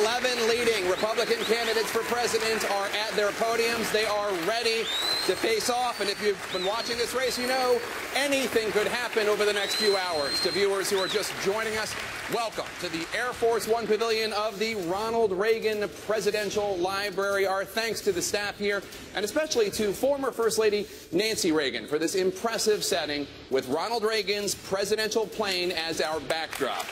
11 leading Republican candidates for president are at their podiums. They are ready to face off. And if you've been watching this race, you know anything could happen over the next few hours. To viewers who are just joining us, welcome to the Air Force One Pavilion of the Ronald Reagan Presidential Library. Our thanks to the staff here, and especially to former First Lady Nancy Reagan for this impressive setting with Ronald Reagan's presidential plane as our backdrop.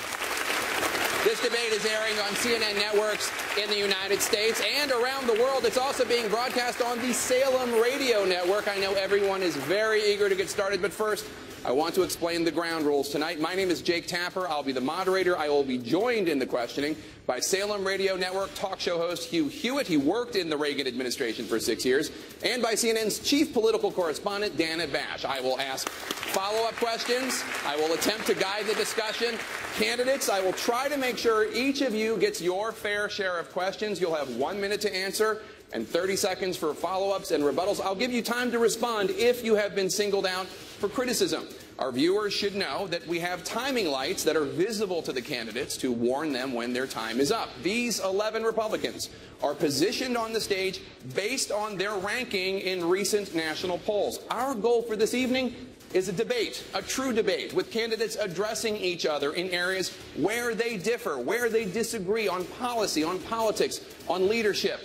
This debate is airing on CNN networks in the United States and around the world. It's also being broadcast on the Salem Radio Network. I know everyone is very eager to get started, but first, I want to explain the ground rules tonight. My name is Jake Tapper. I'll be the moderator. I will be joined in the questioning by Salem Radio Network talk show host Hugh Hewitt. He worked in the Reagan administration for 6 years. And by CNN's chief political correspondent, Dana Bash. I will ask follow-up questions. I will attempt to guide the discussion. Candidates, I will try to make sure each of you gets your fair share of questions. You'll have 1 minute to answer and 30 seconds for follow-ups and rebuttals. I'll give you time to respond if you have been singled out for criticism. Our viewers should know that we have timing lights that are visible to the candidates to warn them when their time is up. These 11 Republicans are positioned on the stage based on their ranking in recent national polls. Our goal for this evening is a debate, a true debate, with candidates addressing each other in areas where they differ, where they disagree on policy, on politics, on leadership.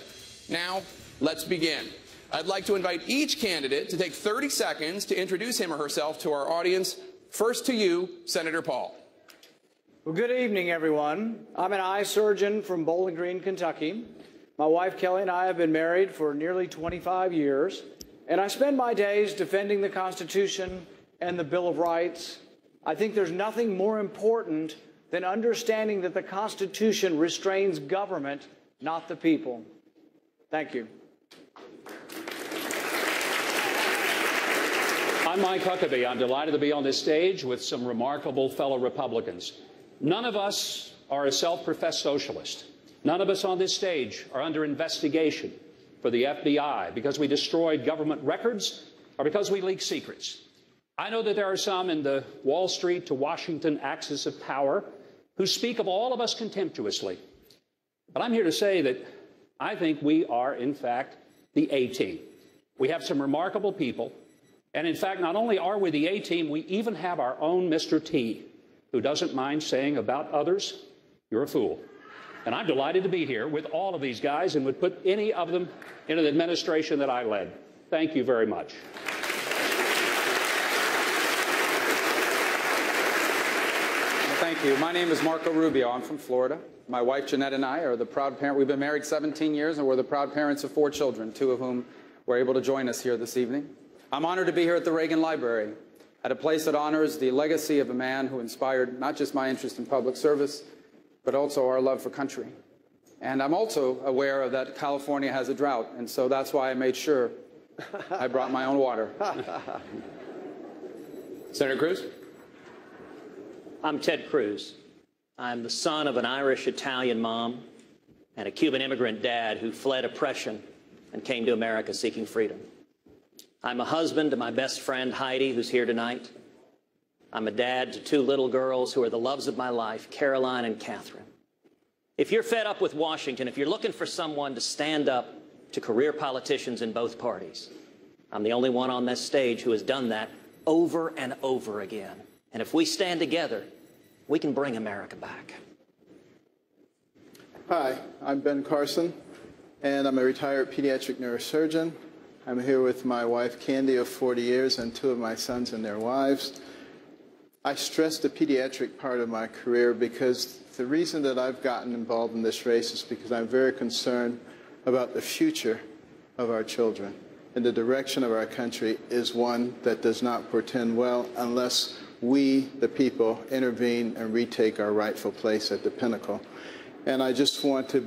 Now, let's begin. I'd like to invite each candidate to take 30 seconds to introduce him or herself to our audience. First to you, Senator Paul. Well, good evening, everyone. I'm an eye surgeon from Bowling Green, Kentucky. My wife, Kelly, and I have been married for nearly 25 years, and I spend my days defending the Constitution and the Bill of Rights. I think there's nothing more important than understanding that the Constitution restrains government, not the people. Thank you. I'm Mike Huckabee. I'm delighted to be on this stage with some remarkable fellow Republicans. None of us are a self-professed socialist. None of us on this stage are under investigation for the FBI because we destroyed government records or because we leaked secrets. I know that there are some in the Wall Street to Washington axis of power who speak of all of us contemptuously. But I'm here to say that I think we are, in fact, the A-team. We have some remarkable people. And in fact, not only are we the A-team, we even have our own Mr. T, who doesn't mind saying about others, you're a fool. And I'm delighted to be here with all of these guys and would put any of them into the administration that I led. Thank you very much. Thank you. My name is Marco Rubio. I'm from Florida. My wife, Jeanette, and I are the proud parent. We've been married 17 years, and we're the proud parents of 4 children, 2 of whom were able to join us here this evening. I'm honored to be here at the Reagan Library, at a place that honors the legacy of a man who inspired not just my interest in public service, but also our love for country. And I'm also aware that California has a drought, and so that's why I made sure I brought my own water. Senator Cruz? I'm Ted Cruz. I'm the son of an Irish-Italian mom and a Cuban immigrant dad who fled oppression and came to America seeking freedom. I'm a husband to my best friend, Heidi, who's here tonight. I'm a dad to 2 little girls who are the loves of my life, Caroline and Catherine. If you're fed up with Washington, if you're looking for someone to stand up to career politicians in both parties, I'm the only one on this stage who has done that over and over again. And if we stand together, we can bring America back. Hi, I'm Ben Carson, and I'm a retired pediatric neurosurgeon. I'm here with my wife, Candy, of 40 years, and 2 of my sons and their wives. I stress the pediatric part of my career because the reason that I've gotten involved in this race is because I'm very concerned about the future of our children. And the direction of our country is one that does not portend well unless we, the people, intervene and retake our rightful place at the pinnacle. And I just want to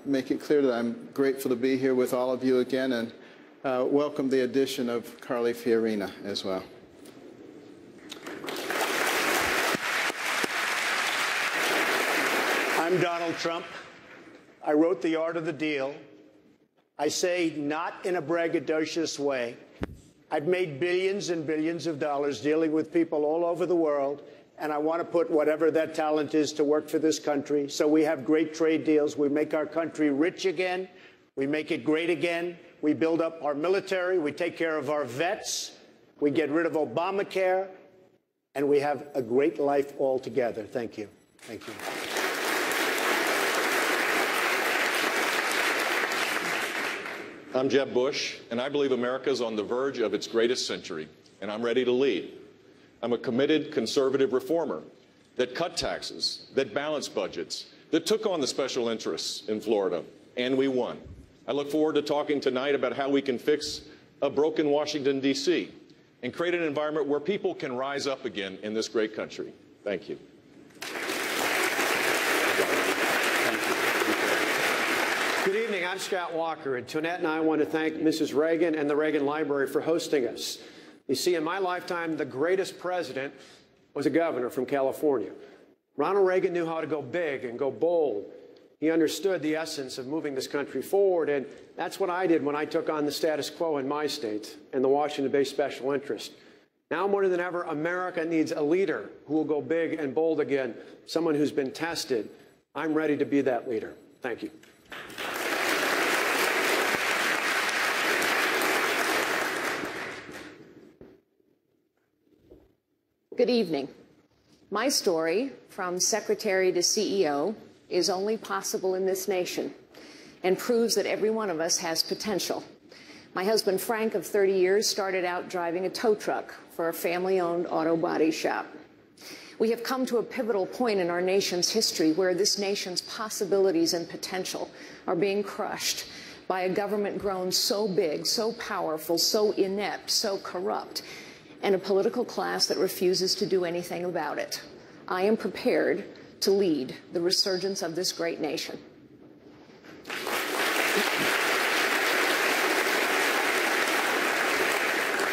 make it clear that I'm grateful to be here with all of you again, and welcome the addition of Carly Fiorina as well. I'm Donald Trump. I wrote The Art of the Deal. I say not in a braggadocious way. I've made billions and billions of dollars dealing with people all over the world and I want to put whatever that talent is to work for this country. So we have great trade deals. We make our country rich again. We make it great again. We build up our military. We take care of our vets. We get rid of Obamacare. And we have a great life all together. Thank you. Thank you. I'm Jeb Bush, and I believe America is on the verge of its greatest century, and I'm ready to lead. I'm a committed conservative reformer that cut taxes, that balanced budgets, that took on the special interests in Florida, and we won. I look forward to talking tonight about how we can fix a broken Washington, D.C., and create an environment where people can rise up again in this great country. Thank you. Good evening. I'm Scott Walker, and Tonette and I want to thank Mrs. Reagan and the Reagan Library for hosting us. You see, in my lifetime, the greatest president was a governor from California. Ronald Reagan knew how to go big and go bold. He understood the essence of moving this country forward, and that's what I did when I took on the status quo in my state and the Washington-based special interest. Now more than ever, America needs a leader who will go big and bold again, someone who's been tested. I'm ready to be that leader. Thank you. Good evening. My story, from secretary to CEO, is only possible in this nation and proves that every one of us has potential. My husband, Frank, of 30 years, started out driving a tow truck for a family-owned auto body shop. We have come to a pivotal point in our nation's history where this nation's possibilities and potential are being crushed by a government grown so big, so powerful, so inept, so corrupt, and a political class that refuses to do anything about it. I am prepared to lead the resurgence of this great nation.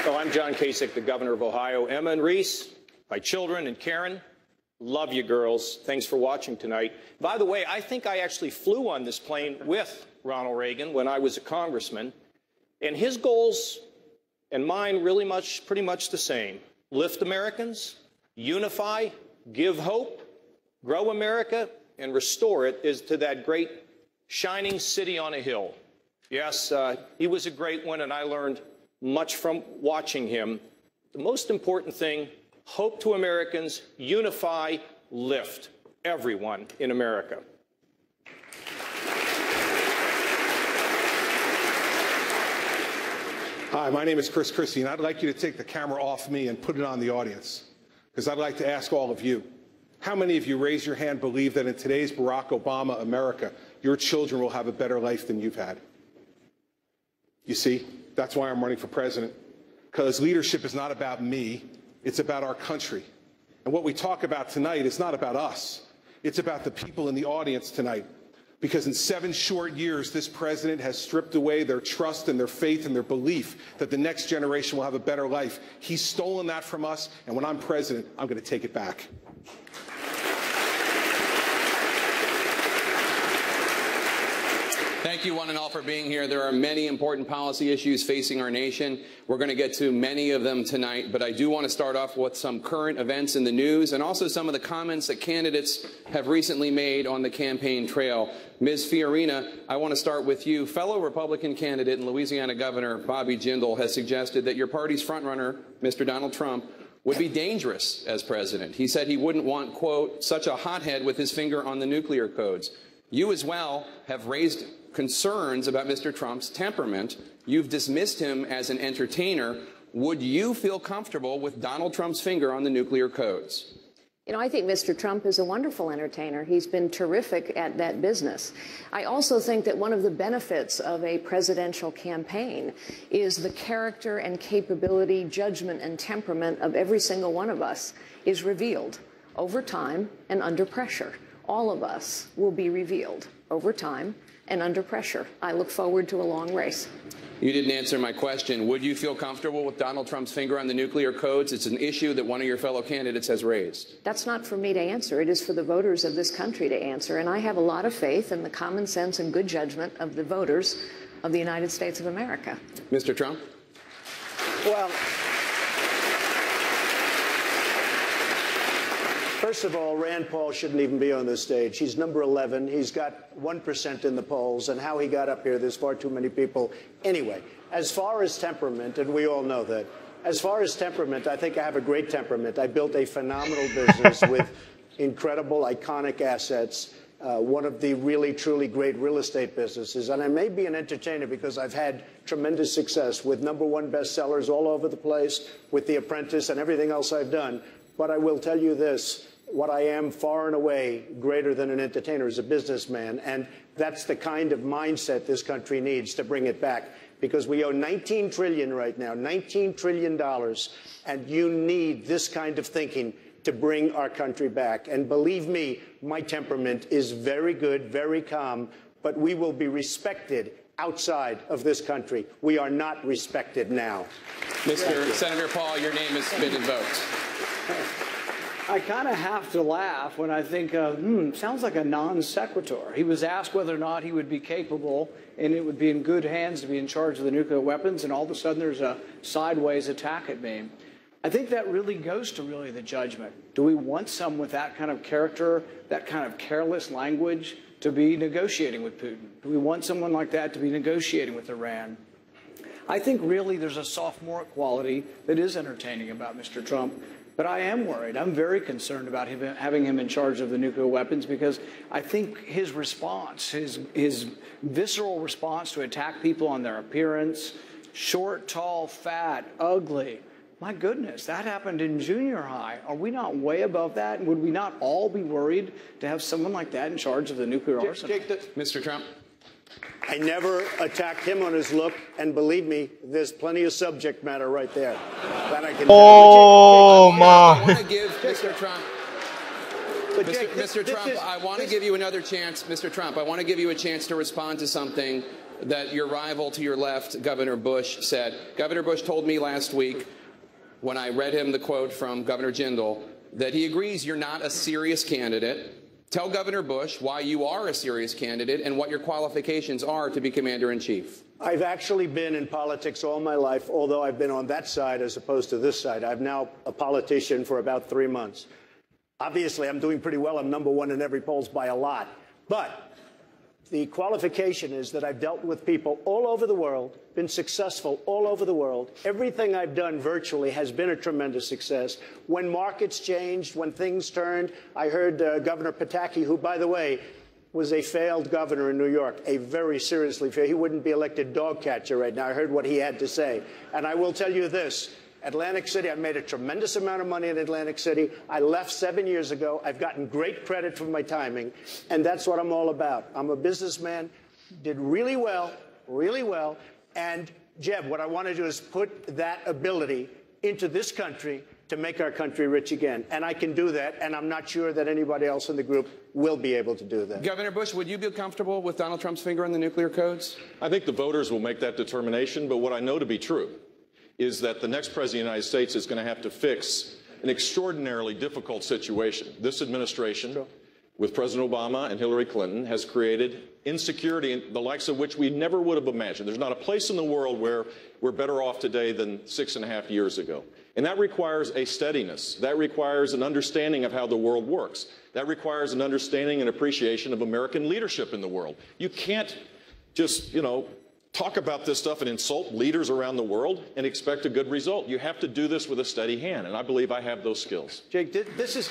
So I'm John Kasich, the governor of Ohio. Emma and Reese, my children, and Karen, love you girls. Thanks for watching tonight. By the way, I think I actually flew on this plane with Ronald Reagan when I was a congressman, and his goals and mine really pretty much the same. Lift Americans, unify, give hope, grow America, and restore it is to that great shining city on a hill. Yes, he was a great one, and I learned much from watching him. The most important thing, hope to Americans, unify, lift everyone in America. Hi, my name is Chris Christie, and I'd like you to take the camera off me and put it on the audience, because I'd like to ask all of you, how many of you, raise your hand, believe that in today's Barack Obama America, your children will have a better life than you've had? You see, that's why I'm running for president, because leadership is not about me, it's about our country. And what we talk about tonight is not about us, it's about the people in the audience tonight. Because in 7 short years, this president has stripped away their trust and their faith and their belief that the next generation will have a better life. He's stolen that from us, and when I'm president, I'm going to take it back. Thank you, one and all, for being here. There are many important policy issues facing our nation. We're going to get to many of them tonight, but I do want to start off with some current events in the news and also some of the comments that candidates have recently made on the campaign trail. Ms. Fiorina, I want to start with you. Fellow Republican candidate and Louisiana Governor Bobby Jindal has suggested that your party's frontrunner, Mr. Donald Trump, would be dangerous as president. He said he wouldn't want, quote, such a hothead with his finger on the nuclear codes. You as well have raised concerns about Mr. Trump's temperament. You've dismissed him as an entertainer. Would you feel comfortable with Donald Trump's finger on the nuclear codes? You know, I think Mr. Trump is a wonderful entertainer. He's been terrific at that business. I also think that one of the benefits of a presidential campaign is the character and capability, judgment and temperament of every single one of us is revealed over time and under pressure. All of us will be revealed over time and under pressure. I look forward to a long race. You didn't answer my question. Would you feel comfortable with Donald Trump's finger on the nuclear codes? It's an issue that one of your fellow candidates has raised. That's not for me to answer. It is for the voters of this country to answer. And I have a lot of faith in the common sense and good judgment of the voters of the United States of America. Mr. Trump? Well, First of all, Rand Paul shouldn't even be on this stage. He's number 11. He's got 1% in the polls, and how he got up here, there's far too many people. Anyway, as far as temperament, and we all know that, as far as temperament, I think I have a great temperament. I built a phenomenal business with incredible, iconic assets, one of the really, truly great real estate businesses. And I may be an entertainer because I've had tremendous success with #1 bestsellers all over the place, with The Apprentice and everything else I've done. But I will tell you this, what I am far and away greater than an entertainer is a businessman. And that's the kind of mindset this country needs to bring it back. Because we owe $19 trillion right now, $19 trillion. And you need this kind of thinking to bring our country back. And believe me, my temperament is very good, very calm, but we will be respected outside of this country. We are not respected now. Senator Paul, your name has been invoked. I kind of have to laugh when I think, sounds like a non-sequitur. He was asked whether or not he would be capable and it would be in good hands to be in charge of the nuclear weapons, and all of a sudden there's a sideways attack at me. I think that really goes to the judgment. Do we want someone with that kind of character, that kind of careless language to be negotiating with Putin? Do we want someone like that to be negotiating with Iran? I think really there's a sophomoric quality that is entertaining about Mr. Trump. But I am worried. I'm very concerned about having him in charge of the nuclear weapons, because I think his response, his visceral response to attack people on their appearance, short, tall, fat, ugly, my goodness, that happened in junior high. Are we not way above that? And would we not all be worried to have someone like that in charge of the nuclear arsenal? Mr. Trump. I never attacked him on his look, and believe me, there's plenty of subject matter right there that I can Oh, my. I want to give Mr. Trump, Mr. Trump, I want to give you another chance. Mr. Trump, I want to give you a chance to respond to something that your rival to your left, Governor Bush, said. Governor Bush told me last week, when I read him the quote from Governor Jindal, that he agrees you're not a serious candidate. Tell Governor Bush why you are a serious candidate and what your qualifications are to be commander-in-chief. I've actually been in politics all my life, although I've been on that side as opposed to this side. I'm now a politician for about 3 months. Obviously, I'm doing pretty well. I'm #1 in every polls by a lot. But the qualification is that I've dealt with people all over the world, been successful all over the world. Everything I've done virtually has been a tremendous success. When markets changed, when things turned, I heard Governor Pataki, who, by the way, was a failed governor in New York, a very seriously failed. He wouldn't be elected dog catcher right now. I heard what he had to say. And I will tell you this. Atlantic City, I made a tremendous amount of money in Atlantic City. I left 7 years ago. I've gotten great credit for my timing, and that's what I'm all about. I'm a businessman, did really well, and Jeb, what I want to do is put that ability into this country to make our country rich again, and I can do that, and I'm not sure that anybody else in the group will be able to do that. Governor Bush, would you be comfortable with Donald Trump's finger on the nuclear codes? I think the voters will make that determination, but what I know to be true is that the next president of the United States is going to have to fix an extraordinarily difficult situation. This administration, with President Obama and Hillary Clinton, has created insecurity, the likes of which we never would have imagined. There's not a place in the world where we're better off today than 6.5 years ago. And that requires a steadiness. That requires an understanding of how the world works. That requires an understanding and appreciation of American leadership in the world. You can't just, talk about this stuff and insult leaders around the world and expect a good result. You have to do this with a steady hand, and I believe I have those skills. Jake, this is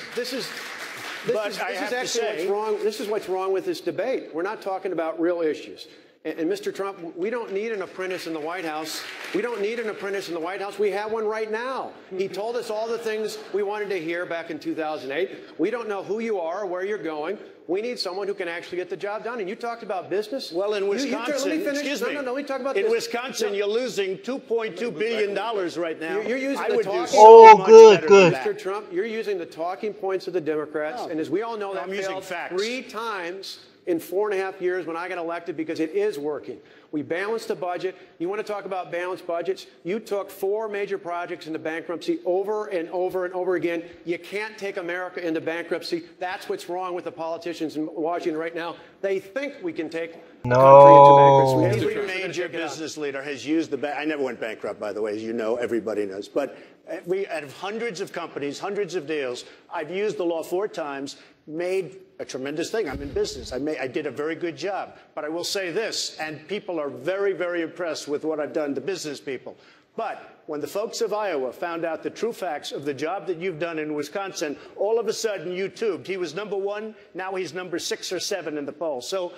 what's wrong with this debate. We're not talking about real issues. And Mr. Trump, we don't need an apprentice in the White House. We don't need an apprentice in the White House. We have one right now. He told us all the things we wanted to hear back in 2008. We don't know who you are or where you're going. We need someone who can actually get the job done. And you talked about business. Well, in Wisconsin, let me talk about in this. Wisconsin, you're losing $2.2 billion right now. You're using the talking Mr. Trump, you're using the talking points of the Democrats. And as we all know, that failed 3 times in 4.5 years when I got elected, because it is working. We balanced the budget. You want to talk about balanced budgets? You took 4 major projects into bankruptcy over and over and over again. You can't take America into bankruptcy. That's what's wrong with the politicians in Washington right now. They think we can take the country into bankruptcy. Every major business leader has used I never went bankrupt, by the way, as you know, everybody knows. But Out of hundreds of companies, hundreds of deals, I've used the law 4 times, made a tremendous thing. I'm in business. I did a very good job. But I will say this, and people are very, very impressed with what I've done, the business people. But when the folks of Iowa found out the true facts of the job that you've done in Wisconsin, all of a sudden you tubed. He was #1. Now he's number 6 or 7 in the poll. So,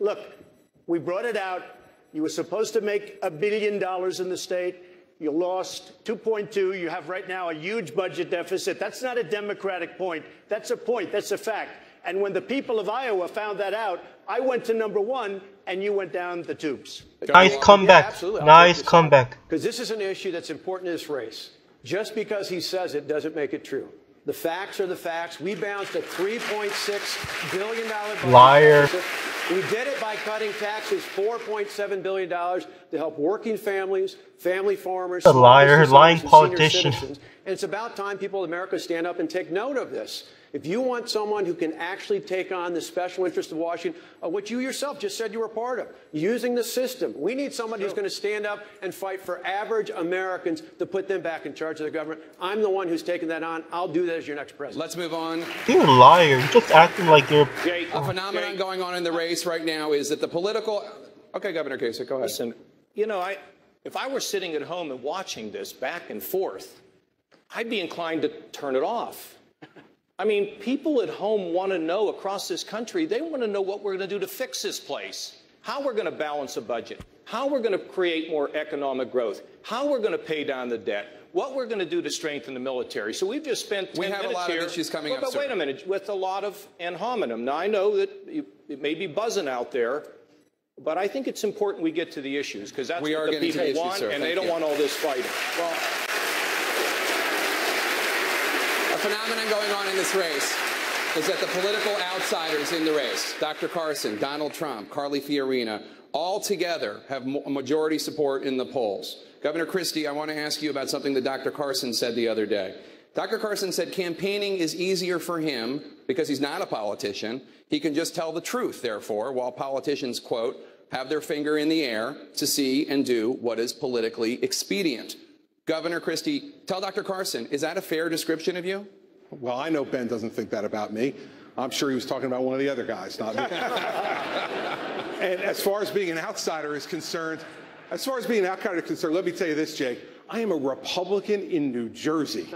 look, we brought it out. You were supposed to make $1 billion in the state. You lost 2.2. You have right now a huge budget deficit. That's not a Democratic point. That's a point. That's a fact. And when the people of Iowa found that out, I went to #1, and you went down the tubes. Nice comeback. Nice comeback. Because this is an issue that's important in this race. Just because he says it doesn't make it true. The facts are the facts. We bounced a $3.6 billion budget. Liar. We did it by cutting taxes, $4.7 billion to help working families, family farmers, a liar, lying politician. politician. And it's about time people in America stand up and take note of this. If you want someone who can actually take on the special interest of Washington, which you yourself just said you were part of, using the system, we need somebody who's going to stand up and fight for average Americans to put them back in charge of the government. I'm the one who's taking that on. I'll do that as your next president. Let's move on. You're a liar. You're just acting like you're... A phenomenon going on in the race right now is that the political... Okay, Governor Kasich, go ahead. Listen, you know, if I were sitting at home and watching this back and forth, I'd be inclined to turn it off. I mean, people at home want to know, across this country, they want to know what we're going to do to fix this place, how we're going to balance a budget, how we're going to create more economic growth, how we're going to pay down the debt, what we're going to do to strengthen the military. So we've just spent 10 minutes here. We have a lot of issues coming up, But wait a minute, with a lot of ad hominem. Now, I know that it may be buzzing out there, but I think it's important we get to the issues, because that's what the people want, and they don't want all this fighting. Well, a phenomenon going on in this race is that the political outsiders in the race, Dr. Carson, Donald Trump, Carly Fiorina, all together have majority support in the polls. Governor Christie, I want to ask you about something that Dr. Carson said the other day. Dr. Carson said campaigning is easier for him because he's not a politician. He can just tell the truth, therefore, while politicians, quote, have their finger in the air to see and do what is politically expedient. Governor Christie, tell Dr. Carson, is that a fair description of you? Well, I know Ben doesn't think that about me. I'm sure he was talking about one of the other guys, not me. And as far as being an outsider is concerned, let me tell you this, Jake. I am a Republican in New Jersey.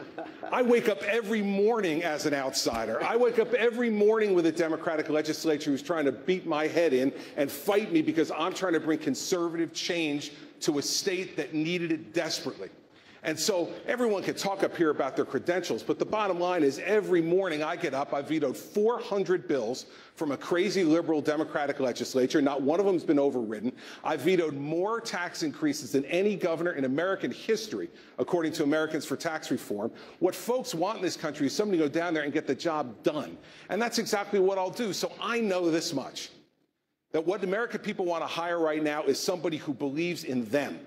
I wake up every morning as an outsider. I wake up every morning with a Democratic legislature who's trying to beat my head in and fight me because I'm trying to bring conservative change to a state that needed it desperately. And so everyone can talk up here about their credentials, but the bottom line is every morning I get up, I vetoed 400 bills from a crazy liberal Democratic legislature. Not one of them has been overridden. I vetoed more tax increases than any governor in American history, according to Americans for Tax Reform. What folks want in this country is somebody to go down there and get the job done. And that's exactly what I'll do. So I know this much, that what the American people want to hire right now is somebody who believes in them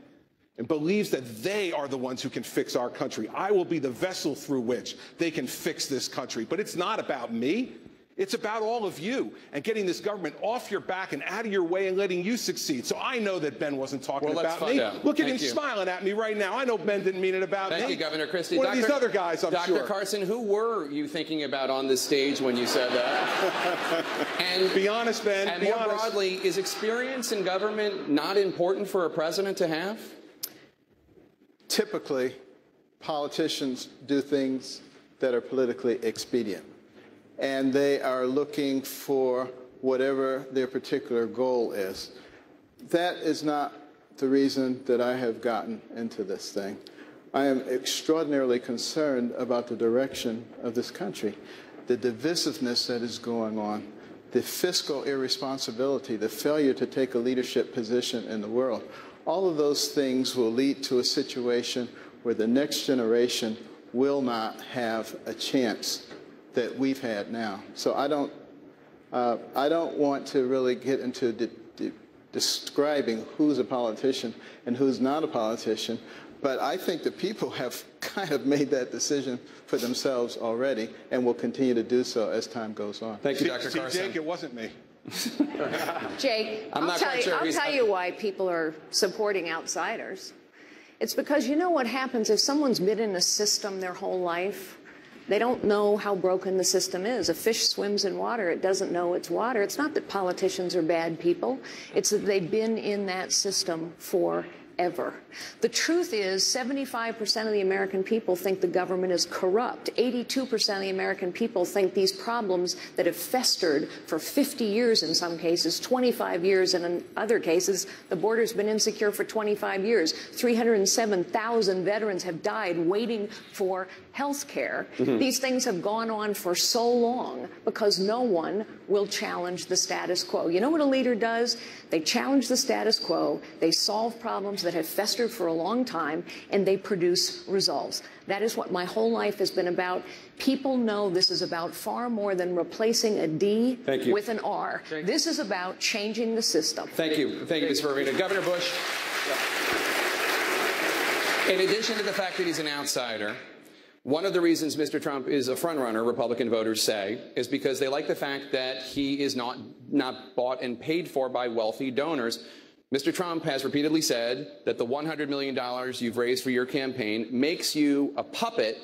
and believes that they are the ones who can fix our country. I will be the vessel through which they can fix this country. But it's not about me. It's about all of you and getting this government off your back and out of your way and letting you succeed. So I know that Ben wasn't talking about me. Look at him smiling at me right now. I know Ben didn't mean it about me. Thank you, Governor Christie. One of these other guys, I'm sure. Dr. Carson, who were you thinking about on this stage when you said that? And be honest, Ben. And more broadly, is experience in government not important for a president to have? Typically, politicians do things that are politically expedient, and they are looking for whatever their particular goal is. That is not the reason that I have gotten into this thing. I am extraordinarily concerned about the direction of this country, the divisiveness that is going on, the fiscal irresponsibility, the failure to take a leadership position in the world. All of those things will lead to a situation where the next generation will not have a chance that we've had now. So I don't want to really get into describing who's a politician and who's not a politician, but I think the people have kind of made that decision for themselves already and will continue to do so as time goes on. Thank you, Dr. Carson. Jake, it wasn't me. Jake, I'll tell you why people are supporting outsiders. It's because you know what happens if someone's been in a system their whole life? They don't know how broken the system is. A fish swims in water. It doesn't know it's water. It's not that politicians are bad people. It's that they've been in that system forever. The truth is 75% of the American people think the government is corrupt. 82% of the American people think these problems that have festered for 50 years in some cases, 25 years in other cases, the border's been insecure for 25 years. 307,000 veterans have died waiting for health care. These things have gone on for so long because no one will challenge the status quo. You know what a leader does? They challenge the status quo, they solve problems that have festered for a long time, and they produce results. That is what my whole life has been about. People know this is about far more than replacing a D with an R. This is about changing the system. Thank you. Thank you, Ms. Farina. Governor Bush, in addition to the fact that he's an outsider, one of the reasons Mr. Trump is a frontrunner, Republican voters say, is because they like the fact that he is not bought and paid for by wealthy donors. Mr. Trump has repeatedly said that the $100 million you've raised for your campaign makes you a puppet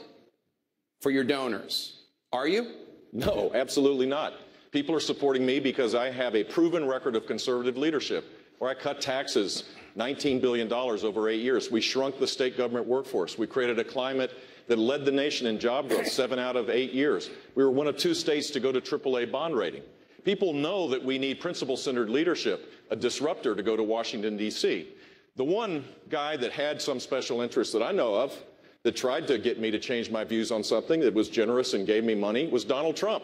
for your donors. Are you? No, absolutely not. People are supporting me because I have a proven record of conservative leadership, where I cut taxes $19 billion over 8 years. We shrunk the state government workforce. We created a climate that led the nation in job growth 7 out of 8 years. We were one of 2 states to go to AAA bond rating. People know that we need principle-centered leadership, a disruptor to go to Washington, D.C. The one guy that had some special interest that I know of that tried to get me to change my views on something that was generous and gave me money was Donald Trump.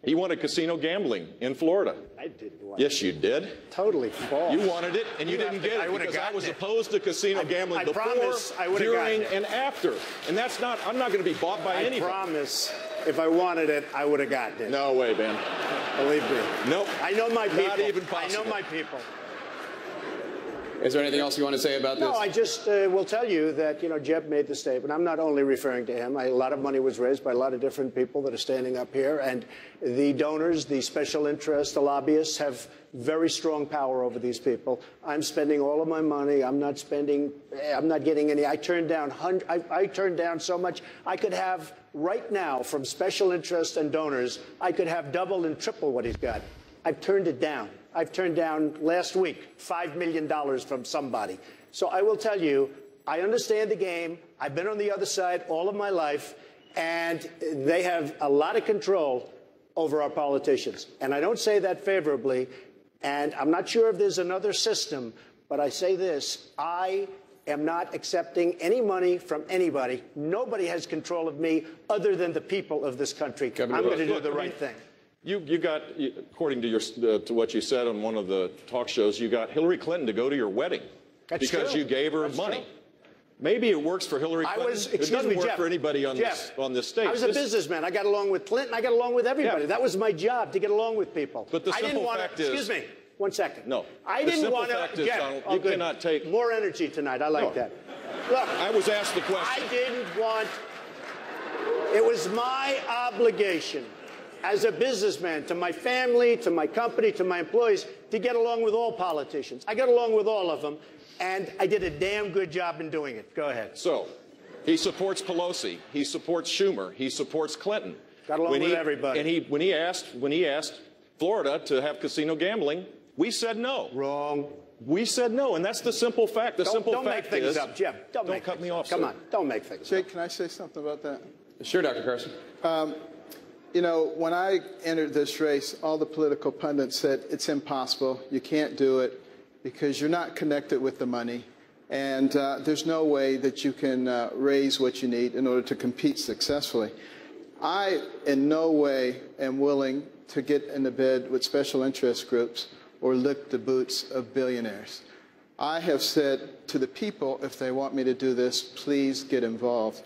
He wanted casino gambling in Florida. I didn't want Yes, you did. Totally false. You wanted it, and you didn't get it because I was opposed to casino gambling before, during, and after. And that's not, I'm not going to be bought by anybody. I promise, if I wanted it, I would have gotten it. No way, man. Believe me. Nope. I know my people. Not even possible. I know my people. Is there anything else you want to say about this? No, I just will tell you that, Jeb made the statement. I'm not only referring to him. A lot of money was raised by a lot of different people that are standing up here. And the donors, the special interests, the lobbyists have very strong power over these people. I'm spending all of my money. I'm not getting any. I turned down so much. I could have right now from special interests and donors, I could have double and triple what he's got. I've turned it down. I've turned down last week $5 million from somebody. So I will tell you, I understand the game. I've been on the other side all of my life, and they have a lot of control over our politicians. And I don't say that favorably, and I'm not sure if there's another system, but I say this. I am not accepting any money from anybody. Nobody has control of me other than the people of this country. I'm going to do the right thing. You got, according to what you said on one of the talk shows, you got Hillary Clinton to go to your wedding because you gave her money. Maybe it works for Hillary Clinton. It doesn't work for anybody on this stage. I was a businessman. I got along with Clinton. I got along with everybody. That was my job, to get along with people. But the simple fact is... Excuse me. 1 second. No. I didn't want to... You cannot take... More energy tonight. I like that. Look. I was asked the question. I didn't want... It was my obligation as a businessman, to my family, to my company, to my employees, to get along with all politicians. I got along with all of them, and I did a damn good job in doing it. Go ahead. So, he supports Pelosi. He supports Schumer. He supports Clinton. Got along with everybody. And when he asked Florida to have casino gambling, we said no. Wrong. We said no, and that's the simple fact. The simple fact is... Don't make things up, Jeb. Don't cut me off, Come on. Don't make things up. Jake, can I say something about that? Sure, Dr. Carson. When I entered this race, all the political pundits said it's impossible. You can't do it because you're not connected with the money. And there's no way that you can raise what you need in order to compete successfully. I, in no way, am willing to get into bed with special interest groups or lick the boots of billionaires. I have said to the people, if they want me to do this, please get involved.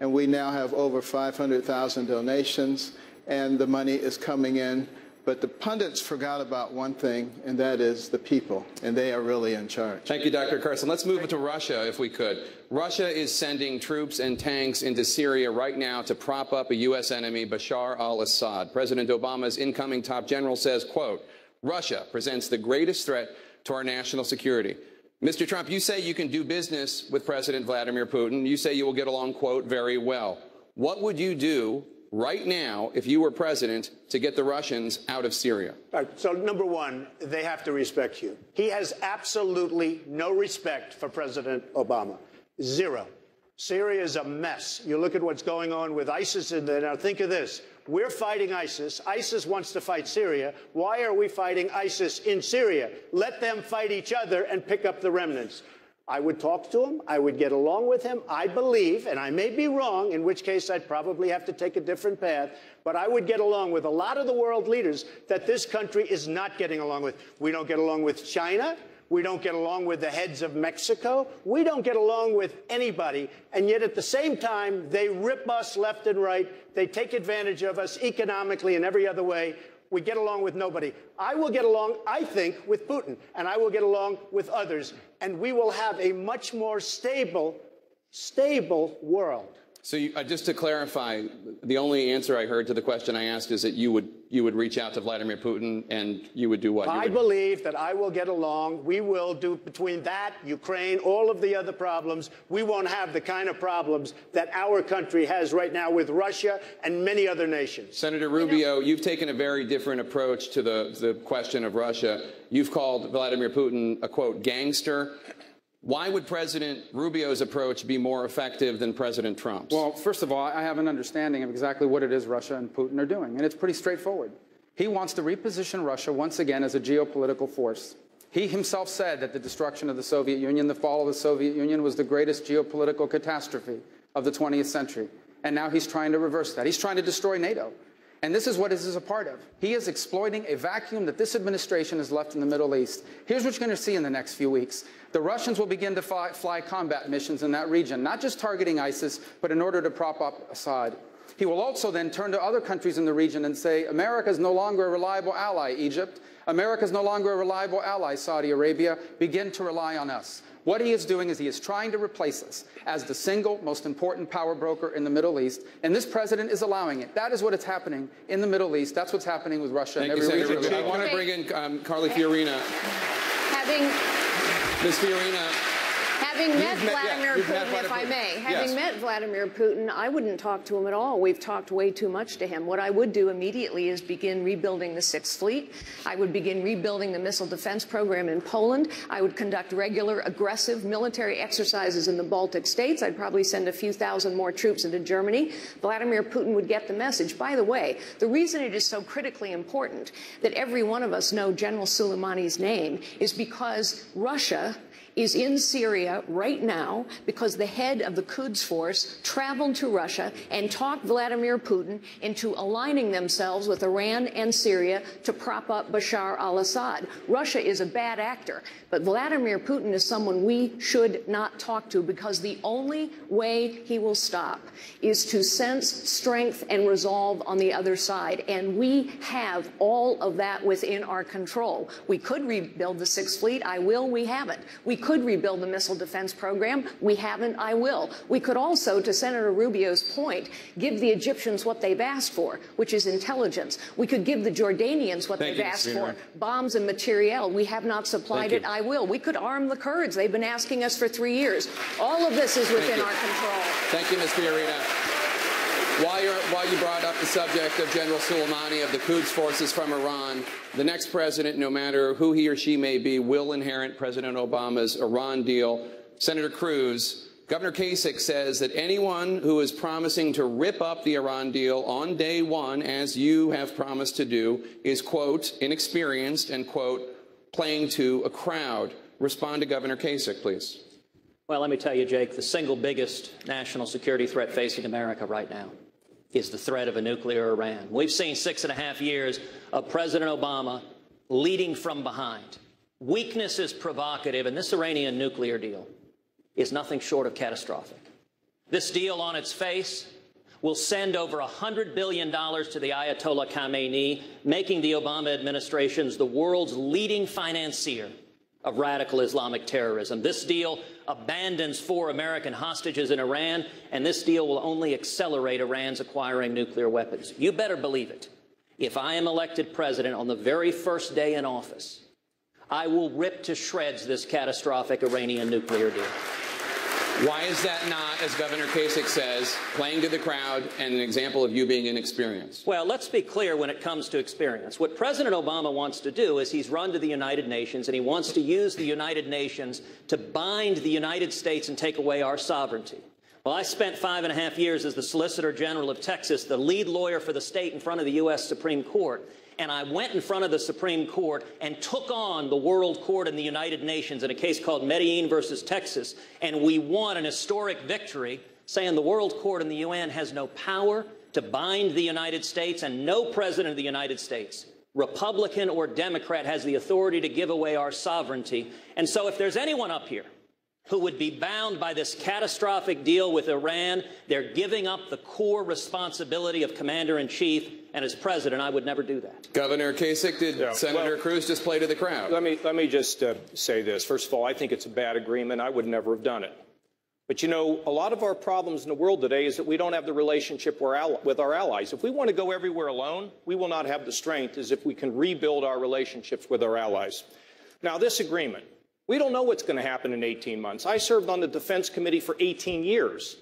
And we now have over 500,000 donations, and the money is coming in. But the pundits forgot about one thing, and that is the people, and they are really in charge. Thank you, Dr. Carson. Let's move to Russia, if we could. Russia is sending troops and tanks into Syria right now to prop up a U.S. enemy, Bashar al-Assad. President Obama's incoming top general says, quote, Russia presents the greatest threat to our national security. Mr. Trump, you say you can do business with President Vladimir Putin. You say you will get along, quote, very well. What would you do right now, if you were president, to get the Russians out of Syria? All right, so number one, they have to respect you. He has absolutely no respect for President Obama. Zero. Syria is a mess. You look at what's going on with ISIS in there. Now think of this. We're fighting ISIS. ISIS wants to fight Syria. Why are we fighting ISIS in Syria? Let them fight each other and pick up the remnants. I would talk to him. I would get along with him. I believe, and I may be wrong, in which case I'd probably have to take a different path, but I would get along with a lot of the world leaders that this country is not getting along with. We don't get along with China. We don't get along with the heads of Mexico. We don't get along with anybody. And yet at the same time, they rip us left and right. They take advantage of us economically and every other way. We get along with nobody. I will get along, I think, with Putin, and I will get along with others, and we will have a much more stable world. So just to clarify, the only answer I heard to the question I asked is that you would reach out to Vladimir Putin and you would do what? I believe that I will get along. We will do, between that, Ukraine, all of the other problems, we won't have the kind of problems that our country has right now with Russia and many other nations. Senator Rubio, you've taken a very different approach to the question of Russia. You've called Vladimir Putin a, quote, gangster. Why would President Rubio's approach be more effective than President Trump's? Well, first of all, I have an understanding of exactly what it is Russia and Putin are doing, and it's pretty straightforward. He wants to reposition Russia once again as a geopolitical force. He himself said that the destruction of the Soviet Union, the fall of the Soviet Union, was the greatest geopolitical catastrophe of the 20th century. And now he's trying to reverse that. He's trying to destroy NATO. And this is what this is a part of. He is exploiting a vacuum that this administration has left in the Middle East. Here's what you're going to see in the next few weeks. The Russians will begin to fly combat missions in that region, not just targeting ISIS, but in order to prop up Assad. He will also then turn to other countries in the region and say, America is no longer a reliable ally, Egypt. America is no longer a reliable ally, Saudi Arabia. Begin to rely on us. What he is doing is he is trying to replace us as the single most important power broker in the Middle East, and this president is allowing it. That is what is happening in the Middle East. That's what's happening with Russia and every region. I want to bring in Carly Fiorina. Ms. Fiorina. Having met Vladimir Putin, if I may, having met Vladimir Putin, I wouldn't talk to him at all. We've talked way too much to him. What I would do immediately is begin rebuilding the Sixth Fleet. I would begin rebuilding the missile defense program in Poland. I would conduct regular, aggressive military exercises in the Baltic states. I'd probably send a few thousand more troops into Germany. Vladimir Putin would get the message. By the way, the reason it is so critically important that every one of us know General Soleimani's name is because Russia is in Syria right now because the head of the Quds force traveled to Russia and talked Vladimir Putin into aligning themselves with Iran and Syria to prop up Bashar al-Assad. Russia is a bad actor, but Vladimir Putin is someone we should not talk to because the only way he will stop is to sense strength and resolve on the other side. And we have all of that within our control. We could rebuild the Sixth Fleet. I will. We haven't. We could rebuild the missile defense program. We haven't. I will. We could also, to Senator Rubio's point, give the Egyptians what they've asked for, which is intelligence. We could give the Jordanians what they've asked for, bombs and materiel. We have not supplied it. I will. We could arm the Kurds. They've been asking us for 3 years. All of this is within our control. Thank you, Ms. Fiorina. While you brought up the subject of General Soleimani of the Quds forces from Iran, the next president, no matter who he or she may be, will inherit President Obama's Iran deal. Senator Cruz, Governor Kasich says that anyone who is promising to rip up the Iran deal on day one, as you have promised to do, is, quote, inexperienced and, quote, playing to a crowd. Respond to Governor Kasich, please. Well, let me tell you, Jake, the single biggest national security threat facing America right now is the threat of a nuclear Iran. We've seen 6.5 years of President Obama leading from behind. Weakness is provocative, and this Iranian nuclear deal is nothing short of catastrophic. This deal on its face will send over $100 billion to the Ayatollah Khamenei, making the Obama administration the world's leading financier of radical Islamic terrorism. This deal abandons 4 American hostages in Iran, and this deal will only accelerate Iran's acquiring nuclear weapons. You better believe it. If I am elected president on the very first day in office, I will rip to shreds this catastrophic Iranian nuclear deal. Why is that not, as Governor Kasich says, playing to the crowd and an example of you being inexperienced? Well, let's be clear when it comes to experience. What President Obama wants to do is he's run to the United Nations, and he wants to use the United Nations to bind the United States and take away our sovereignty. Well, I spent 5.5 years as the Solicitor General of Texas, the lead lawyer for the state in front of the U.S. Supreme Court. And I went in front of the Supreme Court and took on the World Court in the United Nations in a case called Medellin versus Texas. And we won an historic victory, saying the World Court in the UN has no power to bind the United States, and no president of the United States, Republican or Democrat, has the authority to give away our sovereignty. And so if there's anyone up here who would be bound by this catastrophic deal with Iran, they're giving up the core responsibility of commander-in-chief, and as president, I would never do that. Governor Kasich, did Senator Cruz just play to the crowd? Let me just say this. First of all, I think it's a bad agreement. I would never have done it. But, you know, a lot of our problems in the world today is that we don't have the relationship with our allies. If we want to go everywhere alone, we will not have the strength as if we can rebuild our relationships with our allies. Now, this agreement, we don't know what's going to happen in 18 months. I served on the Defense Committee for 18 years.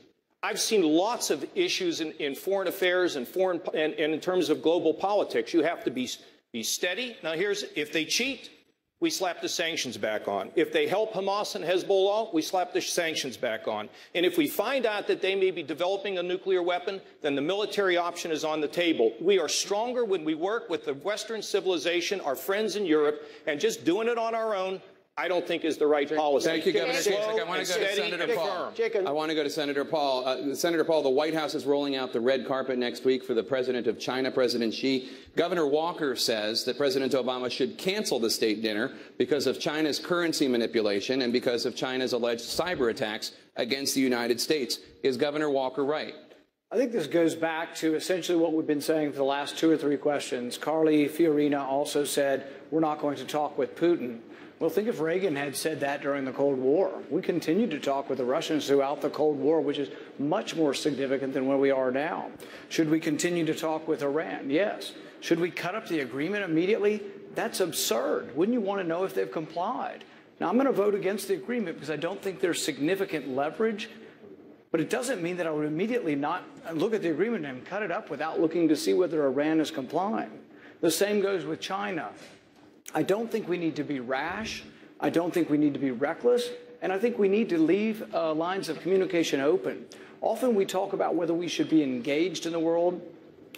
I've seen lots of issues in foreign affairs and in terms of global politics. You have to be steady. Now, if they cheat, we slap the sanctions back on. If they help Hamas and Hezbollah, we slap the sanctions back on. And if we find out that they may be developing a nuclear weapon, then the military option is on the table. We are stronger when we work with the Western civilization, our friends in Europe, and just doing it on our own, I don't think is the right policy. Thank you, Governor Kasich. I want to go to Senator Paul. I want to go to Senator Paul. Senator Paul, the White House is rolling out the red carpet next week for the president of China, President Xi. Governor Walker says that President Obama should cancel the state dinner because of China's currency manipulation and because of China's alleged cyber attacks against the United States. Is Governor Walker right? I think this goes back to essentially what we've been saying for the last 2 or 3 questions. Carly Fiorina also said, we're not going to talk with Putin. Well, think if Reagan had said that during the Cold War. We continued to talk with the Russians throughout the Cold War, which is much more significant than where we are now. Should we continue to talk with Iran? Yes. Should we cut up the agreement immediately? That's absurd. Wouldn't you want to know if they've complied? Now, I'm going to vote against the agreement because I don't think there's significant leverage, but it doesn't mean that I would immediately not look at the agreement and cut it up without looking to see whether Iran is complying. The same goes with China. I don't think we need to be rash. I don't think we need to be reckless. And I think we need to leave lines of communication open. Often we talk about whether we should be engaged in the world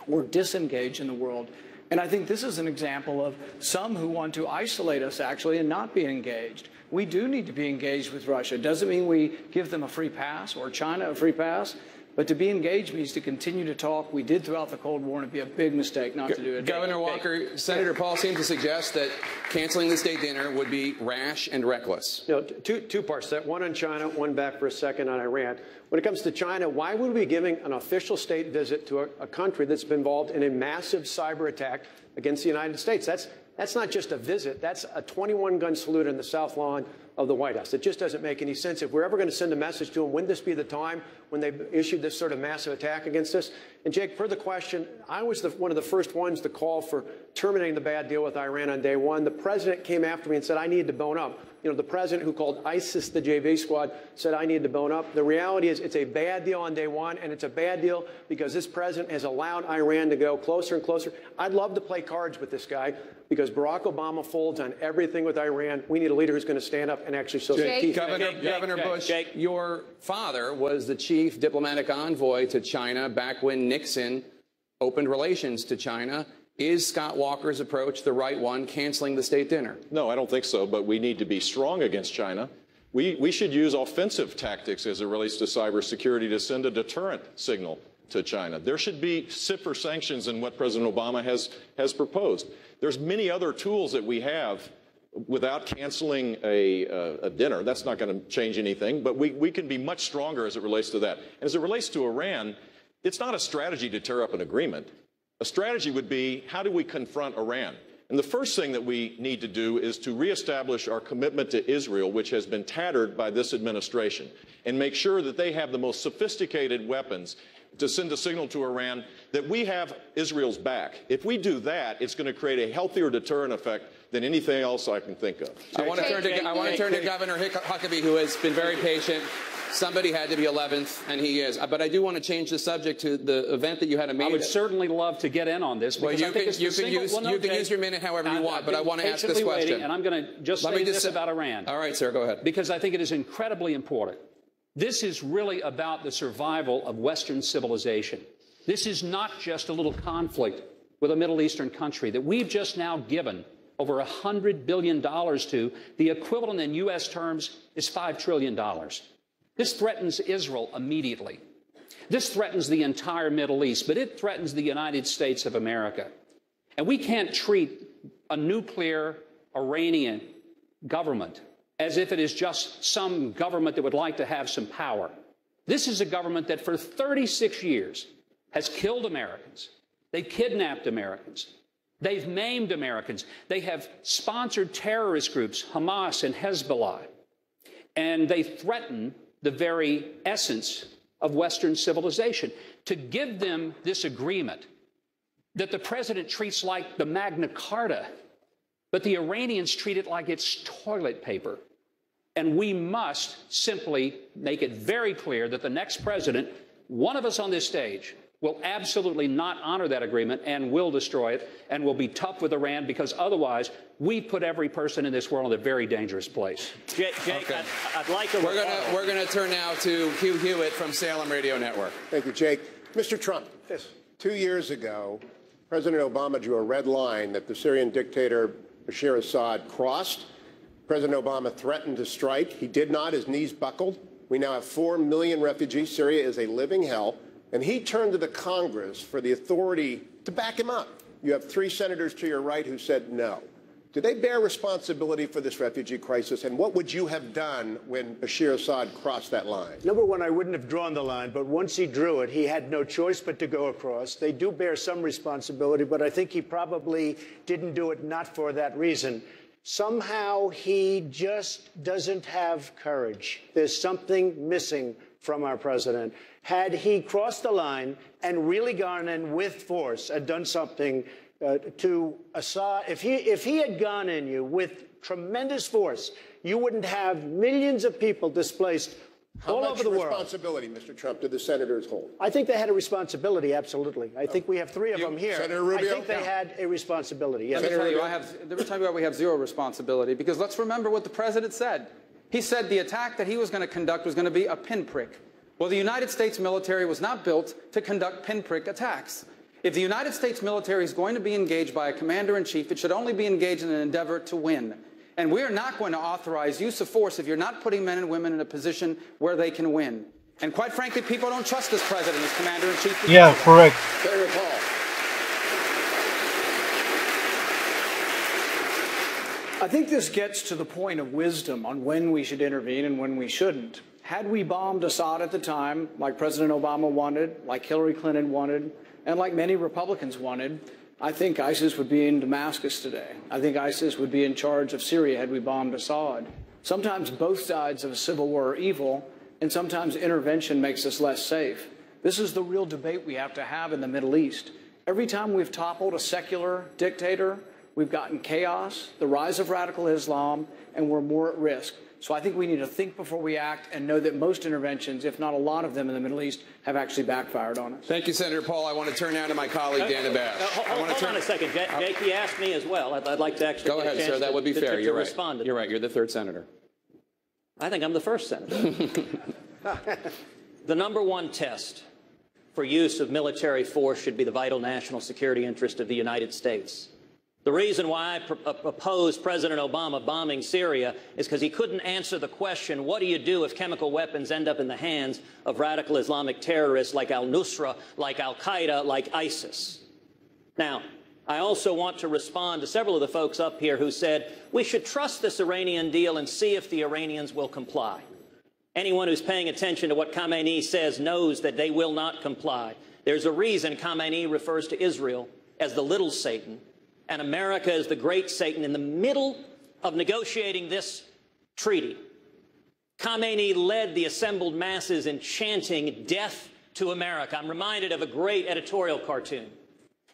or disengaged in the world. And I think this is an example of some who want to isolate us, actually, and not be engaged. We do need to be engaged with Russia. It doesn't mean we give them a free pass or China a free pass. But to be engaged means to continue to talk. We did throughout the Cold War, and it'd be a big mistake not to do it. Governor Walker, Senator Paul seemed to suggest that canceling the state dinner would be rash and reckless. You know, two parts to that. One on China, one back for a second on Iran. When it comes to China, why would we be giving an official state visit to a country that's been involved in a massive cyber attack against the United States? That's not just a visit. That's a 21-gun salute in the South Lawn of the White House. It just doesn't make any sense. If we're ever going to send a message to them, wouldn't this be the time when they issued this sort of massive attack against us? And, Jake, per the question, I was one of the first ones to call for terminating the bad deal with Iran on day one. The president came after me and said, I need to bone up. You know, the president who called ISIS the JV squad said, I need to bone up. The reality is it's a bad deal on day one, and it's a bad deal because this president has allowed Iran to go closer and closer. I'd love to play cards with this guy because Barack Obama folds on everything with Iran. We need a leader who's going to stand up and actually show some teeth. Governor Bush, your father was the chief diplomatic envoy to China back when Nixon opened relations to China. Is Scott Walker's approach the right one, canceling the state dinner? No, I don't think so, but we need to be strong against China. We should use offensive tactics as it relates to cybersecurity to send a deterrent signal to China. There should be stiffer sanctions than what President Obama has proposed. There's many other tools that we have without canceling a dinner. That's not going to change anything, but we can be much stronger as it relates to that. And as it relates to Iran, it's not a strategy to tear up an agreement. A strategy would be, how do we confront Iran? And the first thing that we need to do is to reestablish our commitment to Israel, which has been tattered by this administration, and make sure that they have the most sophisticated weapons to send a signal to Iran that we have Israel's back. If we do that, it's going to create a healthier deterrent effect than anything else I can think of. I want to turn to Governor Huckabee, who has been very patient. Somebody had to be 11th, and he is. But I do want to change the subject to the event that you had a meeting. I would certainly love to get in on this. Well, you can use your minute however you want, but I want to ask this question. And I'm going to just say this about Iran. All right, sir, go ahead. Because I think it is incredibly important. This is really about the survival of Western civilization. This is not just a little conflict with a Middle Eastern country that we've just now given over $100 billion to. The equivalent in U.S. terms is $5 trillion. This threatens Israel immediately. This threatens the entire Middle East, but it threatens the United States of America. And we can't treat a nuclear Iranian government as if it is just some government that would like to have some power. This is a government that for 36 years has killed Americans. They've kidnapped Americans. They've maimed Americans. They have sponsored terrorist groups, Hamas and Hezbollah. And they threaten the very essence of Western civilization. To give them this agreement that the president treats like the Magna Carta, but the Iranians treat it like it's toilet paper. And we must simply make it very clear that the next president, one of us on this stage, will absolutely not honor that agreement and will destroy it and will be tough with Iran, because otherwise we put every person in this world in a very dangerous place. Jake, okay. I'd like to... We're going to turn now to Hugh Hewitt from Salem Radio Network. Thank you, Jake. Mr. Trump, yes. 2 years ago, President Obama drew a red line that the Syrian dictator Bashar Assad crossed. President Obama threatened to strike. He did not. His knees buckled. We now have 4 million refugees. Syria is a living hell. And he turned to the Congress for the authority to back him up. You have 3 senators to your right who said no. Do they bear responsibility for this refugee crisis? And what would you have done when Bashar Assad crossed that line? Number one, I wouldn't have drawn the line, but once he drew it, he had no choice but to go across. They do bear some responsibility, but I think he probably didn't do it not for that reason. Somehow he just doesn't have courage. There's something missing from our president. Had he crossed the line and really gone in with force and done something to Assad, if he had gone in you with tremendous force, you wouldn't have millions of people displaced all over the world. How much responsibility, Mr. Trump, did the senators hold? I think they had a responsibility, absolutely. I think we have 3 of them here. Senator Rubio? I think they had a responsibility, yes. Let me tell you why we have zero responsibility, because let's remember what the president said. He said the attack that he was going to conduct was going to be a pinprick. Well, the United States military was not built to conduct pinprick attacks. If the United States military is going to be engaged by a commander-in-chief, it should only be engaged in an endeavor to win. And we are not going to authorize use of force if you're not putting men and women in a position where they can win. And quite frankly, people don't trust this president as commander-in-chief. Yeah, correct. Senator Paul. I think this gets to the point of wisdom on when we should intervene and when we shouldn't. Had we bombed Assad at the time, like President Obama wanted, like Hillary Clinton wanted, and like many Republicans wanted, I think ISIS would be in Damascus today. I think ISIS would be in charge of Syria had we bombed Assad. Sometimes both sides of a civil war are evil, and sometimes intervention makes us less safe. This is the real debate we have to have in the Middle East. Every time we've toppled a secular dictator, we've gotten chaos, the rise of radical Islam, and we're more at risk. So I think we need to think before we act and know that most interventions, if not a lot of them in the Middle East, have actually backfired on us. Thank you, Senator Paul. I want to turn now to my colleague, Dana Bash. Hold on a second. Jake, he asked me as well. I'd like to actually go ahead, sir. That would be fair. You're right. Respond to You're right. You're the 3rd senator. I think I'm the 1st senator. The number 1 test for use of military force should be the vital national security interest of the United States. The reason why I opposed President Obama bombing Syria is because he couldn't answer the question, what do you do if chemical weapons end up in the hands of radical Islamic terrorists like al-Nusra, like al-Qaeda, like ISIS? Now, I also want to respond to several of the folks up here who said, we should trust this Iranian deal and see if the Iranians will comply. Anyone who's paying attention to what Khamenei says knows that they will not comply. There's a reason Khamenei refers to Israel as the little Satan, and America is the great Satan. In the middle of negotiating this treaty, Khamenei led the assembled masses in chanting death to America. I'm reminded of a great editorial cartoon.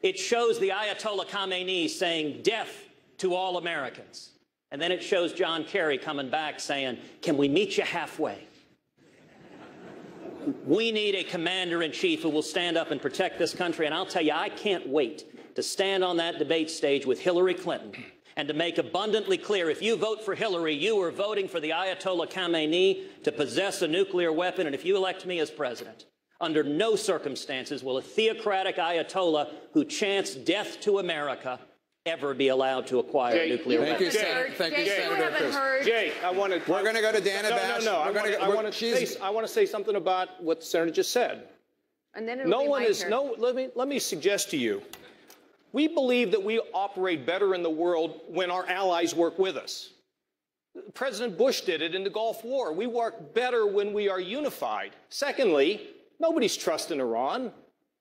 It shows the Ayatollah Khamenei saying, "Death to all Americans." And then it shows John Kerry coming back saying, "Can we meet you halfway?" We need a commander-in-chief who will stand up and protect this country. And I'll tell you, I can't wait to stand on that debate stage with Hillary Clinton and to make abundantly clear, if you vote for Hillary, you are voting for the Ayatollah Khamenei to possess a nuclear weapon. And if you elect me as president, under no circumstances will a theocratic Ayatollah who chants death to America ever be allowed to acquire a nuclear weapon. Thank you, Senator Cruz. Jay, I want to. We're going to go to Dana Bash. No. I want to say something about what the senator just said. And then it'll be my turn. Let me suggest to you, we believe that we operate better in the world when our allies work with us. President Bush did it in the Gulf War. We work better when we are unified. Secondly, nobody's trusting Iran.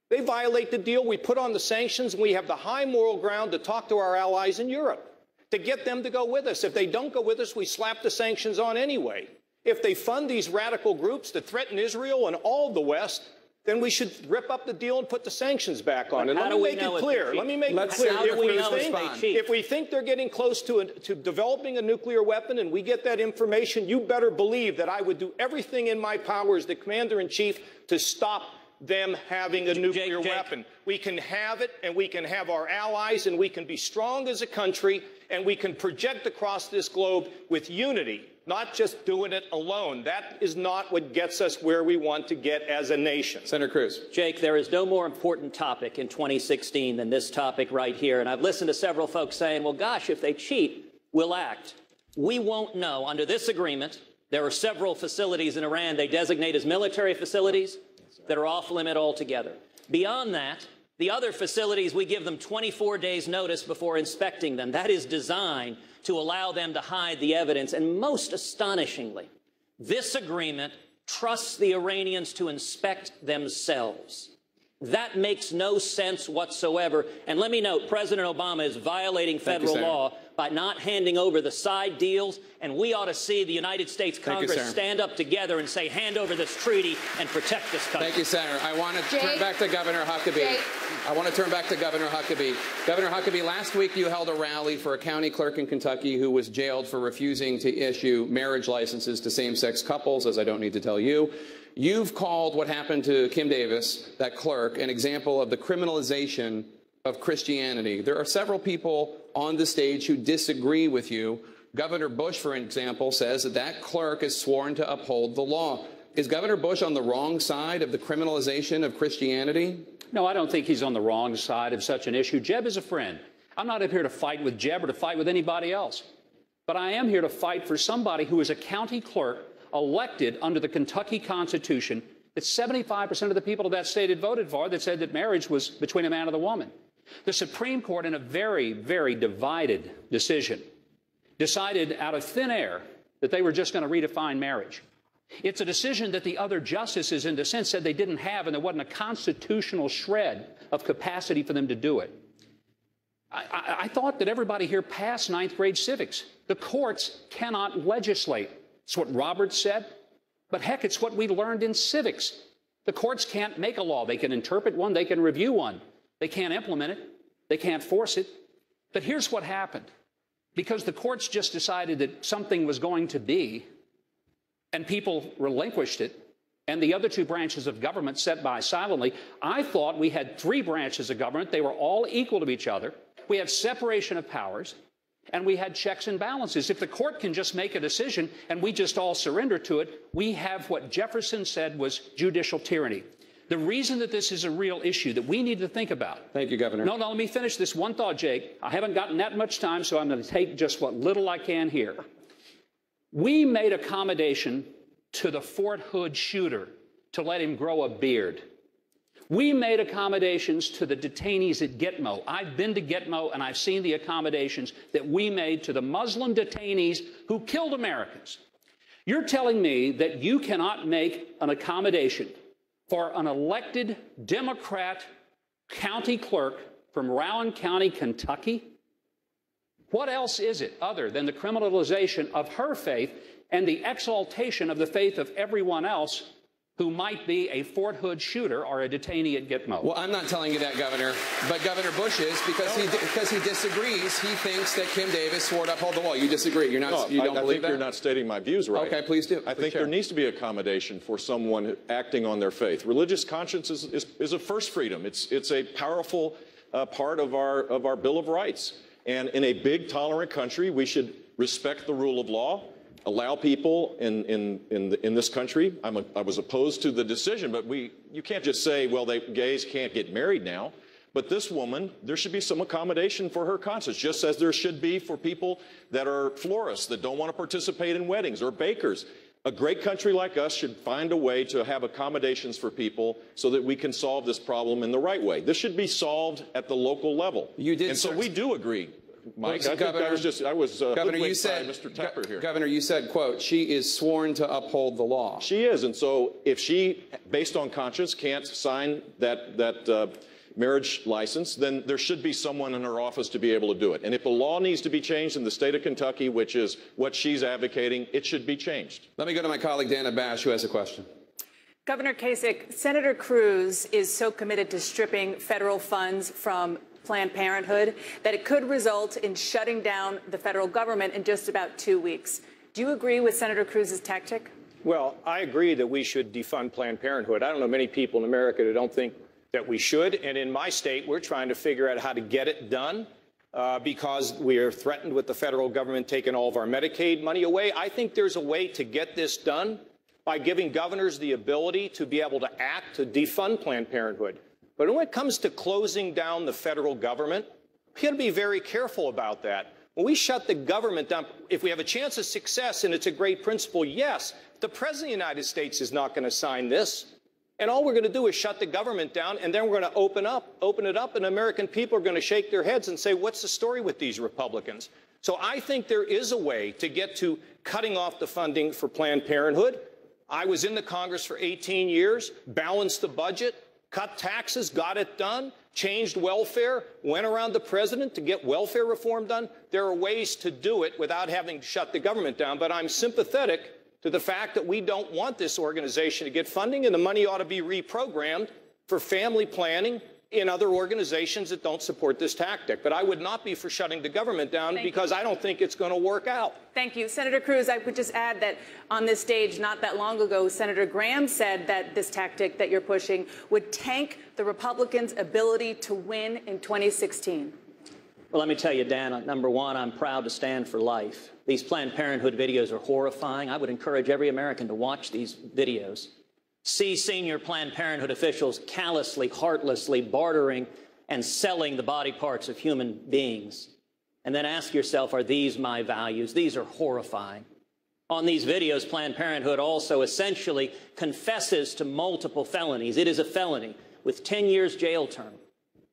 They violate the deal. We put on the sanctions, and we have the high moral ground to talk to our allies in Europe, to get them to go with us. If they don't go with us, we slap the sanctions on anyway. If they fund these radical groups that threaten Israel and all of the West, then we should rip up the deal and put the sanctions back on. And let me make it clear. Let me make it clear. If we think they're getting close to developing a nuclear weapon and we get that information, you better believe that I would do everything in my power as the commander-in-chief to stop them having a nuclear weapon. We can have it, and we can have our allies, and we can be strong as a country, and we can project across this globe with unity, not just doing it alone. That is not what gets us where we want to get as a nation. Senator Cruz. Jake, there is no more important topic in 2016 than this topic right here. And I've listened to several folks saying, well, gosh, if they cheat, we'll act. We won't know. Under this agreement, there are several facilities in Iran they designate as military facilities that are off limit altogether. Beyond that, the other facilities, we give them 24 days notice before inspecting them. That is designed to allow them to hide the evidence. And most astonishingly, this agreement trusts the Iranians to inspect themselves. That makes no sense whatsoever. And let me note, President Obama is violating federal law by not handing over the side deals, and we ought to see the United States Congress stand up together and say, hand over this treaty and protect this country. Thank you, Senator. I want to turn back to Governor Huckabee. Governor Huckabee, last week you held a rally for a county clerk in Kentucky who was jailed for refusing to issue marriage licenses to same-sex couples, as I don't need to tell you. You've called what happened to Kim Davis, that clerk, an example of the criminalization of Christianity. There are several people on the stage who disagree with you. Governor Bush, for example, says that that clerk is sworn to uphold the law. Is Governor Bush on the wrong side of the criminalization of Christianity? No, I don't think he's on the wrong side of such an issue. Jeb is a friend. I'm not up here to fight with Jeb or to fight with anybody else. But I am here to fight for somebody who is a county clerk elected under the Kentucky Constitution that 75% of the people of that state had voted for, that said that marriage was between a man and a woman. The Supreme Court, in a very, very divided decision, decided out of thin air that they were just going to redefine marriage. It's a decision that the other justices in dissent said they didn't have, and there wasn't a constitutional shred of capacity for them to do it. I thought that everybody here passed ninth grade civics. The courts cannot legislate. It's what Roberts said. But heck, it's what we learned in civics. The courts can't make a law. They can interpret one. They can review one. They can't implement it. They can't force it. But here's what happened. Because the courts just decided that something was going to be, and people relinquished it, and the other two branches of government sat by silently, I thought we had three branches of government. They were all equal to each other. We had separation of powers, and we had checks and balances. If the court can just make a decision and we just all surrender to it, we have what Jefferson said was judicial tyranny. The reason that this is a real issue that we need to think about. Thank you, Governor. No, let me finish this one thought, Jake. I haven't gotten that much time, so I'm going to take just what little I can here. We made accommodation to the Fort Hood shooter to let him grow a beard. We made accommodations to the detainees at Gitmo. I've been to Gitmo, and I've seen the accommodations that we made to the Muslim detainees who killed Americans. You're telling me that you cannot make an accommodation for an elected Democrat county clerk from Rowan County, Kentucky? What else is it other than the criminalization of her faith and the exaltation of the faith of everyone else who might be a Fort Hood shooter or a detainee at Gitmo. Well, I'm not telling you that, Governor, but Governor Bush is because he disagrees. He thinks that Kim Davis swore to uphold the law. You disagree. You're not. No, you don't I believe think that? you're not stating my views right. Okay, please do. I think there needs to be accommodation for someone acting on their faith. Religious conscience is a first freedom. It's a powerful part of our Bill of Rights. And in a big, tolerant country, we should respect the rule of law. Allow people in this country. I was opposed to the decision, but you can't just say, well, gays can't get married now. But this woman, there should be some accommodation for her conscience, just as there should be for people that are florists that don't want to participate in weddings or bakers. A great country like us should find a way to have accommodations for people so that we can solve this problem in the right way. This should be solved at the local level. You did, and so we do agree. Mike, I Governor, think I was Governor, you said, Mr. Tepper here. Governor, you said, quote, she is sworn to uphold the law. She is, and so if she, based on conscience, can't sign that marriage license, then there should be someone in her office to be able to do it. And if the law needs to be changed in the state of Kentucky, which is what she's advocating, it should be changed. Let me go to my colleague, Dana Bash, who has a question. Governor Kasich, Senator Cruz is so committed to stripping federal funds from Planned Parenthood that it could result in shutting down the federal government in just about 2 weeks. Do you agree with Senator Cruz's tactic? Well, I agree that we should defund Planned Parenthood. I don't know many people in America that don't think that we should. And in my state, we're trying to figure out how to get it done because we are threatened with the federal government taking all of our Medicaid money away. I think there's a way to get this done by giving governors the ability to be able to act to defund Planned Parenthood. But when it comes to closing down the federal government, we got to be very careful about that. When we shut the government down, if we have a chance of success, and it's a great principle, yes, the President of the United States is not going to sign this. And all we're going to do is shut the government down, and then we're going to open it up, and American people are going to shake their heads and say, what's the story with these Republicans? So I think there is a way to get to cutting off the funding for Planned Parenthood. I was in the Congress for 18 years, balanced the budget, cut taxes, got it done, changed welfare, went around the president to get welfare reform done. There are ways to do it without having to shut the government down, but I'm sympathetic to the fact that we don't want this organization to get funding, and the money ought to be reprogrammed for family planning in other organizations that don't support this tactic. But I would not be for shutting the government down because I don't think it's going to work out. Thank you. Senator Cruz, I would just add that on this stage not that long ago, Senator Graham said that this tactic that you're pushing would tank the Republicans' ability to win in 2016. Well, let me tell you, Dan, number one, I'm proud to stand for life. These Planned Parenthood videos are horrifying. I would encourage every American to watch these videos. See senior Planned Parenthood officials callously, heartlessly bartering and selling the body parts of human beings. And then ask yourself, are these my values? These are horrifying. On these videos, Planned Parenthood also essentially confesses to multiple felonies. It is a felony with 10 years jail term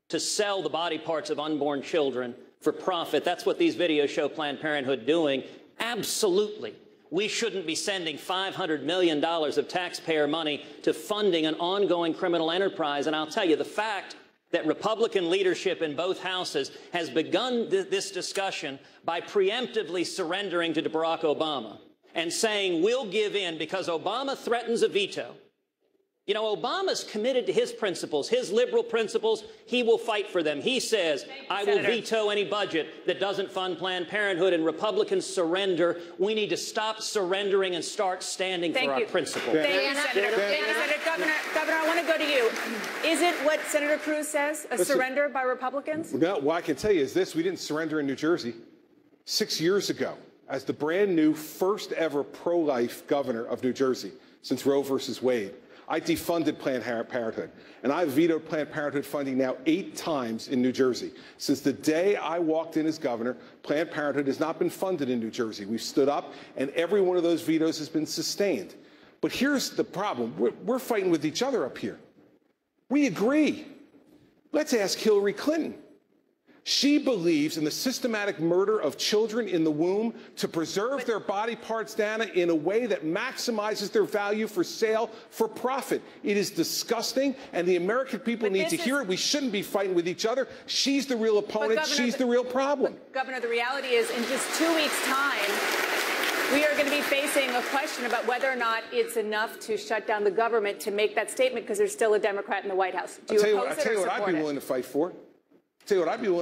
to sell the body parts of unborn children for profit. That's what these videos show Planned Parenthood doing. Absolutely. We shouldn't be sending $500 million of taxpayer money to funding an ongoing criminal enterprise. And I'll tell you, the fact that Republican leadership in both houses has begun this discussion by preemptively surrendering to Barack Obama and saying we'll give in because Obama threatens a veto. You know, Obama's committed to his principles, his liberal principles. He will fight for them. He says, I will veto any budget that doesn't fund Planned Parenthood, and Republicans surrender. We need to stop surrendering and start standing for our principles. Thank you, Senator. Thank you, Senator. Governor, I want to go to you. Is it what Senator Cruz says, a surrender by Republicans? No, what I can tell you is this. We didn't surrender in New Jersey 6 years ago as the brand new first ever pro-life governor of New Jersey since Roe versus Wade. I defunded Planned Parenthood, and I've vetoed Planned Parenthood funding now 8 times in New Jersey. Since the day I walked in as governor, Planned Parenthood has not been funded in New Jersey. We've stood up, and every one of those vetoes has been sustained. But here's the problem. We're fighting with each other up here. We agree. Let's ask Hillary Clinton. She believes in the systematic murder of children in the womb to preserve their body parts, Dana, in a way that maximizes their value for sale for profit. It is disgusting, and the American people need to hear it. We shouldn't be fighting with each other. She's the real opponent. She's the real problem. Governor, the reality is in just 2 weeks' time, We are going to be facing a question about whether or not it's enough to shut down the government to make that statement because there's still a Democrat in the White House. Do you oppose it or support it? I'll tell you what I'd be willing to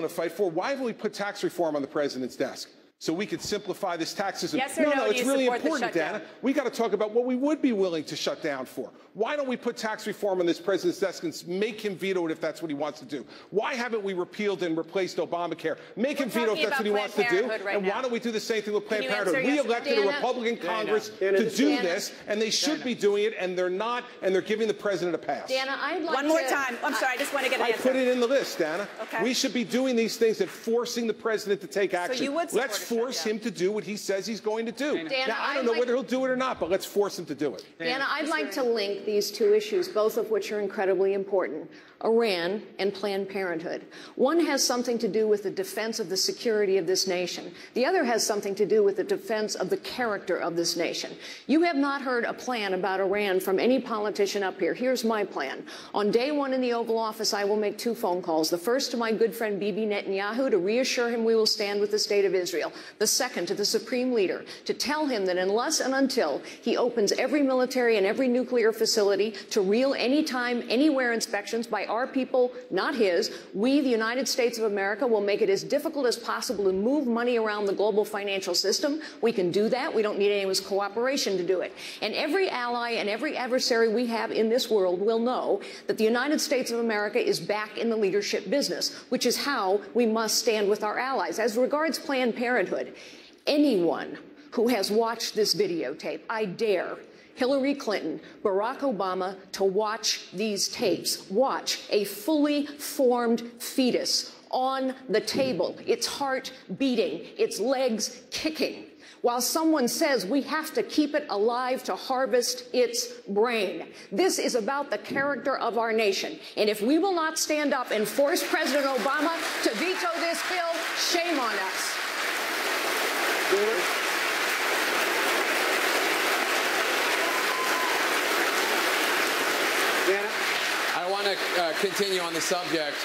fight for. Why haven't we put tax reform on the president's desk? So we could simplify this tax system. Yes or no, it's really important, Dana. We got to talk about what we would be willing to shut down for. Why don't we put tax reform on this president's desk and make him veto it if that's what he wants to do? Why haven't we repealed and replaced Obamacare? Make him veto if that's what he wants to do. And why don't we do the same thing with Planned Parenthood? We elected a Republican Congress to do this, and they should be doing it, and they're not, and they're giving the president a pass. Dana, I'd like One more time. I'm sorry, I just want to get an answer. I put it in the list, Dana. Okay. We should be doing these things and forcing the president to take action. So you would Let's force him to do what he says he's going to do. Dana, now, I don't know whether he'll do it or not, but let's force him to do it. Dana, I'd like to link these two issues, both of which are incredibly important. Iran and Planned Parenthood. One has something to do with the defense of the security of this nation. The other has something to do with the defense of the character of this nation. You have not heard a plan about Iran from any politician up here. Here's my plan. On day one in the Oval Office, I will make 2 phone calls. The first to my good friend Bibi Netanyahu to reassure him we will stand with the state of Israel. The second to the Supreme Leader to tell him that unless and until he opens every military and every nuclear facility to real anytime, anywhere inspections by our people, not his, we, the United States of America, will make it as difficult as possible to move money around the global financial system. We can do that. We don't need anyone's cooperation to do it. And every ally and every adversary we have in this world will know that the United States of America is back in the leadership business, which is how we must stand with our allies. As regards Planned Parenthood, anyone who has watched this videotape, I dare Hillary Clinton, Barack Obama to watch these tapes. Watch a fully formed fetus on the table, its heart beating, its legs kicking, while someone says we have to keep it alive to harvest its brain. This is about the character of our nation. And if we will not stand up and force President Obama to veto this bill, shame on us. I want to continue on the subject.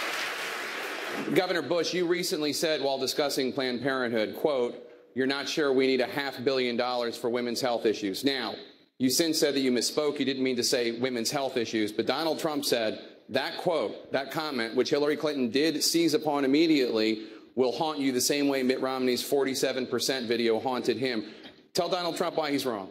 Governor Bush, you recently said while discussing Planned Parenthood, quote, "You're not sure we need $500 million for women's health issues." Now, you since said that you misspoke. You didn't mean to say women's health issues. But Donald Trump said that quote, that comment, which Hillary Clinton did seize upon immediately, will haunt you the same way Mitt Romney's 47% video haunted him. Tell Donald Trump why he's wrong.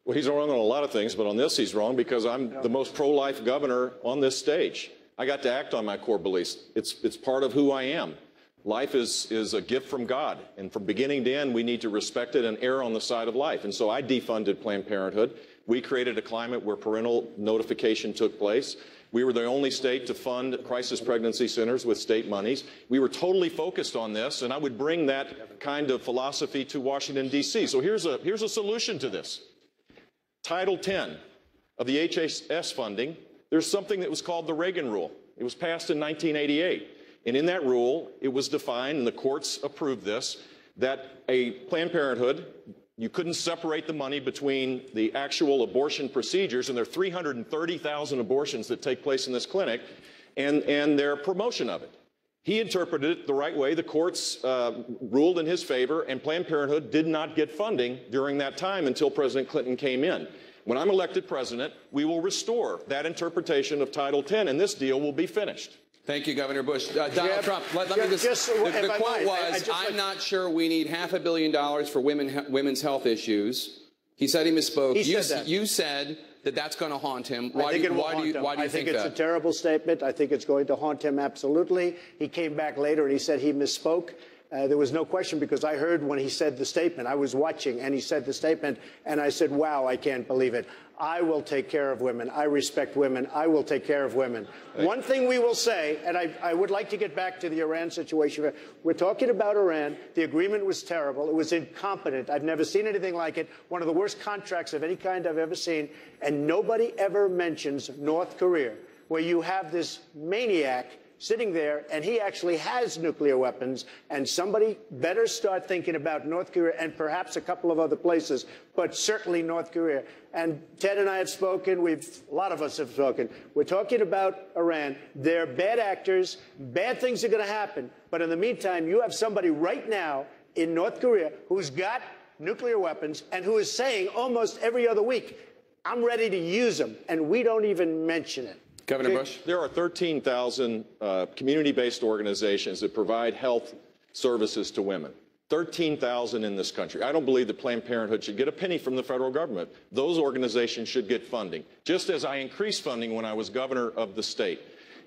Well, he's wrong on a lot of things, but on this he's wrong because I'm the most pro-life governor on this stage. I got to act on my core beliefs. It's part of who I am. Life is a gift from God, and from beginning to end, we need to respect it and err on the side of life. And so I defunded Planned Parenthood. We created a climate where parental notification took place. We were the only state to fund crisis pregnancy centers with state monies. We were totally focused on this, and I would bring that kind of philosophy to Washington, D.C. So here's a solution to this. Title 10 of the HHS funding, there's something that was called the Reagan Rule. It was passed in 1988. And in that rule, it was defined, and the courts approved this, that a Planned Parenthood, you couldn't separate the money between the actual abortion procedures, and there are 330,000 abortions that take place in this clinic, and their promotion of it. He interpreted it the right way. The courts ruled in his favor, and Planned Parenthood did not get funding during that time until President Clinton came in. When I'm elected president, we will restore that interpretation of Title 10, and this deal will be finished. Thank you, Governor Bush. Donald Trump, let me just the quote was, I'm not sure we need $500 million for women's health issues. He said he misspoke. You said that that's going to haunt him. Why do you think that? I think it's a terrible statement. I think it's going to haunt him absolutely. He came back later and he said he misspoke. There was no question because I heard when he said the statement. I was watching and he said the statement and I said, wow, I can't believe it. I will take care of women. I respect women. I will take care of women. One thing we will say, and I would like to get back to the Iran situation. We're talking about Iran. The agreement was terrible. It was incompetent. I've never seen anything like it. One of the worst contracts of any kind I've ever seen. And nobody ever mentions North Korea, where you have this maniac sitting there, and he actually has nuclear weapons, and somebody better start thinking about North Korea and perhaps a couple of other places, but certainly North Korea. And Ted and I have spoken. A lot of us have spoken. We're talking about Iran. They're bad actors. Bad things are going to happen. But in the meantime, you have somebody right now in North Korea who's got nuclear weapons and who is saying almost every other week, I'm ready to use them, and we don't even mention it. Governor Bush? There are 13,000 community-based organizations that provide health services to women. 13,000 in this country. I don't believe that Planned Parenthood should get a penny from the federal government. Those organizations should get funding, just as I increased funding when I was governor of the state.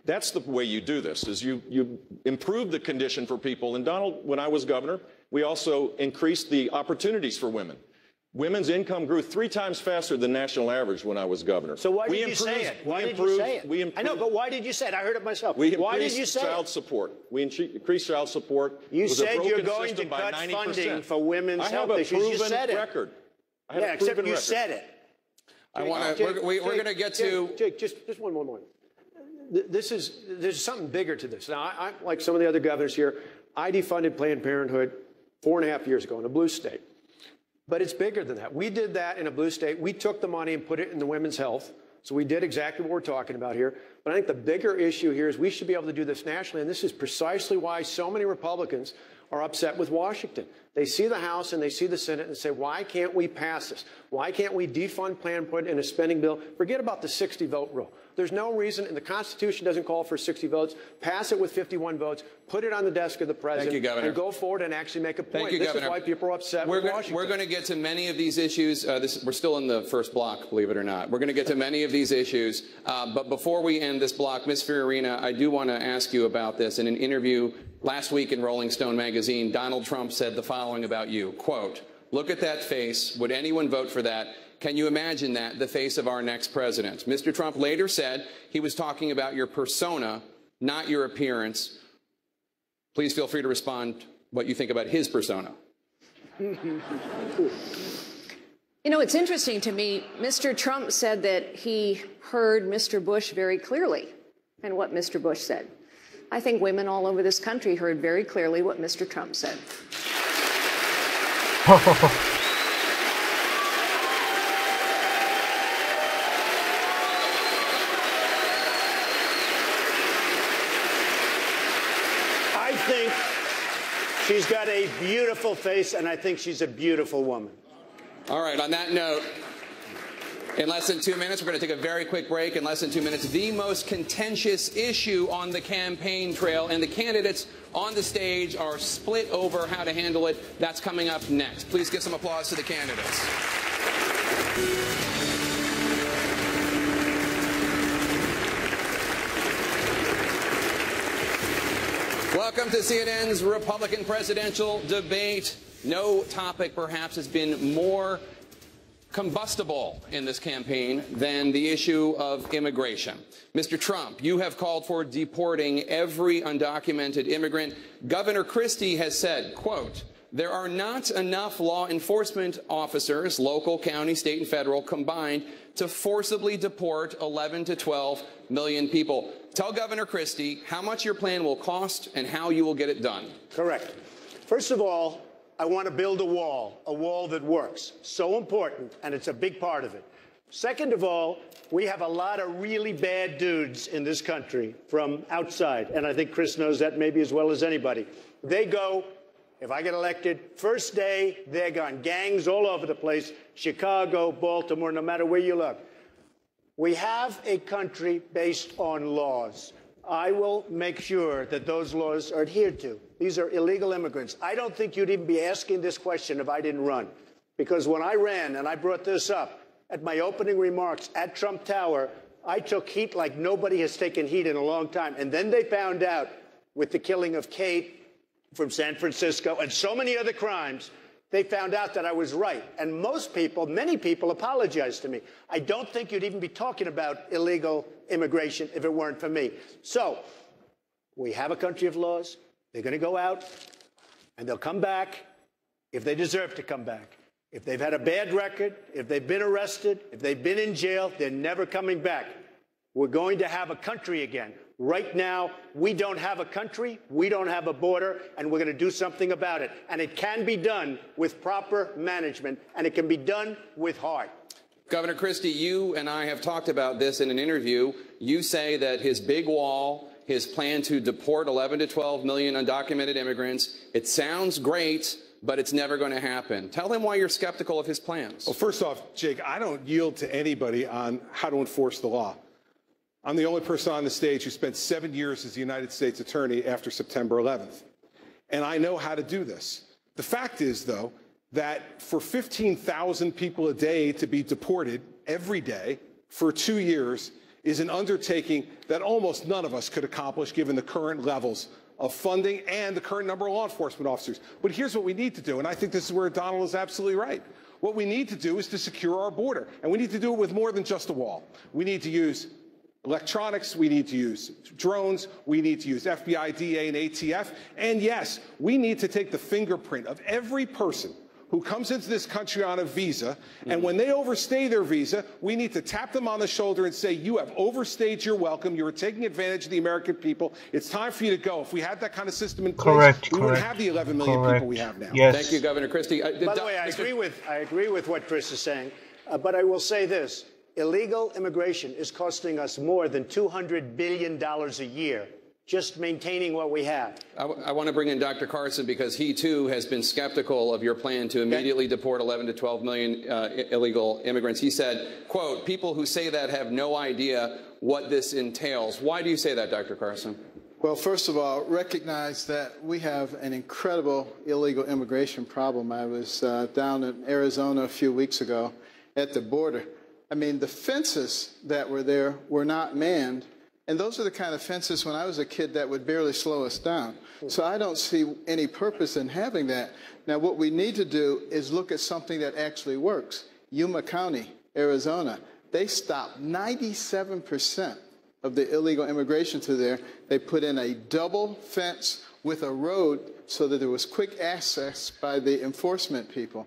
That's the way you do this, is you improve the condition for people. And Donald, when I was governor, we also increased the opportunities for women. Women's income grew 3 times faster than national average when I was governor. So why did you say it? Why did you say it? I know, but why did you say it? I heard it myself. Why did you say child support. We increased child support. You said you're going to cut funding for women's health issues. You said it. Record. Yeah, except you said it. We're going to get to... Jake, just one more. There's something bigger to this. Now, I like some of the other governors here, I defunded Planned Parenthood 4.5 years ago in a blue state. But it's bigger than that. We did that in a blue state. We took the money and put it in the women's health. So we did exactly what we're talking about here. But I think the bigger issue here is we should be able to do this nationally. And this is precisely why so many Republicans are upset with Washington. They see the House and they see the Senate and say, why can't we pass this? Why can't we defund Planned Parenthood in a spending bill? Forget about the 60-vote rule. There's no reason, and the Constitution doesn't call for 60 votes. Pass it with 51 votes. Put it on the desk of the president. Thank you, Governor. And go forward and actually make a point. Thank you, this Governor. is why people are upset with Washington. We're going to get to many of these issues. We're still in the first block, believe it or not. We're going to get to many of these issues. But before we end this block, Ms. Fiorina, I do want to ask you about this. In an interview last week in Rolling Stone magazine, Donald Trump said the following about you, quote, "Look at that face. Would anyone vote for that? Can you imagine that, the face of our next president?" Mr. Trump later said he was talking about your persona, not your appearance. Please feel free to respond what you think about his persona. You know, it's interesting to me. Mr. Trump said that he heard Mr. Bush very clearly and what Mr. Bush said. I think women all over this country heard very clearly what Mr. Trump said. I think she's got a beautiful face, and I think she's a beautiful woman. All right, on that note, in less than 2 minutes, we're going to take a very quick break. In less than 2 minutes, the most contentious issue on the campaign trail, and the candidates on the stage are split over how to handle it. That's coming up next. Please give some applause to the candidates. Welcome to CNN's Republican presidential debate. No topic, perhaps, has been more combustible in this campaign than the issue of immigration. Mr. Trump, you have called for deporting every undocumented immigrant. Governor Christie has said, quote, "There are not enough law enforcement officers, local, county, state, and federal, combined to forcibly deport 11 to 12 million people." Tell Governor Christie how much your plan will cost and how you will get it done. Correct. First of all, I want to build a wall that works. So important, and it's a big part of it. Second of all, we have a lot of really bad dudes in this country from outside, and I think Chris knows that maybe as well as anybody. They go, if I get elected, first day, they're gone. Gangs all over the place, Chicago, Baltimore, no matter where you look. We have a country based on laws. I will make sure that those laws are adhered to. These are illegal immigrants. I don't think you'd even be asking this question if I didn't run. Because when I ran, and I brought this up at my opening remarks at Trump Tower, I took heat like nobody has taken heat in a long time. And then they found out with the killing of Kate from San Francisco and so many other crimes, they found out that I was right. And most people, many people, apologized to me. I don't think you'd even be talking about illegal immigration if it weren't for me. So we have a country of laws. They're going to go out, and they'll come back if they deserve to come back. If they've had a bad record, if they've been arrested, if they've been in jail, they're never coming back. We're going to have a country again. Right now, we don't have a country, we don't have a border, and we're going to do something about it. And it can be done with proper management, and it can be done with heart. Governor Christie, you and I have talked about this in an interview. You say that his big wall, his plan to deport 11 to 12 million undocumented immigrants, it sounds great, but it's never going to happen. Tell him why you're skeptical of his plans. Well, first off, Jake, I don't yield to anybody on how to enforce the law. I'm the only person on the stage who spent 7 years as the United States Attorney after September 11th. And I know how to do this. The fact is, though, that for 15,000 people a day to be deported every day for 2 years is an undertaking that almost none of us could accomplish given the current levels of funding and the current number of law enforcement officers. But here's what we need to do, and I think this is where Donald is absolutely right. What we need to do is to secure our border, and we need to do it with more than just a wall. We need to use electronics, we need to use drones, we need to use FBI, DA, and ATF, and yes, we need to take the fingerprint of every person who comes into this country on a visa, and when they overstay their visa, we need to tap them on the shoulder and say, you have overstayed your welcome, you are taking advantage of the American people, it's time for you to go. If we had that kind of system in place, we wouldn't have the 11 million people we have now. Yes. Thank you, Governor Christie. By the way, I agree with what Chris is saying, but I will say this. Illegal immigration is costing us more than $200 billion a year, just maintaining what we have. I want to bring in Dr. Carson because he, too, has been skeptical of your plan to immediately deport 11 to 12 million illegal immigrants. He said, quote, people who say that have no idea what this entails. Why do you say that, Dr. Carson? Well, first of all, recognize that we have an incredible illegal immigration problem. I was down in Arizona a few weeks ago at the border. I mean, the fences that were there were not manned. And those are the kind of fences, when I was a kid, that would barely slow us down. So I don't see any purpose in having that. Now, what we need to do is look at something that actually works. Yuma County, Arizona, they stopped 97% of the illegal immigration through there. They put in a double fence with a road so that there was quick access by the enforcement people.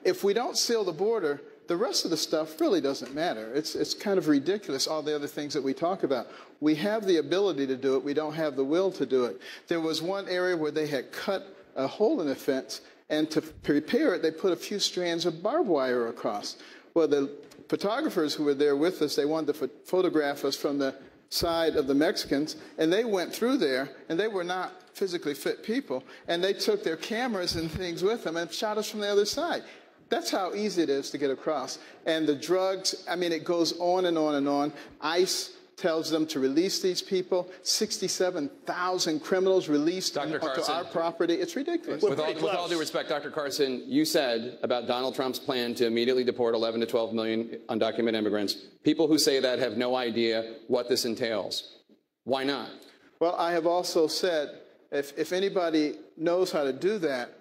If we don't seal the border, the rest of the stuff really doesn't matter. It's kind of ridiculous, all the other things that we talk about. We have the ability to do it. We don't have the will to do it. There was one area where they had cut a hole in the fence, and to prepare it, they put a few strands of barbed wire across. Well, the photographers who were there with us, they wanted to photograph us from the side of the Mexicans, and they went through there, and they were not physically fit people, and they took their cameras and things with them and shot us from the other side. That's how easy it is to get across. And the drugs, I mean, it goes on and on and on. ICE tells them to release these people. 67,000 criminals released onto our property. It's ridiculous. With all due respect, Dr. Carson, you said about Donald Trump's plan to immediately deport 11 to 12 million undocumented immigrants. People who say that have no idea what this entails. Why not? Well, I have also said if anybody knows how to do that,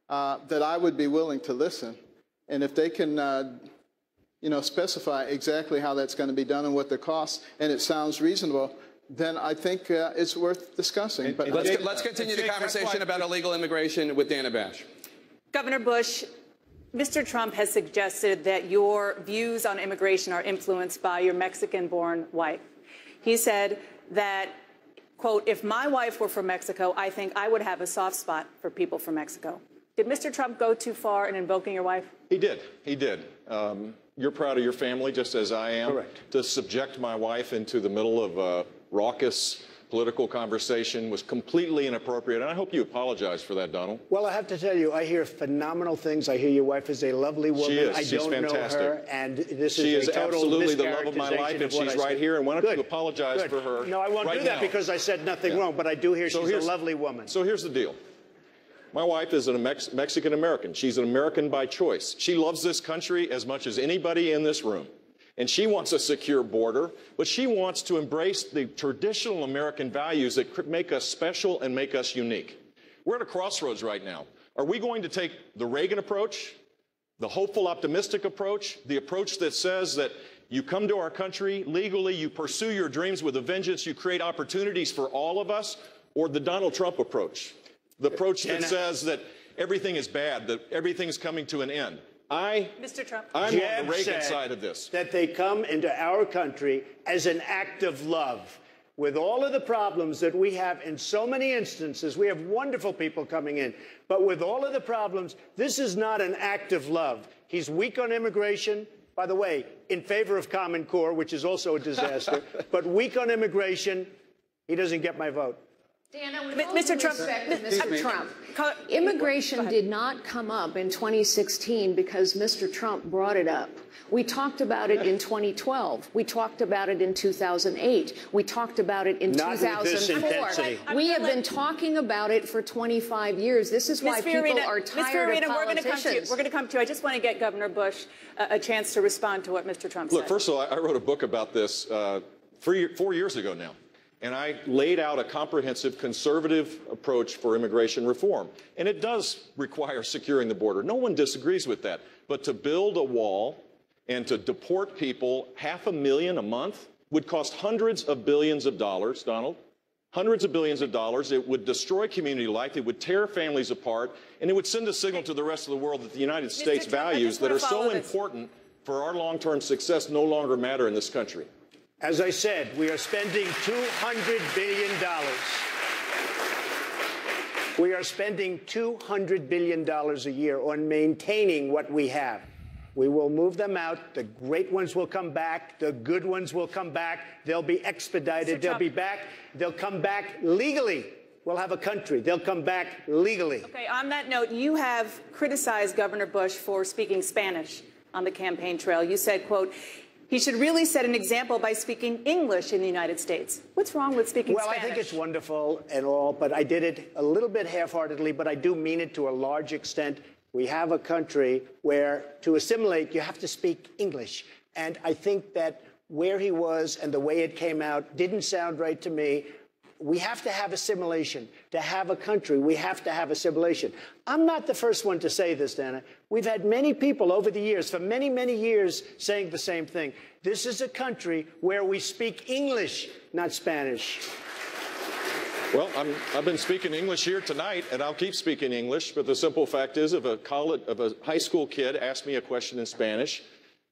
that I would be willing to listen. And if they can, specify exactly how that's going to be done and what the costs, and it sounds reasonable, then I think it's worth discussing. But let's continue the conversation about illegal immigration with Dana Bash. Governor Bush, Mr. Trump has suggested that your views on immigration are influenced by your Mexican-born wife. He said that, quote, if my wife were from Mexico, I think I would have a soft spot for people from Mexico. Did Mr. Trump go too far in invoking your wife? He did. He did. You're proud of your family, just as I am. Correct. To subject my wife into the middle of a raucous political conversation was completely inappropriate, and I hope you apologize for that, Donald. Well, I have to tell you, I hear phenomenal things. I hear your wife is a lovely woman. She is. I She's don't fantastic. know her, and this she is a total absolutely the love of my life, and she's right here. And why don't Good. you apologize Good. for her? No, I won't right do that now. because I said nothing wrong, but I do hear she's a lovely woman. So here's the deal. My wife is a Mexican-American. She's an American by choice. She loves this country as much as anybody in this room. And she wants a secure border, but she wants to embrace the traditional American values that make us special and make us unique. We're at a crossroads right now. Are we going to take the Reagan approach, the hopeful, optimistic approach, the approach that says that you come to our country legally, you pursue your dreams with a vengeance, you create opportunities for all of us, or the Donald Trump approach? The approach that says that everything is bad, that everything's coming to an end. Mr. Trump. I'm on the Reagan side of this. That they come into our country as an act of love. With all of the problems that we have in so many instances, we have wonderful people coming in. But with all of the problems, this is not an act of love. He's weak on immigration. By the way, in favor of Common Core, which is also a disaster. But weak on immigration, he doesn't get my vote. Dana, with all due respect to Mr. Trump, immigration did not come up in 2016 because Mr. Trump brought it up. We talked about it in 2012. We talked about it in 2008. We talked about it in 2004. We have been talking about it for 25 years. This is why people are tired of politicians. We're going to come to you. I just want to get Governor Bush a chance to respond to what Mr. Trump said. Look, first of all, I wrote a book about this 4 years ago now. And I laid out a comprehensive conservative approach for immigration reform. And it does require securing the border. No one disagrees with that. But to build a wall and to deport people, 500,000 a month, would cost hundreds of billions of dollars, Donald. Hundreds of billions of dollars. It would destroy community life. It would tear families apart. And it would send a signal to the rest of the world that the United States values that are so important for our long-term success no longer matter in this country. As I said, we are spending $200 billion. We are spending $200 billion a year on maintaining what we have. We will move them out. The great ones will come back. The good ones will come back. They'll be expedited. They'll be back. They'll come back legally. We'll have a country. They'll come back legally. Okay, on that note, you have criticized Governor Bush for speaking Spanish on the campaign trail. You said, quote, he should really set an example by speaking English in the United States. What's wrong with speaking Spanish? Well, I think it's wonderful and all, but I did it a little bit half-heartedly, but I do mean it to a large extent. We have a country where to assimilate, you have to speak English. And I think that where he was and the way it came out didn't sound right to me. We have to have assimilation. To have a country, we have to have assimilation. I'm not the first one to say this, Dana. We've had many people over the years, for many, many years, saying the same thing. This is a country where we speak English, not Spanish. Well, I've been speaking English here tonight, and I'll keep speaking English. But the simple fact is, if a high school kid asked me a question in Spanish,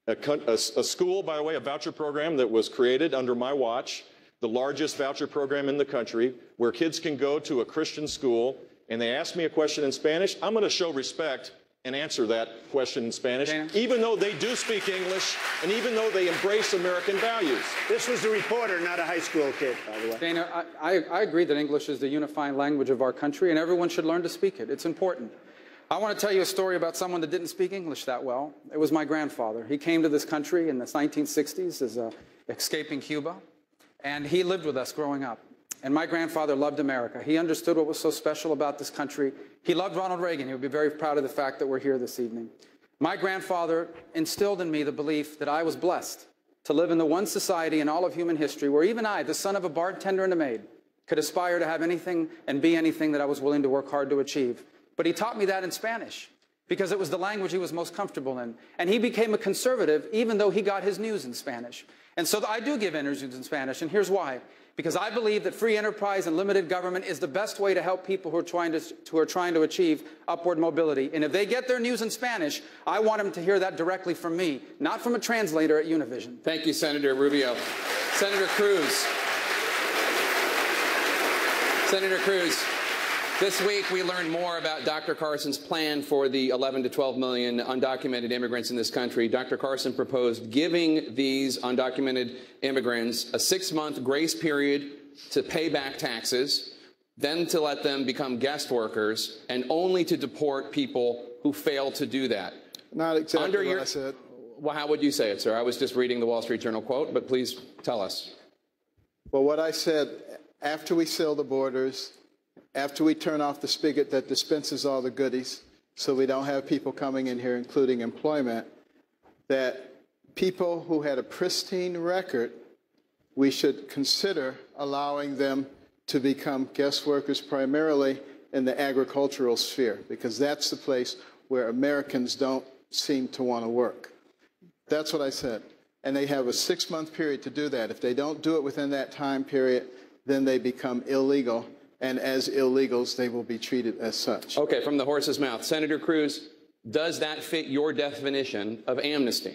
a school, by the way, a voucher program that was created under my watch, the largest voucher program in the country, where kids can go to a Christian school, and they ask me a question in Spanish, I'm going to show respect and answer that question in Spanish, Dana, even though they do speak English and even though they embrace American values. This was a reporter, not a high school kid, by the way. Dana, I agree that English is the unifying language of our country, and everyone should learn to speak it. It's important. I want to tell you a story about someone that didn't speak English that well. It was my grandfather. He came to this country in the 1960s as escaping Cuba. And he lived with us growing up. And my grandfather loved America. He understood what was so special about this country. He loved Ronald Reagan. He would be very proud of the fact that we're here this evening. My grandfather instilled in me the belief that I was blessed to live in the one society in all of human history where even I, the son of a bartender and a maid, could aspire to have anything and be anything that I was willing to work hard to achieve. But he taught me that in Spanish because it was the language he was most comfortable in. And he became a conservative even though he got his news in Spanish. And so I do give interviews in Spanish, and here's why. Because I believe that free enterprise and limited government is the best way to help people who are trying to achieve upward mobility. And if they get their news in Spanish, I want them to hear that directly from me, not from a translator at Univision. Thank you, Senator Rubio. Senator Cruz. Senator Cruz. This week, we learned more about Dr. Carson's plan for the 11 to 12 million undocumented immigrants in this country. Dr. Carson proposed giving these undocumented immigrants a 6-month grace period to pay back taxes, then to let them become guest workers, and only to deport people who fail to do that. Not exactly what I said. Well, how would you say it, sir? I was just reading the Wall Street Journal quote, but please tell us. Well, what I said, after we seal the borders, after we turn off the spigot that dispenses all the goodies so we don't have people coming in here, including employment, that people who had a pristine record, we should consider allowing them to become guest workers primarily in the agricultural sphere, because that's the place where Americans don't seem to want to work. That's what I said. And they have a 6-month period to do that. If they don't do it within that time period, then they become illegal. And as illegals, they will be treated as such. Okay, from the horse's mouth. Senator Cruz, does that fit your definition of amnesty?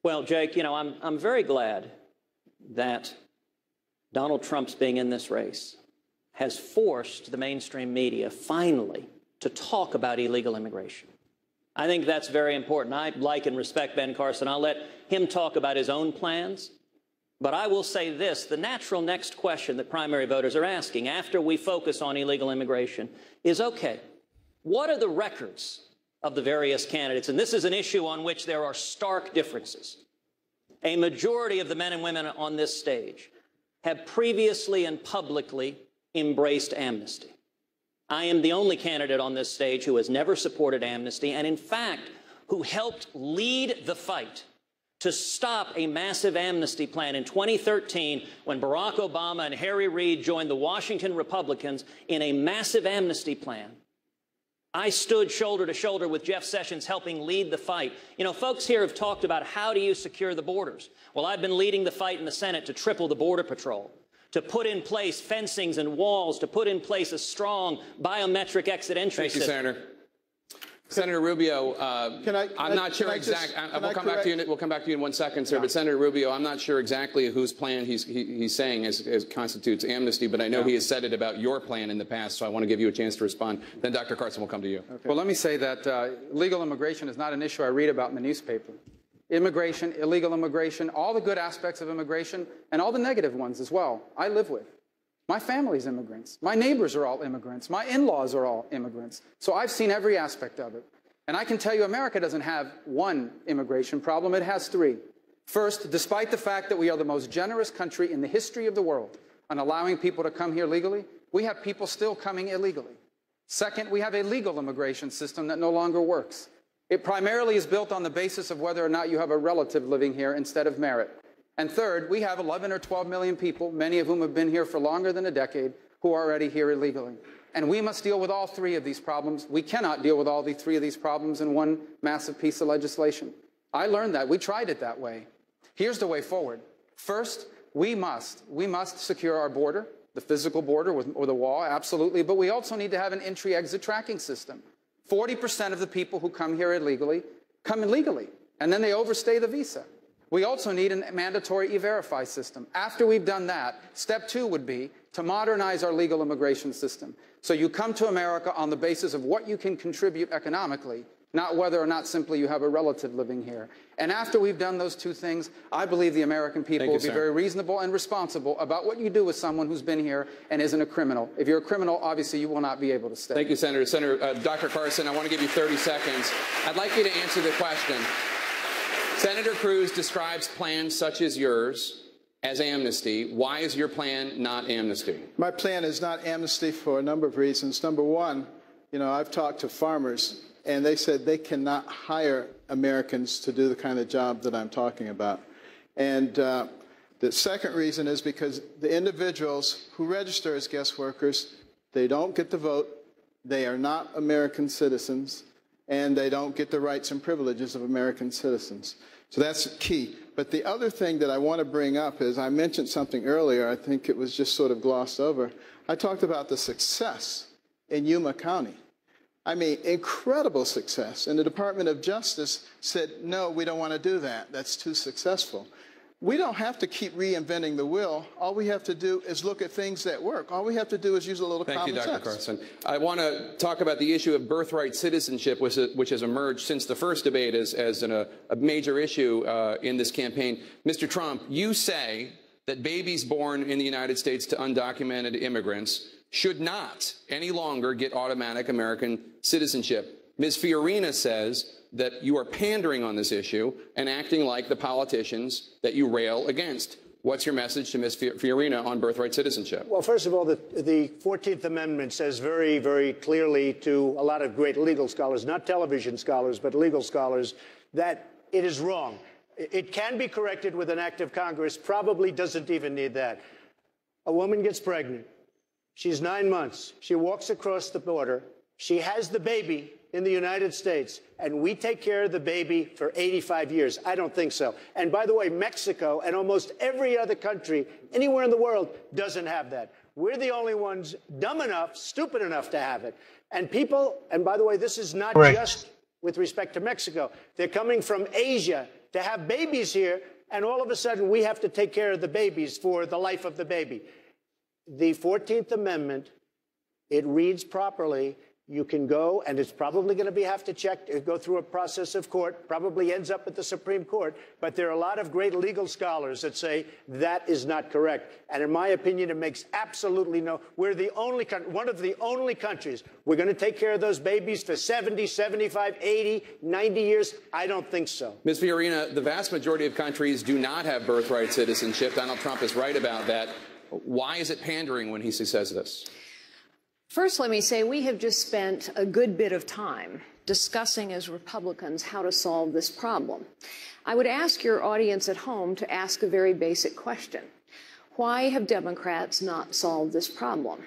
Well, Jake, you know, I'm very glad that Donald Trump's being in this race has forced the mainstream media finally to talk about illegal immigration. I think that's very important. I like and respect Ben Carson. I'll let him talk about his own plans. But I will say this, the natural next question that primary voters are asking after we focus on illegal immigration is, okay, what are the records of the various candidates? And this is an issue on which there are stark differences. A majority of the men and women on this stage have previously and publicly embraced amnesty. I am the only candidate on this stage who has never supported amnesty and, in fact, who helped lead the fight to stop a massive amnesty plan in 2013 when Barack Obama and Harry Reid joined the Washington Republicans in a massive amnesty plan. I stood shoulder to shoulder with Jeff Sessions helping lead the fight. You know, folks here have talked about how do you secure the borders. Well, I've been leading the fight in the Senate to triple the Border Patrol, to put in place fencings and walls, to put in place a strong biometric exit entry system. Thank you, Senator. Senator Rubio, I'm not sure exactly. We'll come back to you. We'll come back to you in 1 second, sir. Yeah. But Senator Rubio, I'm not sure exactly whose plan he's saying as constitutes amnesty, but I know he has said it about your plan in the past, so I want to give you a chance to respond. Then Dr. Carson will come to you. Okay. Well, let me say that legal immigration is not an issue I read about in the newspaper. Immigration, illegal immigration, all the good aspects of immigration, and all the negative ones as well, I live with. My family's immigrants. My neighbors are all immigrants. My in-laws are all immigrants. So I've seen every aspect of it. And I can tell you America doesn't have one immigration problem. It has three. First, despite the fact that we are the most generous country in the history of the world on allowing people to come here legally, we have people still coming illegally. Second, we have a legal immigration system that no longer works. It primarily is built on the basis of whether or not you have a relative living here instead of merit. And third, we have 11 or 12 million people, many of whom have been here for longer than a decade, who are already here illegally. And we must deal with all three of these problems. We cannot deal with all three of these problems in one massive piece of legislation. I learned that. We tried it that way. Here's the way forward. First, we must secure our border, the physical border or the wall, absolutely, but we also need to have an entry-exit tracking system. 40% of the people who come here illegally come illegally, and then they overstay the visa. We also need a mandatory E-Verify system. After we've done that, step two would be to modernize our legal immigration system. So you come to America on the basis of what you can contribute economically, not whether or not simply you have a relative living here. And after we've done those two things, I believe the American people will be very reasonable and responsible about what you do with someone who's been here and isn't a criminal. If you're a criminal, obviously you will not be able to stay. Thank you, Senator. Dr. Carson, I want to give you 30 seconds. I'd like you to answer the question. Senator Cruz describes plans such as yours as amnesty. Why is your plan not amnesty? My plan is not amnesty for a number of reasons. Number one, you know, I've talked to farmers, and they said they cannot hire Americans to do the kind of job that I'm talking about. And the second reason is because the individuals who register as guest workers, they don't get the vote, they are not American citizens, and they don't get the rights and privileges of American citizens. So that's key. But the other thing that I want to bring up is I mentioned something earlier. I think it was just sort of glossed over. I talked about the success in Yuma County. I mean, incredible success. And the Department of Justice said, no, we don't want to do that. That's too successful. We don't have to keep reinventing the wheel. All we have to do is look at things that work. All we have to do is use a little common sense. Thank you, Dr. Carson. I want to talk about the issue of birthright citizenship, which has emerged since the first debate as a major issue in this campaign. Mr. Trump, you say that babies born in the United States to undocumented immigrants should not any longer get automatic American citizenship. Ms. Fiorina says that you are pandering on this issue and acting like the politicians that you rail against. What's your message to Ms. Fiorina on birthright citizenship? Well, first of all, the 14th Amendment says very, very clearly to a lot of great legal scholars, not television scholars, but legal scholars, that it is wrong. It can be corrected with an act of Congress, probably doesn't even need that. A woman gets pregnant. She's 9 months. She walks across the border. She has the baby in the United States, and we take care of the baby for 85 years. I don't think so. And by the way, Mexico and almost every other country anywhere in the world doesn't have that. We're the only ones dumb enough, stupid enough to have it. And people, and by the way, this is not just with respect to Mexico. They're coming from Asia to have babies here, and all of a sudden we have to take care of the babies for the life of the baby. The 14th Amendment, it reads properly. You can go, and it's probably going to have to go through a process of court, probably ends up at the Supreme Court. But there are a lot of great legal scholars that say that is not correct. And in my opinion, it makes absolutely no. We're the only one of the only countries. We're going to take care of those babies for 70, 75, 80, 90 years. I don't think so. Ms. Fiorina, the vast majority of countries do not have birthright citizenship. Donald Trump is right about that. Why is it pandering when he says this? First, let me say we have just spent a good bit of time discussing as Republicans how to solve this problem. I would ask your audience at home to ask a very basic question. Why have Democrats not solved this problem?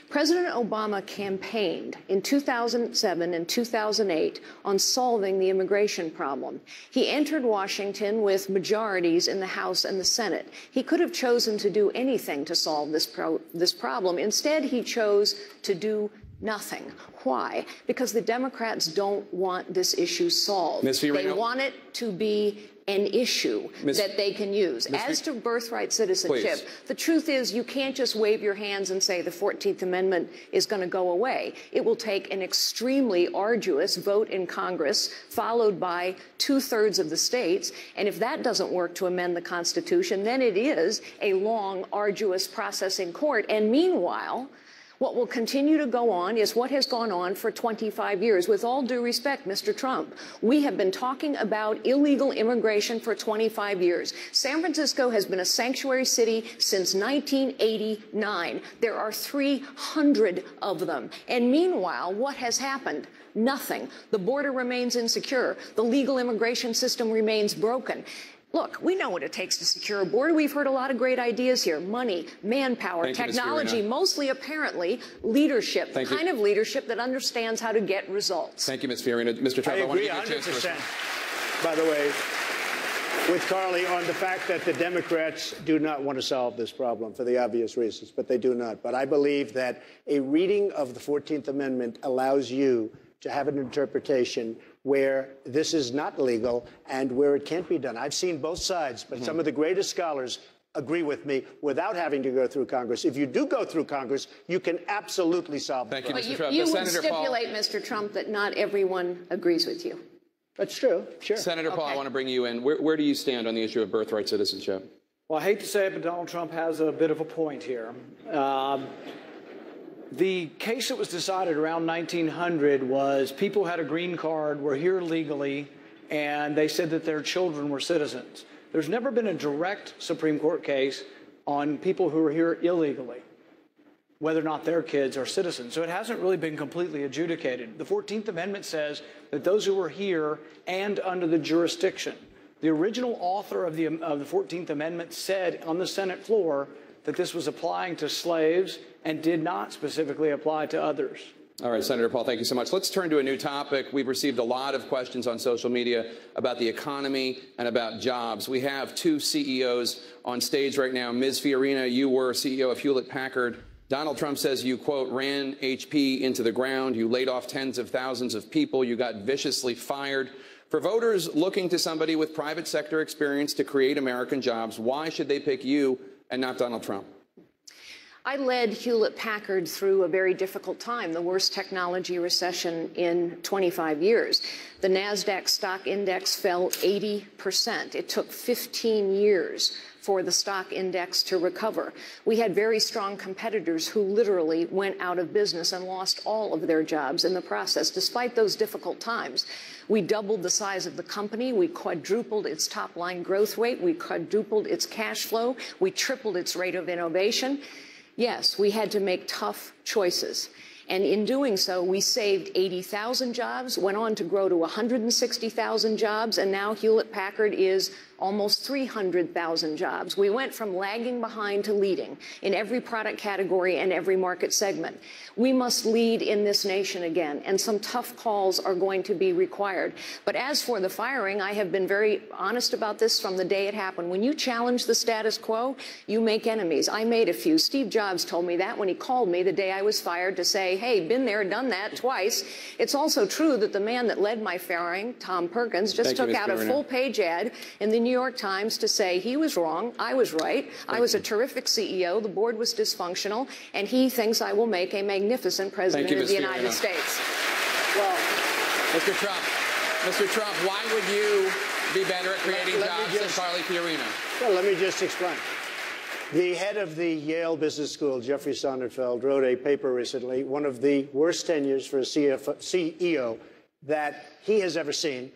President Obama campaigned in 2007 and 2008 on solving the immigration problem. He entered Washington with majorities in the House and the Senate. He could have chosen to do anything to solve this problem. Instead, he chose to do nothing. Why? Because the Democrats don't want this issue solved. They want it to be an issue that they can use. As to birthright citizenship, the truth is you can't just wave your hands and say the 14th Amendment is going to go away. It will take an extremely arduous vote in Congress, followed by 2/3 of the states. And if that doesn't work to amend the Constitution, then it is a long, arduous process in court. And meanwhile, what will continue to go on is what has gone on for 25 years. With all due respect, Mr. Trump, we have been talking about illegal immigration for 25 years. San Francisco has been a sanctuary city since 1989. There are 300 of them. And meanwhile, what has happened? Nothing. The border remains insecure. The legal immigration system remains broken. Look, we know what it takes to secure a border. We've heard a lot of great ideas here. Money, manpower, technology, mostly, apparently, leadership. The kind of leadership that understands how to get results. Thank you, Ms. Fiorina. Mr. Trump, I agree 100%. By the way, with Carly on the fact that the Democrats do not want to solve this problem for the obvious reasons, but they do not. But I believe that a reading of the 14th Amendment allows you to have an interpretation where this is not legal and where it can't be done. I've seen both sides, but some of the greatest scholars agree with me without having to go through Congress. If you do go through Congress, you can absolutely solve the problem. Thank you, Mr. Trump. You would stipulate, Mr. Trump, that not everyone agrees with you. That's true, sure. Senator Paul, I want to bring you in. Where do you stand on the issue of birthright citizenship? Well, I hate to say it, but Donald Trump has a bit of a point here. The case that was decided around 1900 was people had a green card, were here legally, and they said that their children were citizens. There's never been a direct Supreme Court case on people who are here illegally, whether or not their kids are citizens. So it hasn't really been completely adjudicated. The 14th Amendment says that those who are here and under the jurisdiction. The original author of the 14th Amendment said on the Senate floor that this was applying to slaves and did not specifically apply to others. All right, Senator Paul, thank you so much. Let's turn to a new topic. We've received a lot of questions on social media about the economy and about jobs. We have two CEOs on stage right now. Ms. Fiorina, you were CEO of Hewlett-Packard. Donald Trump says you, quote, ran HP into the ground. You laid off tens of thousands of people. You got viciously fired. For voters looking to somebody with private sector experience to create American jobs, why should they pick you and not Donald Trump? I led Hewlett-Packard through a very difficult time, the worst technology recession in 25 years. The NASDAQ stock index fell 80%. It took 15 years for the stock index to recover. We had very strong competitors who literally went out of business and lost all of their jobs in the process. Despite those difficult times, we doubled the size of the company. We quadrupled its top-line growth rate. We quadrupled its cash flow. We tripled its rate of innovation. Yes, we had to make tough choices. And in doing so, we saved 80,000 jobs, went on to grow to 160,000 jobs, and now Hewlett-Packard is almost 300,000 jobs. We went from lagging behind to leading in every product category and every market segment. We must lead in this nation again, and some tough calls are going to be required. But as for the firing, I have been very honest about this from the day it happened. When you challenge the status quo, you make enemies. I made a few. Steve Jobs told me that when he called me the day I was fired to say, hey, been there, done that twice. It's also true that the man that led my firing, Tom Perkins, just took out a full-page ad in the New York Times to say he was wrong, I was right, I was a terrific CEO, the board was dysfunctional, and he thinks I will make a magnificent president of the United States. Well, Mr. Trump, why would you be better at creating jobs than Carly Fiorina? Well, let me just explain. The head of the Yale Business School, Jeffrey Sonnenfeld, wrote a paper recently, one of the worst tenures for a CEO that he has ever seen,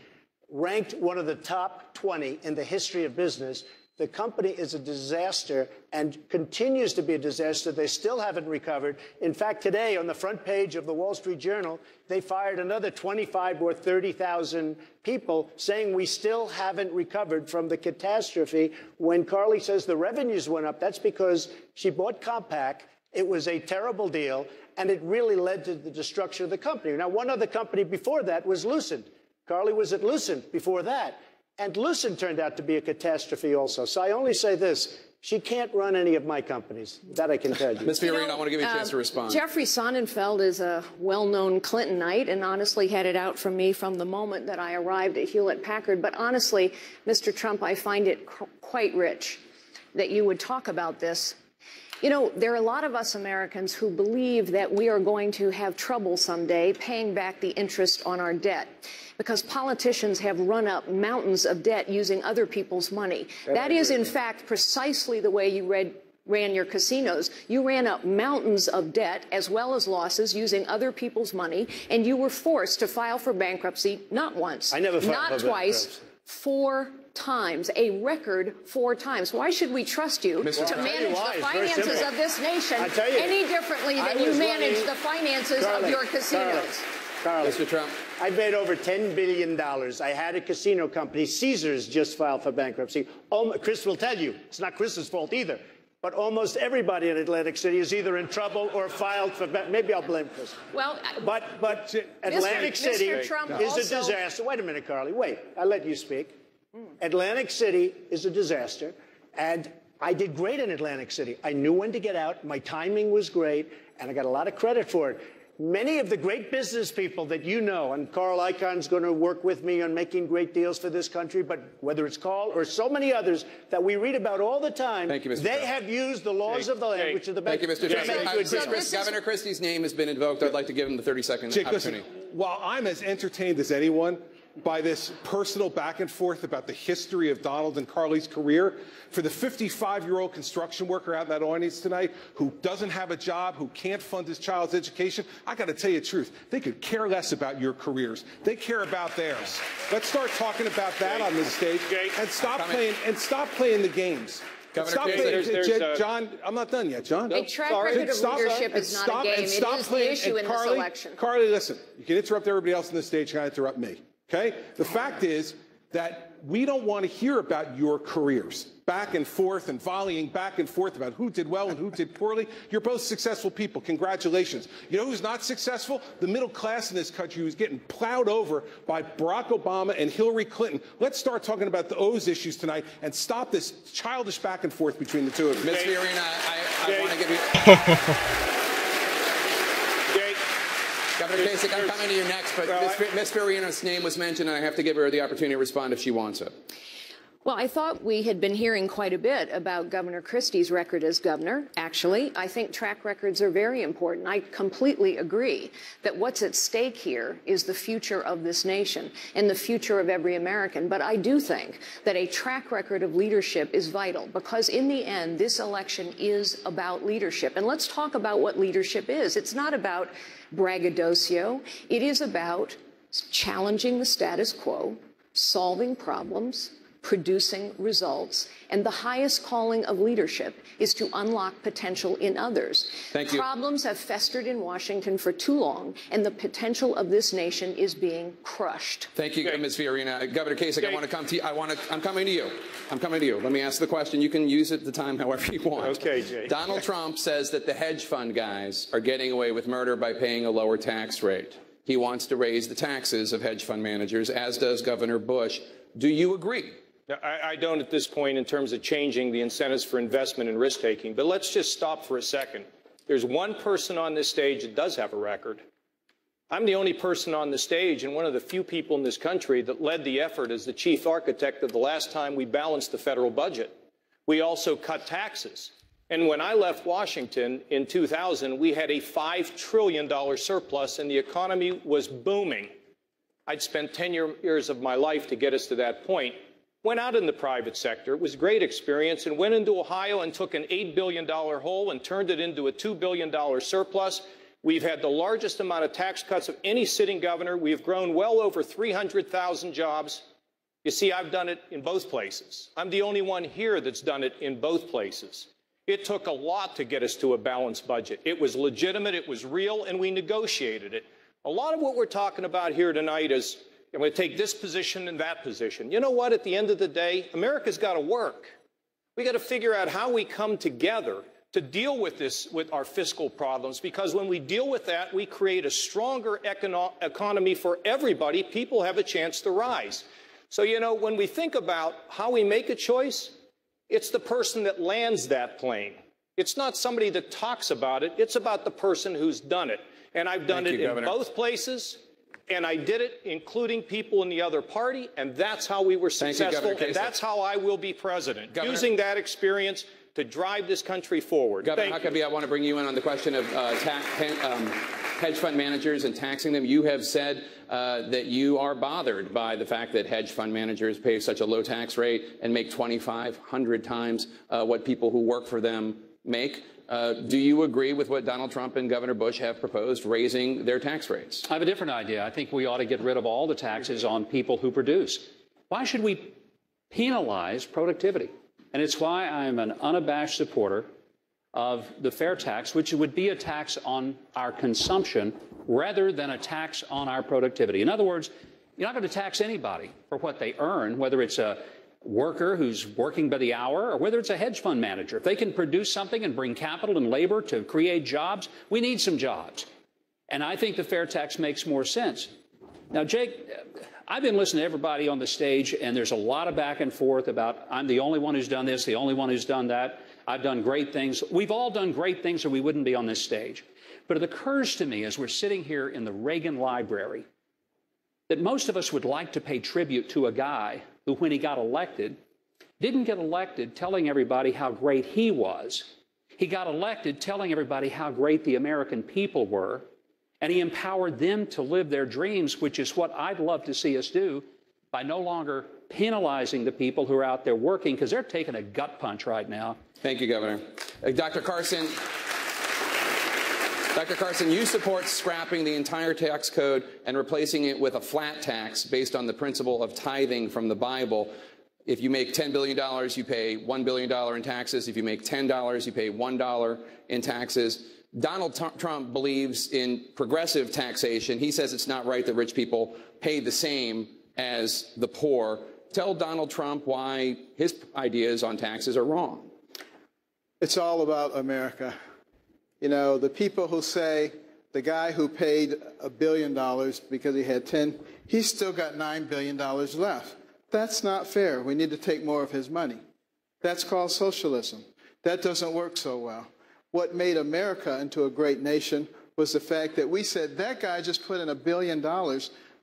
ranked one of the top 20 in the history of business. The company is a disaster and continues to be a disaster. They still haven't recovered. In fact, today on the front page of the Wall Street Journal, they fired another 25 or 30,000 people, saying we still haven't recovered from the catastrophe. When Carly says the revenues went up, that's because she bought Compaq. It was a terrible deal, and it really led to the destruction of the company. Now, one other company before that was Lucent. Carly was at Lucent before that. And Lucent turned out to be a catastrophe also. So I only say this. She can't run any of my companies. That I can tell you. Ms. Fiorina, I want to give you a chance to respond. Jeffrey Sonnenfeld is a well-known Clintonite and honestly had it out for me from the moment that I arrived at Hewlett-Packard. But honestly, Mr. Trump, I find it quite rich that you would talk about this. You know, there are a lot of us Americans who believe that we are going to have trouble someday paying back the interest on our debt because politicians have run up mountains of debt using other people's money. That is, in fact, precisely the way you ran your casinos. You ran up mountains of debt as well as losses using other people's money, and you were forced to file for bankruptcy not once, I never filed not for twice, 4 times, a record 4 times. Why should we trust you to manage the finances of this nation any differently than you manage the finances of your casinos? Carly, Mr. Trump. I made over $10 billion. I had a casino company. Caesars just filed for bankruptcy. Chris will tell you, it's not Chris's fault either. But almost everybody in Atlantic City is either in trouble or filed for maybe I'll blame Chris. Well, but Atlantic City is a disaster. Wait a minute, Carly. Wait, I'll let you speak. Atlantic City is a disaster, and I did great in Atlantic City. I knew when to get out. My timing was great, and I got a lot of credit for it. Many of the great business people that you know, and Carl Icahn's going to work with me on making great deals for this country, but whether it's Carl or so many others that we read about all the time, Thank you, Mr. they Trump. have used the laws of the land, which are the best. Thank you, Mr. Trump. Governor Christie's name has been invoked. I'd like to give him the 30-second opportunity. Listen, while I'm as entertained as anyone by this personal back and forth about the history of Donald and Carly's career, for the 55-year-old construction worker out in that audience tonight who doesn't have a job, who can't fund his child's education, I got to tell you the truth. They could care less about your careers. They care about theirs. Let's start talking about that on this stage and stop playing the games. John, I'm not done yet, John. A track record of leadership is not a game. It is the issue in this election. Carly, listen, you can interrupt everybody else on the stage. You got to interrupt me. Okay? The fact is that we don't want to hear about your careers, back and forth and volleying back and forth about who did well and who did poorly. You're both successful people. Congratulations. You know who's not successful? The middle class in this country who's getting plowed over by Barack Obama and Hillary Clinton. Let's start talking about the O's issues tonight and stop this childish back and forth between the two of you. Ms. Fiorina, I want to give you... Governor Kasich, I'm coming to you next, but Ms. Fiorina's name was mentioned, and I have to give her the opportunity to respond if she wants it. Well, I thought we had been hearing quite a bit about Governor Christie's record as governor. Actually, I think track records are very important. I completely agree that what's at stake here is the future of this nation and the future of every American. But I do think that a track record of leadership is vital because in the end, this election is about leadership. And let's talk about what leadership is. It's not about braggadocio. It is about challenging the status quo, solving problems, producing results, and the highest calling of leadership is to unlock potential in others. Thank you. Problems have festered in Washington for too long, and the potential of this nation is being crushed. Thank you, Ms. Fiorina. Governor Kasich, I want to come to you. I'm coming to you. I'm coming to you. Let me ask the question. You can use it the time however you want. Okay, Jay. Donald Trump says that the hedge fund guys are getting away with murder by paying a lower tax rate. He wants to raise the taxes of hedge fund managers, as does Governor Bush. Do you agree? I don't at this point in terms of changing the incentives for investment and risk-taking. But let's just stop for a second. There's one person on this stage that does have a record, I'm the only person on the stage and one of the few people in this country that led the effort as the chief architect of the last time we balanced the federal budget. We also cut taxes. And when I left Washington in 2000, we had a $5 trillion surplus and the economy was booming. I'd spent 10 years of my life to get us to that point. Went out in the private sector. It was a great experience, and went into Ohio and took an $8 billion hole and turned it into a $2 billion surplus. We've had the largest amount of tax cuts of any sitting governor. We've grown well over 300,000 jobs. You see, I've done it in both places. I'm the only one here that's done it in both places. It took a lot to get us to a balanced budget. It was legitimate, it was real, and we negotiated it. A lot of what we're talking about here tonight is, I'm going to take this position and that position. You know what? At the end of the day, America's got to work. We got to figure out how we come together to deal with this, with our fiscal problems, because when we deal with that, we create a stronger economy for everybody. People have a chance to rise. So, you know, when we think about how we make a choice, it's the person that lands that plane. It's not somebody that talks about it. It's about the person who's done it. And I've done it in both places. And I did it, including people in the other party, and that's how we were successful, and that's how I will be president, using that experience to drive this country forward. Governor Huckabee, I want to bring you in on the question of hedge fund managers and taxing them. You have said that you are bothered by the fact that hedge fund managers pay such a low tax rate and make 2,500 times what people who work for them make. Do you agree with what Donald Trump and Governor Bush have proposed, raising their tax rates? I have a different idea. I think we ought to get rid of all the taxes on people who produce. Why should we penalize productivity? And it's why I'm an unabashed supporter of the fair tax, which would be a tax on our consumption rather than a tax on our productivity. In other words, you're not going to tax anybody for what they earn, whether it's a worker who's working by the hour or whether it's a hedge fund manager. If they can produce something and bring capital and labor to create jobs, we need some jobs. And I think the fair tax makes more sense. Now, Jake, I've been listening to everybody on the stage, and there's a lot of back and forth about I'm the only one who's done this, the only one who's done that. I've done great things. We've all done great things or we wouldn't be on this stage. But it occurs to me as we're sitting here in the Reagan Library that most of us would like to pay tribute to a guy who, when he got elected, didn't get elected telling everybody how great he was. He got elected telling everybody how great the American people were, and he empowered them to live their dreams, which is what I'd love to see us do by no longer penalizing the people who are out there working, because they're taking a gut punch right now. Thank you, Governor. Dr. Carson, you support scrapping the entire tax code and replacing it with a flat tax based on the principle of tithing from the Bible. If you make $10 billion, you pay $1 billion in taxes. If you make $10, you pay $1 in taxes. Donald Trump believes in progressive taxation. He says it's not right that rich people pay the same as the poor. Tell Donald Trump why his ideas on taxes are wrong. It's all about America. You know, the people who say the guy who paid $1 billion because he had 10, he's still got $9 billion left. That's not fair. We need to take more of his money. That's called socialism. That doesn't work so well. What made America into a great nation was the fact that we said, that guy just put in $1 billion.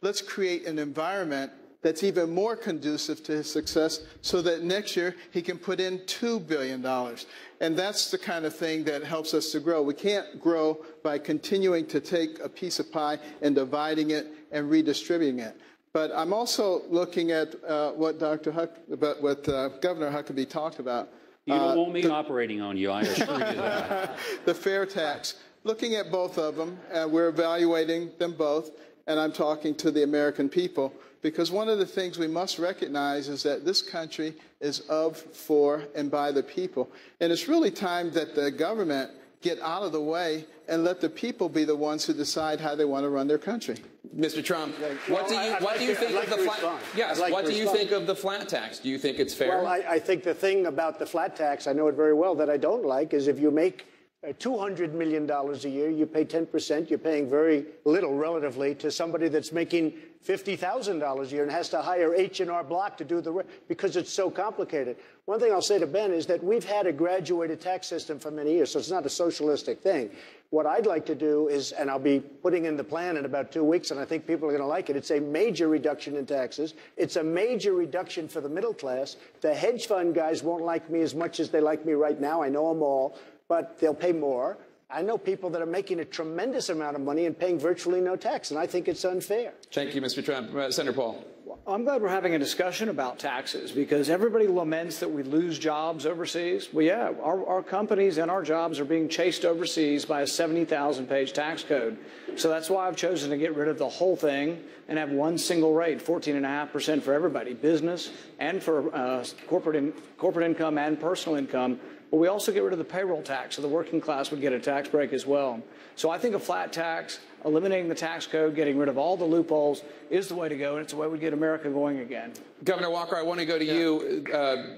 Let's create an environment that's even more conducive to his success so that next year he can put in $2 billion. And that's the kind of thing that helps us to grow. We can't grow by continuing to take a piece of pie and dividing it and redistributing it. But I'm also looking at what Governor Huckabee talked about. You don't want me operating on you, I assure you that. The fair tax. Looking at both of them, and we're evaluating them both, and I'm talking to the American people, because one of the things we must recognize is that this country is of, for, and by the people. And it's really time that the government get out of the way and let the people be the ones who decide how they want to run their country. Mr. Trump, what do you think of the flat? Yes. What do you think of the flat tax? Do you think it's fair? Well, I think the thing about the flat tax, I know it very well, that I don't like is if you make $200 million a year, you pay 10%. You're paying very little relatively to somebody that's making $50,000 a year and has to hire H&R Block to do the work because it's so complicated. One thing I'll say to Ben is that we've had a graduated tax system for many years, so it's not a socialistic thing. What I'd like to do is, and I'll be putting in the plan in about 2 weeks, and I think people are going to like it, it's a major reduction in taxes. It's a major reduction for the middle class. The hedge fund guys won't like me as much as they like me right now. I know them all, but they'll pay more. I know people that are making a tremendous amount of money and paying virtually no tax, and I think it's unfair. Thank you, Mr. Trump. Senator Paul. I'm glad we're having a discussion about taxes because everybody laments that we lose jobs overseas. Well, yeah, our companies and our jobs are being chased overseas by a 70,000-page tax code. So that's why I've chosen to get rid of the whole thing and have one single rate, 14.5% for everybody, business and for corporate income and personal income. But we also get rid of the payroll tax, so the working class would get a tax break as well. So I think a flat tax, eliminating the tax code, getting rid of all the loopholes is the way to go, and it's the way we get America going again. Governor Walker, I want to go to you.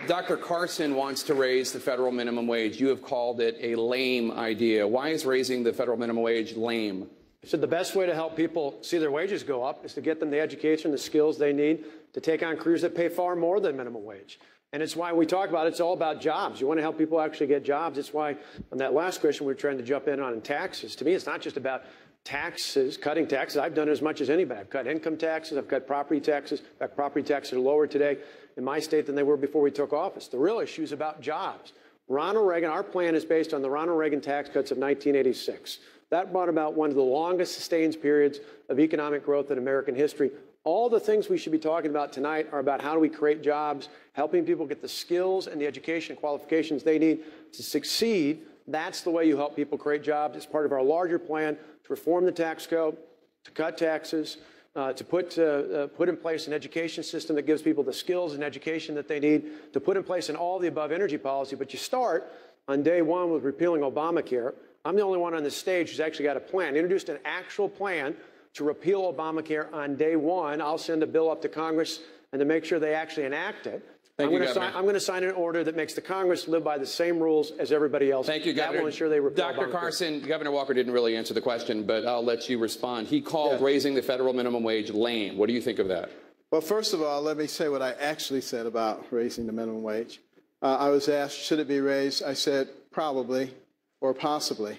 Dr. Carson wants to raise the federal minimum wage. You have called it a lame idea. Why is raising the federal minimum wage lame? I said the best way to help people see their wages go up is to get them the education, the skills they need to take on careers that pay far more than minimum wage. And it's why we talk about it's all about jobs. You want to help people actually get jobs. It's why on that last question we were trying to jump in on taxes. To me, it's not just about taxes, cutting taxes. I've done as much as anybody. I've cut income taxes. I've cut property taxes. In fact, property taxes are lower today in my state than they were before we took office. The real issue is about jobs. Ronald Reagan, our plan is based on the Ronald Reagan tax cuts of 1986. That brought about one of the longest sustained periods of economic growth in American history. All the things we should be talking about tonight are about how do we create jobs, helping people get the skills and the education and qualifications they need to succeed. That's the way you help people create jobs. It's part of our larger plan to reform the tax code, to cut taxes, to put in place an education system that gives people the skills and education that they need, to put in place an all-the-above energy policy. But you start on day one with repealing Obamacare. I'm the only one on this stage who's actually got a plan, introduced an actual plan to repeal Obamacare on day one. I'll send a bill up to Congress and to make sure they actually enact it. I'm going to sign an order that makes the Congress live by the same rules as everybody else. Thank you, Governor. That will ensure they repeal Dr. Obamacare. Carson, Governor Walker didn't really answer the question, but I'll let you respond. He called raising the federal minimum wage lame. What do you think of that? Well, first of all, let me say what I actually said about raising the minimum wage. I was asked, should it be raised? I said, probably or possibly.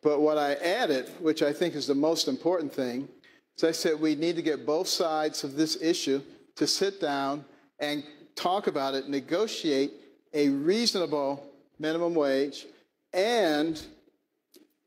But what I added, which I think is the most important thing, is I said we need to get both sides of this issue to sit down and talk about it, negotiate a reasonable minimum wage, and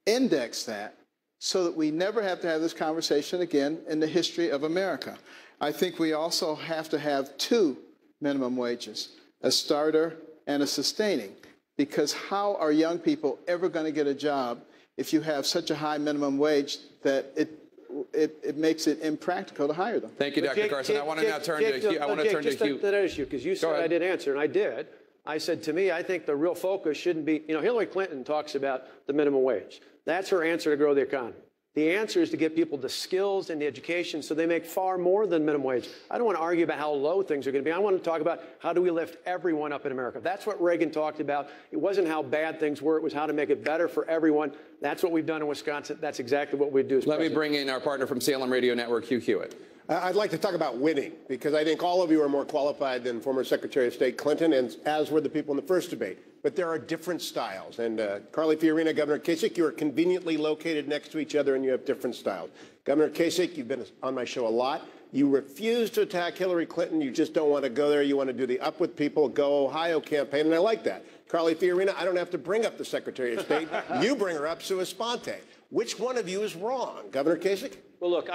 index that so that we never have to have this conversation again in the history of America. I think we also have to have two minimum wages, a starter and a sustaining, because how are young people ever going to get a job if you have such a high minimum wage that it makes it impractical to hire them? Thank you, Dr. Carson. I want to now turn to Hugh. I want to turn to Hugh. That issue, because you said I did answer, and I did. I said, to me, I think the real focus shouldn't be, Hillary Clinton talks about the minimum wage. That's her answer to grow the economy. The answer is to get people the skills and the education so they make far more than minimum wage. I don't want to argue about how low things are going to be. I want to talk about how do we lift everyone up in America. That's what Reagan talked about. It wasn't how bad things were. It was how to make it better for everyone. That's what we've done in Wisconsin. That's exactly what we do. Let me bring in our partner from Salem Radio Network, Hugh Hewitt. I'd like to talk about winning, because I think all of you are more qualified than former Secretary of State Clinton, and as were the people in the first debate. But there are different styles. And Carly Fiorina, Governor Kasich, you are conveniently located next to each other, and you have different styles. Governor Kasich, you've been on my show a lot. You refuse to attack Hillary Clinton. You just don't want to go there. You want to do the Up With People, Go Ohio campaign, and I like that. Carly Fiorina, I don't have to bring up the Secretary of State. You bring her up sua sponte. Which one of you is wrong? Governor Kasich? Well, look,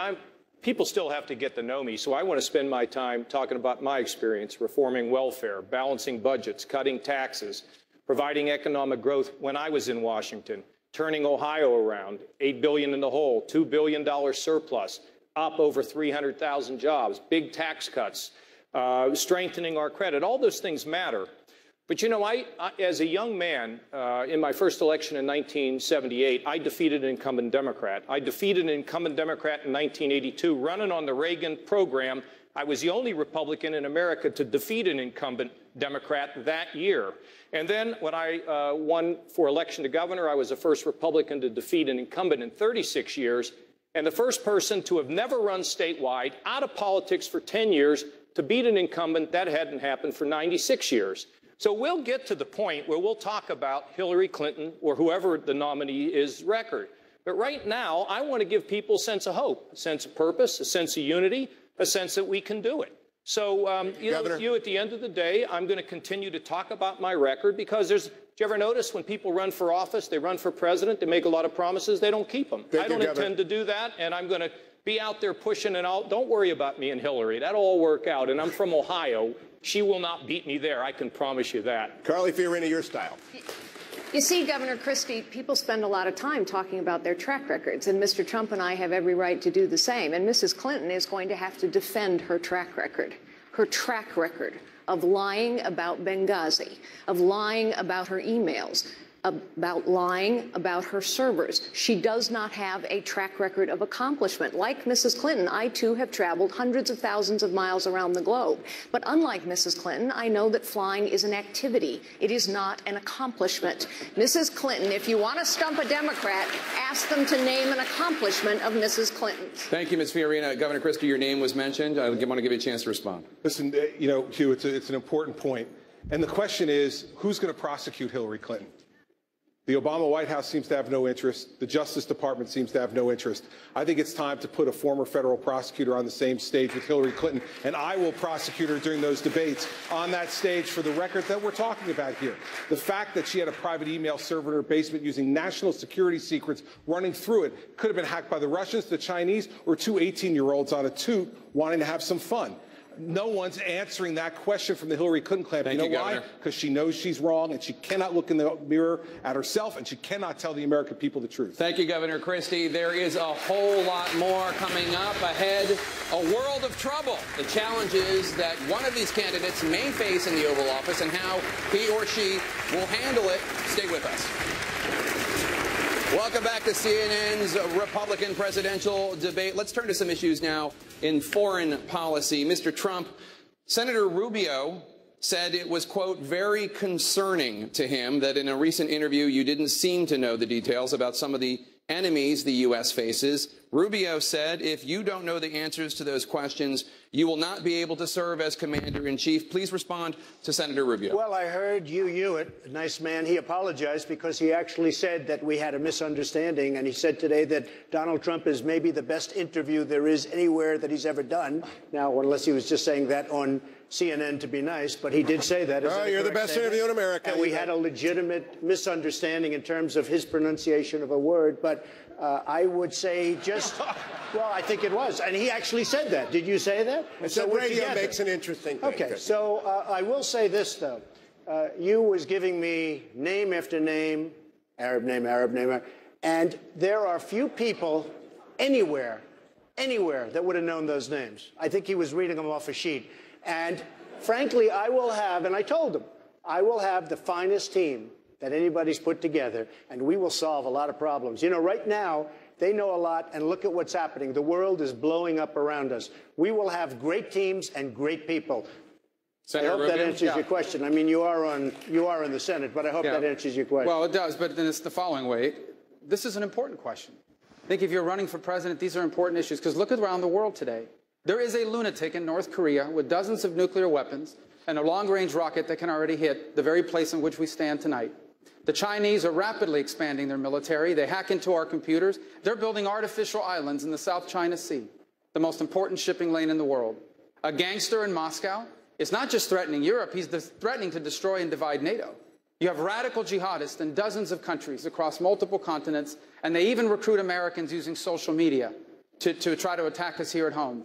people still have to get to know me, so I want to spend my time talking about my experience, reforming welfare, balancing budgets, cutting taxes, providing economic growth when I was in Washington, turning Ohio around, $8 billion in the hole, $2 billion surplus, up over 300,000 jobs, big tax cuts, strengthening our credit. All those things matter. But you know, as a young man, in my first election in 1978, I defeated an incumbent Democrat. I defeated an incumbent Democrat in 1982, running on the Reagan program. I was the only Republican in America to defeat an incumbent Democrat that year. And then when I won for election to governor, I was the first Republican to defeat an incumbent in 36 years, and the first person to have never run statewide, out of politics for 10 years, to beat an incumbent. That hadn't happened for 96 years. So we'll get to the point where we'll talk about Hillary Clinton or whoever the nominee is record. But right now, I want to give people a sense of hope, a sense of purpose, a sense of unity, a sense that we can do it. So, you know, at the end of the day, I'm going to continue to talk about my record because do you ever notice when people run for office, they run for president, they make a lot of promises, they don't keep them. I don't intend to do that, and I'm going to be out there pushing and all. Don't worry about me and Hillary. That'll all work out, and I'm from Ohio. She will not beat me there. I can promise you that. Carly Fiorina, your style. You see, Governor Christie, people spend a lot of time talking about their track records, and Mr. Trump and I have every right to do the same. And Mrs. Clinton is going to have to defend her track record of lying about Benghazi, of lying about her emails, about lying about her servers. She does not have a track record of accomplishment. Like Mrs. Clinton, I too have traveled hundreds of thousands of miles around the globe. But unlike Mrs. Clinton, I know that flying is an activity. It is not an accomplishment. Mrs. Clinton, if you want to stump a Democrat, ask them to name an accomplishment of Mrs. Clinton. Thank you, Ms. Fiorina. Governor Christie, your name was mentioned. I want to give you a chance to respond. Listen, you know, Hugh, it's an important point. And the question is, who's going to prosecute Hillary Clinton? The Obama White House seems to have no interest. The Justice Department seems to have no interest. I think it's time to put a former federal prosecutor on the same stage with Hillary Clinton, and I will prosecute her during those debates on that stage for the record that we're talking about here. The fact that she had a private email server in her basement using national security secrets running through it could have been hacked by the Russians, the Chinese, or two 18-year-olds on a toot wanting to have some fun. No one's answering that question from the Hillary Clinton camp. You know why? Because she knows she's wrong, and she cannot look in the mirror at herself, and she cannot tell the American people the truth. Thank you, Governor Christie. There is a whole lot more coming up ahead. A world of trouble. The challenges that one of these candidates may face in the Oval Office and how he or she will handle it. Stay with us. Welcome back to CNN's Republican presidential debate. Let's turn to some issues now in foreign policy. Mr. Trump, Senator Rubio said it was, quote, very concerning to him that in a recent interview you didn't seem to know the details about some of the enemies the U.S. faces. Rubio said, if you don't know the answers to those questions, you will not be able to serve as commander-in-chief. Please respond to Senator Rubio. Well, I heard Hewitt, a nice man, he apologized because he actually said that we had a misunderstanding, and he said today that Donald Trump is maybe the best interview there is anywhere that he's ever done. Now, unless he was just saying that on CNN to be nice, but he did say that. Oh, you're the best interview in America. And we had a legitimate misunderstanding in terms of his pronunciation of a word, but I would say just, well, I think it was. And he actually said that. Did you say that? And so radio makes an interesting thing. Okay, so I will say this, though. You was giving me name after name, Arab name, and there are few people anywhere that would have known those names. I think he was reading them off a sheet. And frankly, I will have, and I told him, I will have the finest team that anybody's put together, and we will solve a lot of problems. You know, right now, they know a lot, and look at what's happening. The world is blowing up around us. We will have great teams and great people. Senator I hope that answers your question. I mean, you are in the Senate, but I hope that answers your question. Well, it does, but then it's the following way. This is an important question. I think if you're running for president, these are important issues, because look around the world today. There is a lunatic in North Korea with dozens of nuclear weapons and a long-range rocket that can already hit the very place in which we stand tonight. The Chinese are rapidly expanding their military. They hack into our computers. They're building artificial islands in the South China Sea, the most important shipping lane in the world. A gangster in Moscow is not just threatening Europe, he's threatening to destroy and divide NATO. You have radical jihadists in dozens of countries across multiple continents, and they even recruit Americans using social media to try to attack us here at home.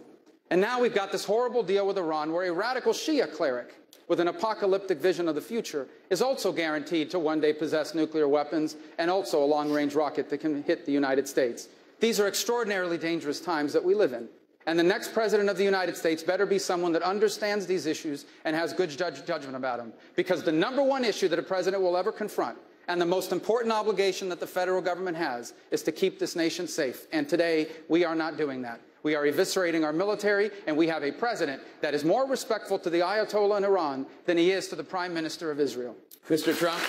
And now we've got this horrible deal with Iran where a radical Shia cleric with an apocalyptic vision of the future is also guaranteed to one day possess nuclear weapons and also a long-range rocket that can hit the United States. These are extraordinarily dangerous times that we live in. And the next president of the United States better be someone that understands these issues and has good judgment about them. Because the #1 issue that a president will ever confront, and the most important obligation that the federal government has, is to keep this nation safe. And today, we are not doing that. We are eviscerating our military, and we have a president that is more respectful to the Ayatollah in Iran than he is to the Prime Minister of Israel. Mr. Trump,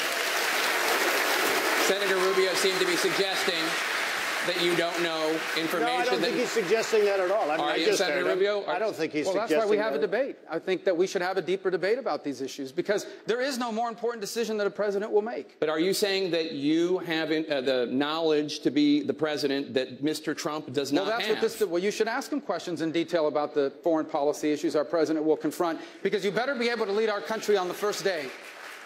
Senator Rubio seemed to be suggesting that you don't know information. No, I don't think he's suggesting that at all. I mean, Are you, Senator Rubio? I don't think he's suggesting that. Well, that's why we have a debate. I think that we should have a deeper debate about these issues, because there is no more important decision that a president will make. But are you saying that you have the knowledge to be the president that Mr. Trump does not have? Well, you should ask him questions in detail about the foreign policy issues our president will confront, because you better be able to lead our country on the first day.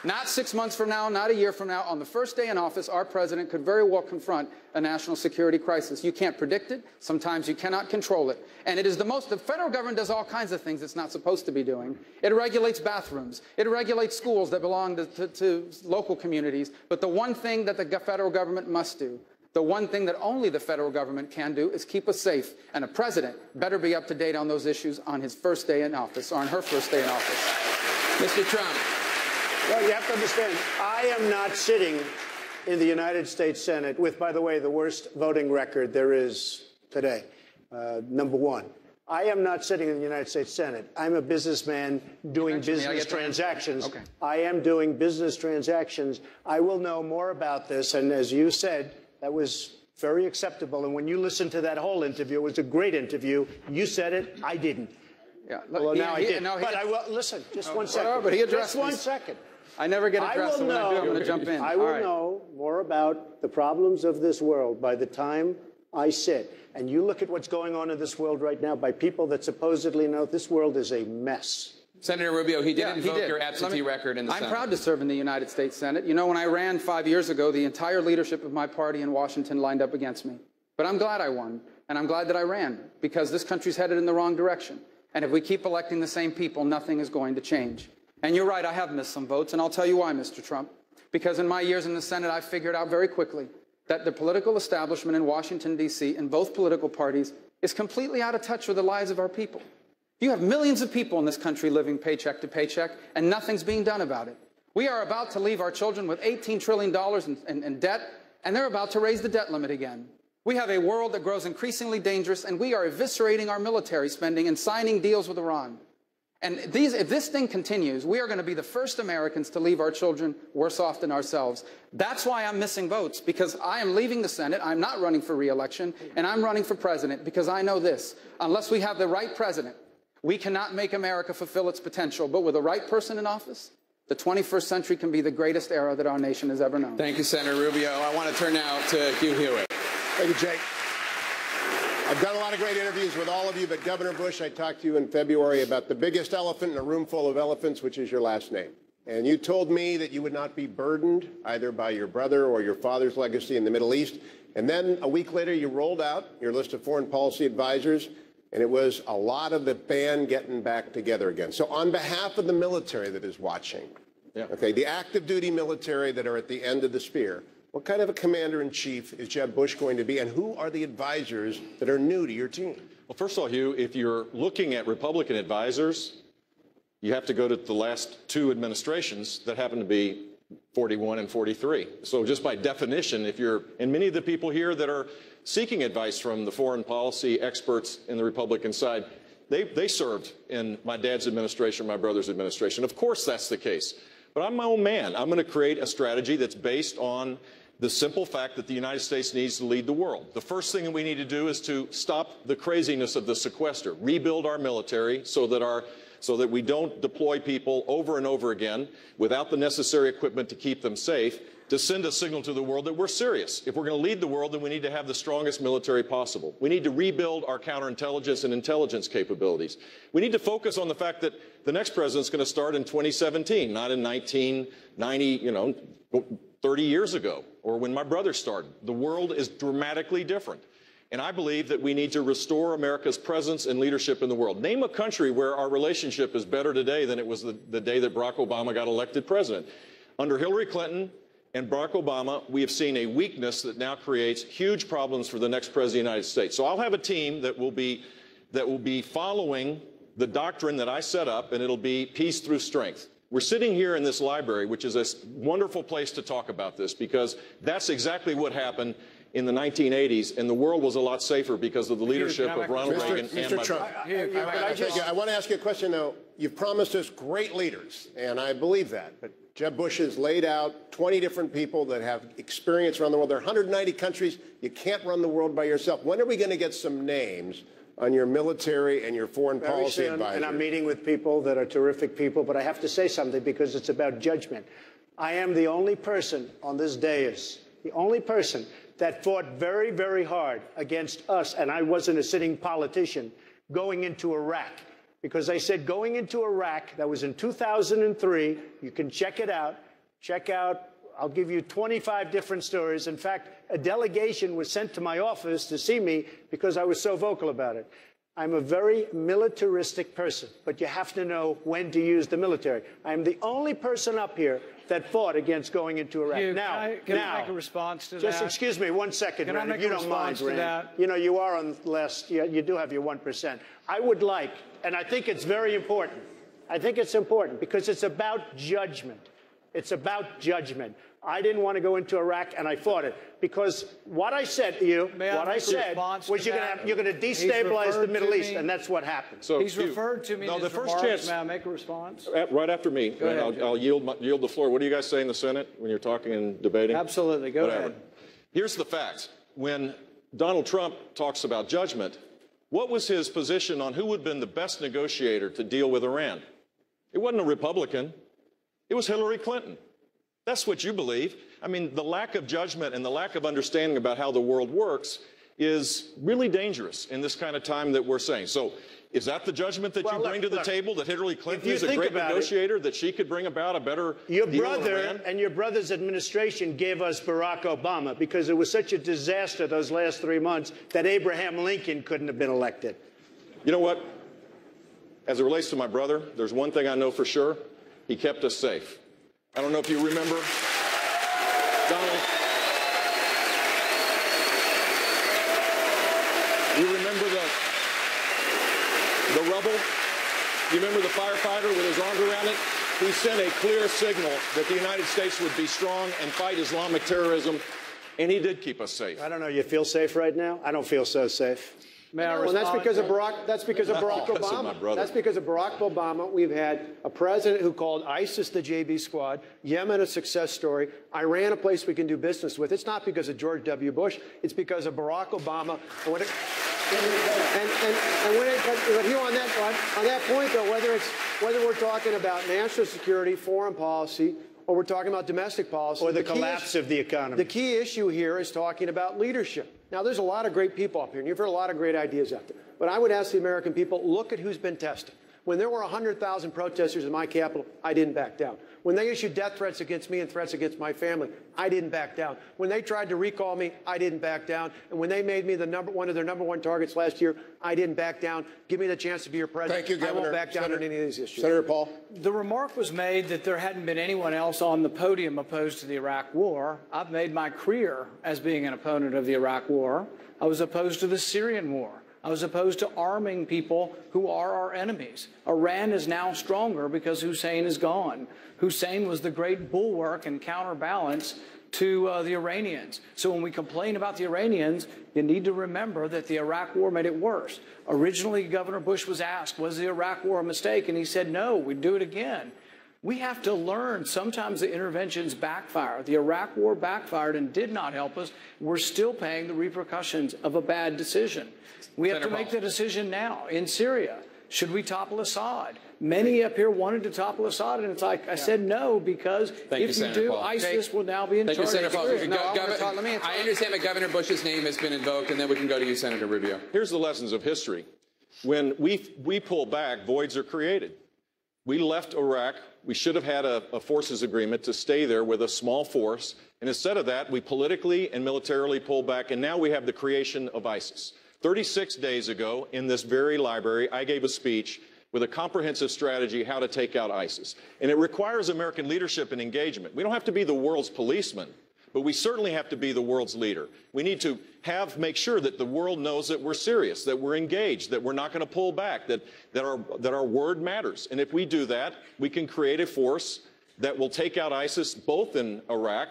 Not 6 months from now, not a year from now. On the first day in office, our president could very well confront a national security crisis. You can't predict it. Sometimes you cannot control it. And it is the federal government does all kinds of things it's not supposed to be doing. It regulates bathrooms. It regulates schools that belong to local communities. But the one thing that the federal government must do, the one thing that only the federal government can do, is keep us safe. And a president better be up to date on those issues on his first day in office, or on her first day in office. Mr. Trump. Well, you have to understand, I am not sitting in the United States Senate with, by the way, the worst voting record there is today, #1. I am not sitting in the United States Senate. I'm a businessman doing business transactions. Okay. I am doing business transactions. I will know more about this. And as you said, that was very acceptable. And when you listen to that whole interview, it was a great interview. You said it. I didn't. Yeah. Well, now I did. But I will listen. Just 1 second. But he addressed just 1 second. I never get addressed, and when I do, I'm going to jump in. I will know more about the problems of this world by the time I sit. And you look at what's going on in this world right now by people that supposedly know this world is a mess. Senator Rubio, he did invoke your absentee record in the Senate. I'm proud to serve in the United States Senate. You know, when I ran 5 years ago, the entire leadership of my party in Washington lined up against me. But I'm glad I won, and I'm glad that I ran, because this country's headed in the wrong direction. And if we keep electing the same people, nothing is going to change. And you're right, I have missed some votes, and I'll tell you why, Mr. Trump. Because in my years in the Senate, I figured out very quickly that the political establishment in Washington, D.C., in both political parties, is completely out of touch with the lives of our people. You have millions of people in this country living paycheck to paycheck, and nothing's being done about it. We are about to leave our children with $18 trillion in debt, and they're about to raise the debt limit again. We have a world that grows increasingly dangerous, and we are eviscerating our military spending and signing deals with Iran. And if this thing continues, we are going to be the first Americans to leave our children worse off than ourselves. That's why I'm missing votes, because I am leaving the Senate. I'm not running for re-election, and I'm running for president, because I know this. Unless we have the right president, we cannot make America fulfill its potential. But with the right person in office, the 21st century can be the greatest era that our nation has ever known. Thank you, Senator Rubio. I want to turn now to Hugh Hewitt. Thank you, Jake. I've done a lot of great interviews with all of you, but Governor Bush, I talked to you in February about the biggest elephant in a room full of elephants, which is your last name. And you told me that you would not be burdened either by your brother or your father's legacy in the Middle East. And then a week later, you rolled out your list of foreign policy advisors, and it was a lot of the band getting back together again. So on behalf of the military that is watching, okay, the active duty military that are at the end of the spear, what kind of a commander-in-chief is Jeb Bush going to be, and who are the advisors that are new to your team? Well, first of all, Hugh, if you're looking at Republican advisors, you have to go to the last two administrations that happen to be 41 and 43. So just by definition, if you're, and many of the people here that are seeking advice from the foreign policy experts in the Republican side, they served in my dad's administration, my brother's administration. Of course that's the case. But I'm my own man. I'm going to create a strategy that's based on the simple fact that the United States needs to lead the world. The first thing that we need to do is to stop the craziness of the sequester, rebuild our military so that we don't deploy people over and over again without the necessary equipment to keep them safe, to send a signal to the world that we're serious. If we're going to lead the world, then we need to have the strongest military possible. We need to rebuild our counterintelligence and intelligence capabilities. We need to focus on the fact that the next president's going to start in 2017, not in 1990, 30 years ago, or when my brother started. The world is dramatically different. And I believe that we need to restore America's presence and leadership in the world. Name a country where our relationship is better today than it was the day that Barack Obama got elected president. Under Hillary Clinton and Barack Obama, we have seen a weakness that now creates huge problems for the next president of the United States. So I'll have a team that will be that will be following the doctrine that I set up, and it'll be peace through strength. We're sitting here in this library, which is a wonderful place to talk about this, because that's exactly what happened in the 1980s, and the world was a lot safer because of the leadership of Ronald Reagan and my Trump. I want to ask you a question, though. You've promised us great leaders, and I believe that. But Jeb Bush has laid out 20 different people that have experience around the world. There are 190 countries. You can't run the world by yourself. When are we going to get some names on your military and your foreign policy advisors? And I'm meeting with people that are terrific people, but I have to say something because it's about judgment. I am the only person on this dais, the only person that fought very, very hard against us, and I wasn't a sitting politician, going into Iraq. Because I said going into Iraq, that was in 2003, you can check it out, I'll give you 25 different stories. In fact, a delegation was sent to my office to see me because I was so vocal about it. I'm a very militaristic person, but you have to know when to use the military. I'm the only person up here that fought against going into Iraq. Can I make a response to that? Just excuse me 1 second, Rand, if you don't mind, Rand. You know, you are on last, you do have your 1%. I would like, and I think it's very important, I think it's important because it's about judgment. It's about judgment. I didn't want to go into Iraq, and I fought it because what I said to you, was you're going to destabilize the Middle East, and that's what happened. So he's referred to me in his remarks. May I make a response? Right after me. I'll yield the floor. What do you guys say in the Senate when you're talking and debating? Absolutely. Go ahead. Here's the facts. When Donald Trump talks about judgment, what was his position on who would have been the best negotiator to deal with Iran? It wasn't a Republican. It was Hillary Clinton. That's what you believe. I mean, the lack of judgment and the lack of understanding about how the world works is really dangerous in this kind of time that we're saying. So is that the judgment that you bring to the table, that Hillary Clinton is a great negotiator, that she could bring about a better deal with Iran? And your brother's administration gave us Barack Obama because it was such a disaster those last 3 months that Abraham Lincoln couldn't have been elected. You know what? As it relates to my brother, there's one thing I know for sure. He kept us safe. I don't know if you remember, Donald, you remember the rubble? You remember the firefighter with his arms around it? He sent a clear signal that the United States would be strong and fight Islamic terrorism, and he did keep us safe. I don't know, you feel safe right now? I don't feel so safe. And that's because of Barack Obama. That's because of Barack Obama. We've had a president who called ISIS the JB Squad, Yemen a success story, Iran a place we can do business with. It's not because of George W. Bush. It's because of Barack Obama. But here on that point, though, whether we're talking about national security, foreign policy, or we're talking about domestic policy, or the collapse of the economy, the key issue here is talking about leadership. Now, there's a lot of great people up here, and you've heard a lot of great ideas out there. But I would ask the American people, look at who's been tested. When there were 100,000 protesters in my capital, I didn't back down. When they issued death threats against me and threats against my family, I didn't back down. When they tried to recall me, I didn't back down. And when they made me one of their #1 targets last year, I didn't back down. Give me the chance to be your president. Thank you, Governor. I won't back down on any of these issues. Senator Paul. The remark was made that there hadn't been anyone else on the podium opposed to the Iraq War. I've made my career as being an opponent of the Iraq War. I was opposed to the Syrian war. I was opposed to arming people who are our enemies. Iran is now stronger because Hussein is gone. Hussein was the great bulwark and counterbalance to the Iranians. So when we complain about the Iranians, you need to remember that the Iraq War made it worse. Originally, Governor Bush was asked, was the Iraq War a mistake? And he said, no, we'd do it again. We have to learn sometimes the interventions backfire. The Iraq War backfired and did not help us. We're still paying the repercussions of a bad decision. We have to make the decision now in Syria. Should we topple Assad? Many up here wanted to topple Assad, and it's like I said no, because if you do, ISIS will now be in charge. Senator Paul. I understand that Governor Bush's name has been invoked, and then we can go to you, Senator Rubio. Here's the lessons of history. When we pull back, voids are created. We left Iraq. We should have had a forces agreement to stay there with a small force. And instead of that, we politically and militarily pulled back, and now we have the creation of ISIS. 36 days ago, in this very library, I gave a speech with a comprehensive strategy how to take out ISIS. And it requires American leadership and engagement. We don't have to be the world's policeman, but we certainly have to be the world's leader. We need to make sure that the world knows that we're serious, that we're engaged, that we're not going to pull back, that our word matters. And if we do that, we can create a force that will take out ISIS both in Iraq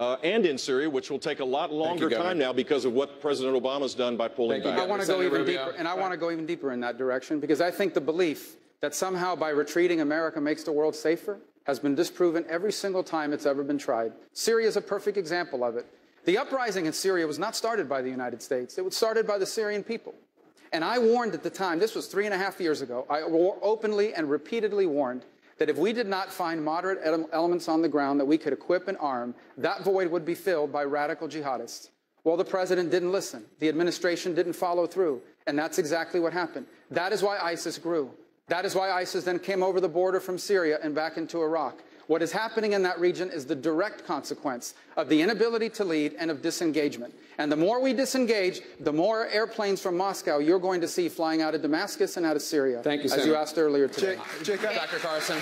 and in Syria, which will take a lot longer time now because of what President Obama's done by pulling back. I want to go even deeper, and I want to go even deeper in that direction, because I think the belief that somehow by retreating America makes the world safer has been disproven every single time it's ever been tried. Syria is a perfect example of it. The uprising in Syria was not started by the United States. It was started by the Syrian people. And I warned at the time, this was 3.5 years ago, I openly and repeatedly warned that if we did not find moderate elements on the ground that we could equip and arm, that void would be filled by radical jihadists. Well, the president didn't listen. The administration didn't follow through. And that's exactly what happened. That is why ISIS grew. That is why ISIS then came over the border from Syria and back into Iraq. What is happening in that region is the direct consequence of the inability to lead and of disengagement. And the more we disengage, the more airplanes from Moscow you're going to see flying out of Damascus and out of Syria. Thank you, as Senator. you asked earlier today. Dr. Carson.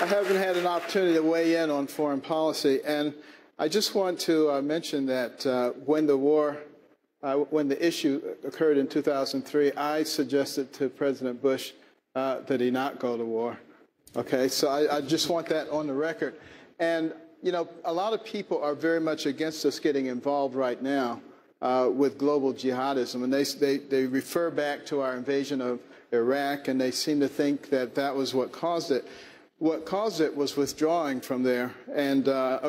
I haven't had an opportunity to weigh in on foreign policy, and I just want to mention that when the issue occurred in 2003, I suggested to President Bush that he not go to war. Okay, so I just want that on the record. And, you know, a lot of people are very much against us getting involved right now with global jihadism. And they refer back to our invasion of Iraq, and they seem to think that that was what caused it. What caused it was withdrawing from there and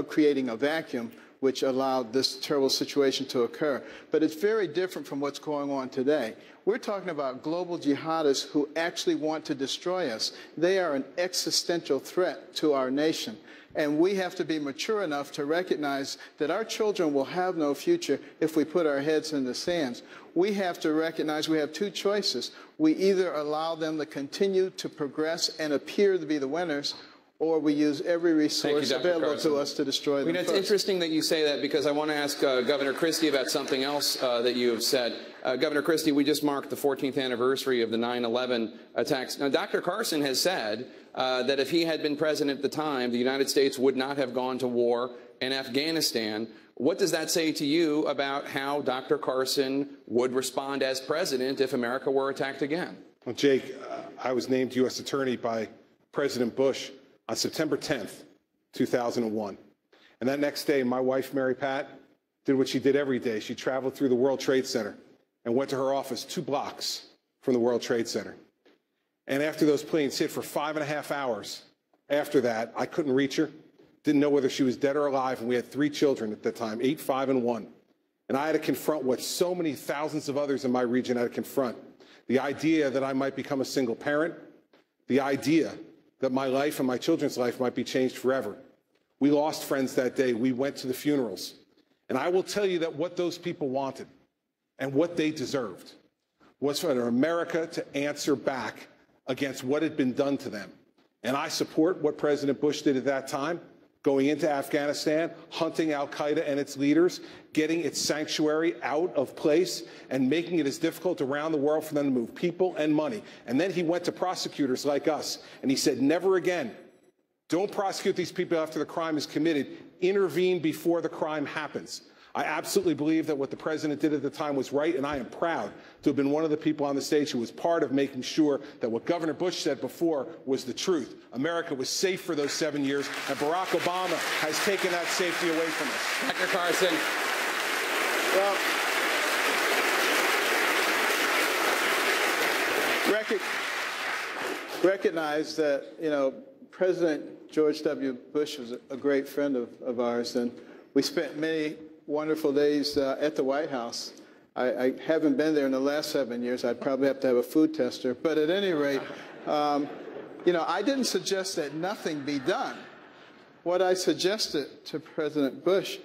creating a vacuum, which allowed this terrible situation to occur. But it's very different from what's going on today. We're talking about global jihadists who actually want to destroy us. They are an existential threat to our nation. And we have to be mature enough to recognize that our children will have no future if we put our heads in the sands. We have to recognize we have two choices. We either allow them to continue to progress and appear to be the winners, or we use every resource available to us to destroy them. It's interesting that you say that, because I want to ask Governor Christie about something else that you have said. Governor Christie, we just marked the 14th anniversary of the 9/11 attacks. Now, Dr. Carson has said that if he had been president at the time, the United States would not have gone to war in Afghanistan. What does that say to you about how Dr. Carson would respond as president if America were attacked again? Well, Jake, I was named U.S. Attorney by President Bush on September 10th, 2001. And that next day, my wife, Mary Pat, did what she did every day. She traveled through the World Trade Center and went to her office 2 blocks from the World Trade Center. And after those planes hit for 5.5 hours, after that, I couldn't reach her, didn't know whether she was dead or alive, and we had 3 children at that time, 8, 5, and 1. And I had to confront what so many thousands of others in my region had to confront. The idea that I might become a single parent, the idea that my life and my children's life might be changed forever. We lost friends that day. We went to the funerals. And I will tell you that what those people wanted and what they deserved was for America to answer back against what had been done to them. And I support what President Bush did at that time, going into Afghanistan, hunting al-Qaeda and its leaders, getting its sanctuary out of place, and making it as difficult around the world for them to move people and money. And then he went to prosecutors like us, and he said, never again. Don't prosecute these people after the crime is committed. Intervene before the crime happens. I absolutely believe that what the president did at the time was right, and I am proud to have been one of the people on the stage who was part of making sure that what Governor Bush said before was the truth. America was safe for those 7 years, and Barack Obama has taken that safety away from us. Dr. Carson. Well, recognize that, you know, President George W. Bush was a great friend of ours, and we spent many wonderful days at the White House. I haven't been there in the last 7 years. I'd probably have to have a food tester. But at any rate, you know, I didn't suggest that nothing be done. What I suggested to President Bush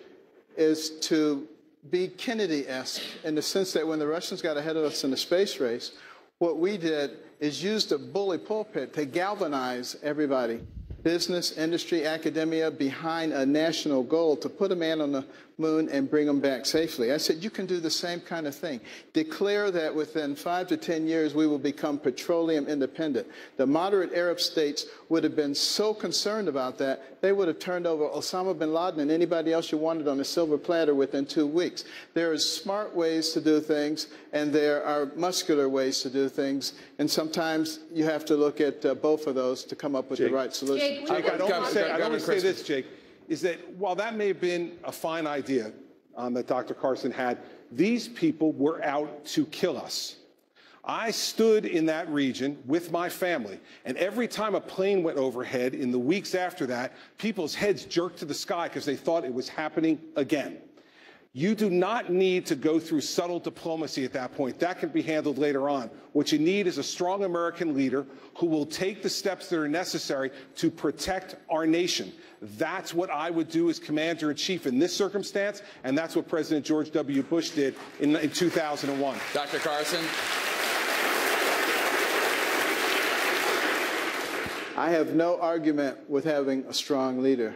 is to be Kennedy-esque in the sense that when the Russians got ahead of us in the space race, what we did is use the bully pulpit to galvanize everybody business, industry, academia behind a national goal to put a man on the moon and bring him back safely. I said, you can do the same kind of thing. Declare that within 5 to 10 years we will become petroleum independent. The moderate Arab states would have been so concerned about that, they would have turned over Osama bin Laden and anybody else you wanted on a silver platter within 2 weeks. There are smart ways to do things, and there are muscular ways to do things, and sometimes you have to look at both of those to come up with the right solution. Jake, I don't want to say this, Jake, is that while that may have been a fine idea that Dr. Carson had, these people were out to kill us. I stood in that region with my family, and every time a plane went overhead in the weeks after that, people's heads jerked to the sky because they thought it was happening again. You do not need to go through subtle diplomacy at that point. That can be handled later on. What you need is a strong American leader who will take the steps that are necessary to protect our nation. That's what I would do as commander-in-chief in this circumstance, and that's what President George W. Bush did in 2001. Dr. Carson. I have no argument with having a strong leader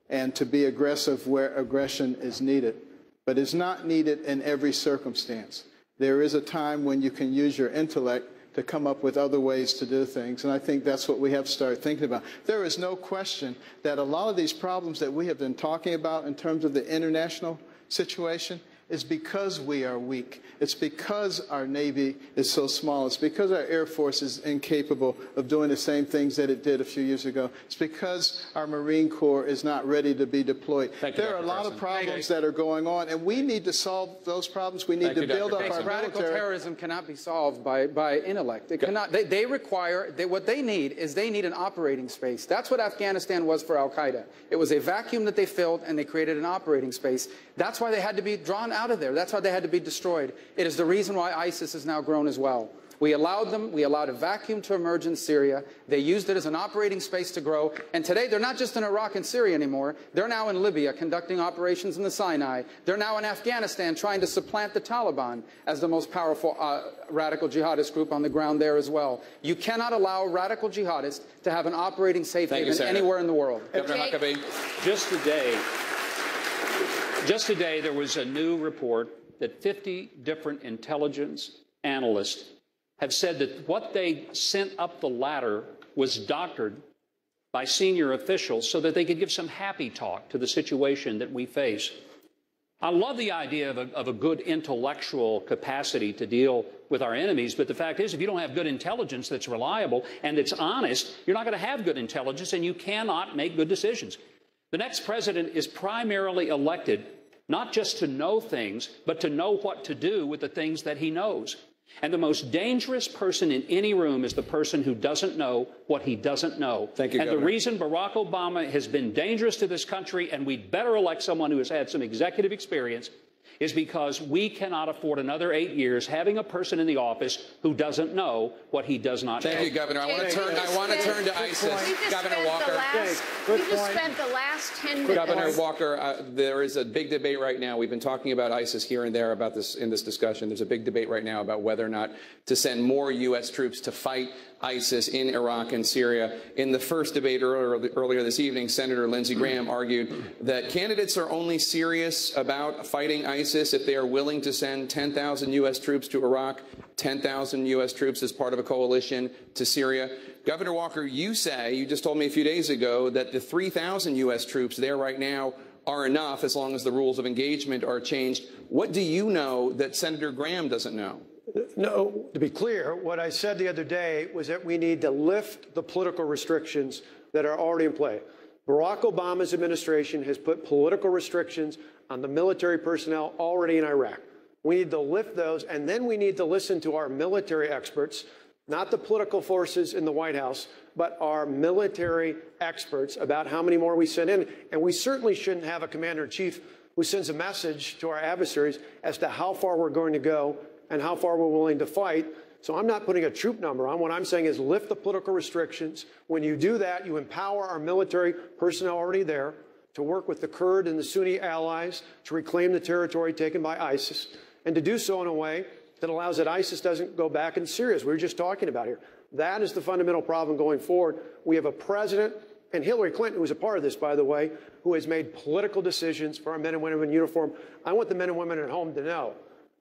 and to be aggressive where aggression is needed. But it's not needed in every circumstance. There is a time when you can use your intellect to come up with other ways to do things, and I think that's what we have to start thinking about. There is no question that a lot of these problems that we have been talking about in terms of the international situation is because we are weak. It's because our Navy is so small. It's because our Air Force is incapable of doing the same things that it did a few years ago. It's because our Marine Corps is not ready to be deployed. There are a lot of problems that are going on, and we need to solve those problems. We need to build up our military. Radical terrorism cannot be solved by intellect. It cannot. They require, what they need is they need an operating space. That's what Afghanistan was for al-Qaeda. It was a vacuum that they filled, and they created an operating space. That's why they had to be drawn out of there. That's why they had to be destroyed. It is the reason why ISIS has now grown as well. We allowed a vacuum to emerge in Syria. They used it as an operating space to grow. And today, they're not just in Iraq and Syria anymore. They're now in Libya conducting operations in the Sinai. They're now in Afghanistan trying to supplant the Taliban as the most powerful radical jihadist group on the ground there as well. You cannot allow radical jihadists to have an operating safe haven anywhere in the world. Governor Huckabee. Just today, there was a new report that 50 different intelligence analysts have said that what they sent up the ladder was doctored by senior officials so that they could give some happy talk to the situation that we face. I love the idea of a good intellectual capacity to deal with our enemies, but the fact is, if you don't have good intelligence that's reliable and that's honest, you're not going to have good intelligence, and you cannot make good decisions. The next president is primarily elected not just to know things, but to know what to do with the things that he knows. And the most dangerous person in any room is the person who doesn't know what he doesn't know. Thank you, Governor. The reason Barack Obama has been dangerous to this country, and we'd better elect someone who has had some executive experience, is because we cannot afford another 8 years having a person in the office who doesn't know what he does not know. Thank you, Governor. I want to turn to ISIS. Governor Walker. We just spent the last 10 minutes. Governor Walker, there is a big debate right now. We've been talking about ISIS here and there about this in this discussion. There's a big debate right now about whether or not to send more U.S. troops to fight ISIS in Iraq and Syria. In the first debate earlier this evening, Senator Lindsey Graham argued that candidates are only serious about fighting ISIS if they are willing to send 10,000 U.S. troops to Iraq, 10,000 U.S. troops as part of a coalition to Syria. Governor Walker, you just told me a few days ago that the 3,000 U.S. troops there right now are enough as long as the rules of engagement are changed. What do you know that Senator Graham doesn't know? No, to be clear, what I said the other day was that we need to lift the political restrictions that are already in play. Barack Obama's administration has put political restrictions on the military personnel already in Iraq. We need to lift those, and then we need to listen to our military experts, not the political forces in the White House, but our military experts about how many more we send in. And we certainly shouldn't have a commander-in-chief who sends a message to our adversaries as to how far we're going to go and how far we're willing to fight. So I'm not putting a troop number on. What I'm saying is lift the political restrictions. When you do that, you empower our military personnel already there to work with the Kurd and the Sunni allies to reclaim the territory taken by ISIS, and to do so in a way that allows that ISIS doesn't go back in Syria, as we were just talking about here. That is the fundamental problem going forward. We have a president and Hillary Clinton, who was a part of this, by the way, who has made political decisions for our men and women in uniform. I want the men and women at home to know,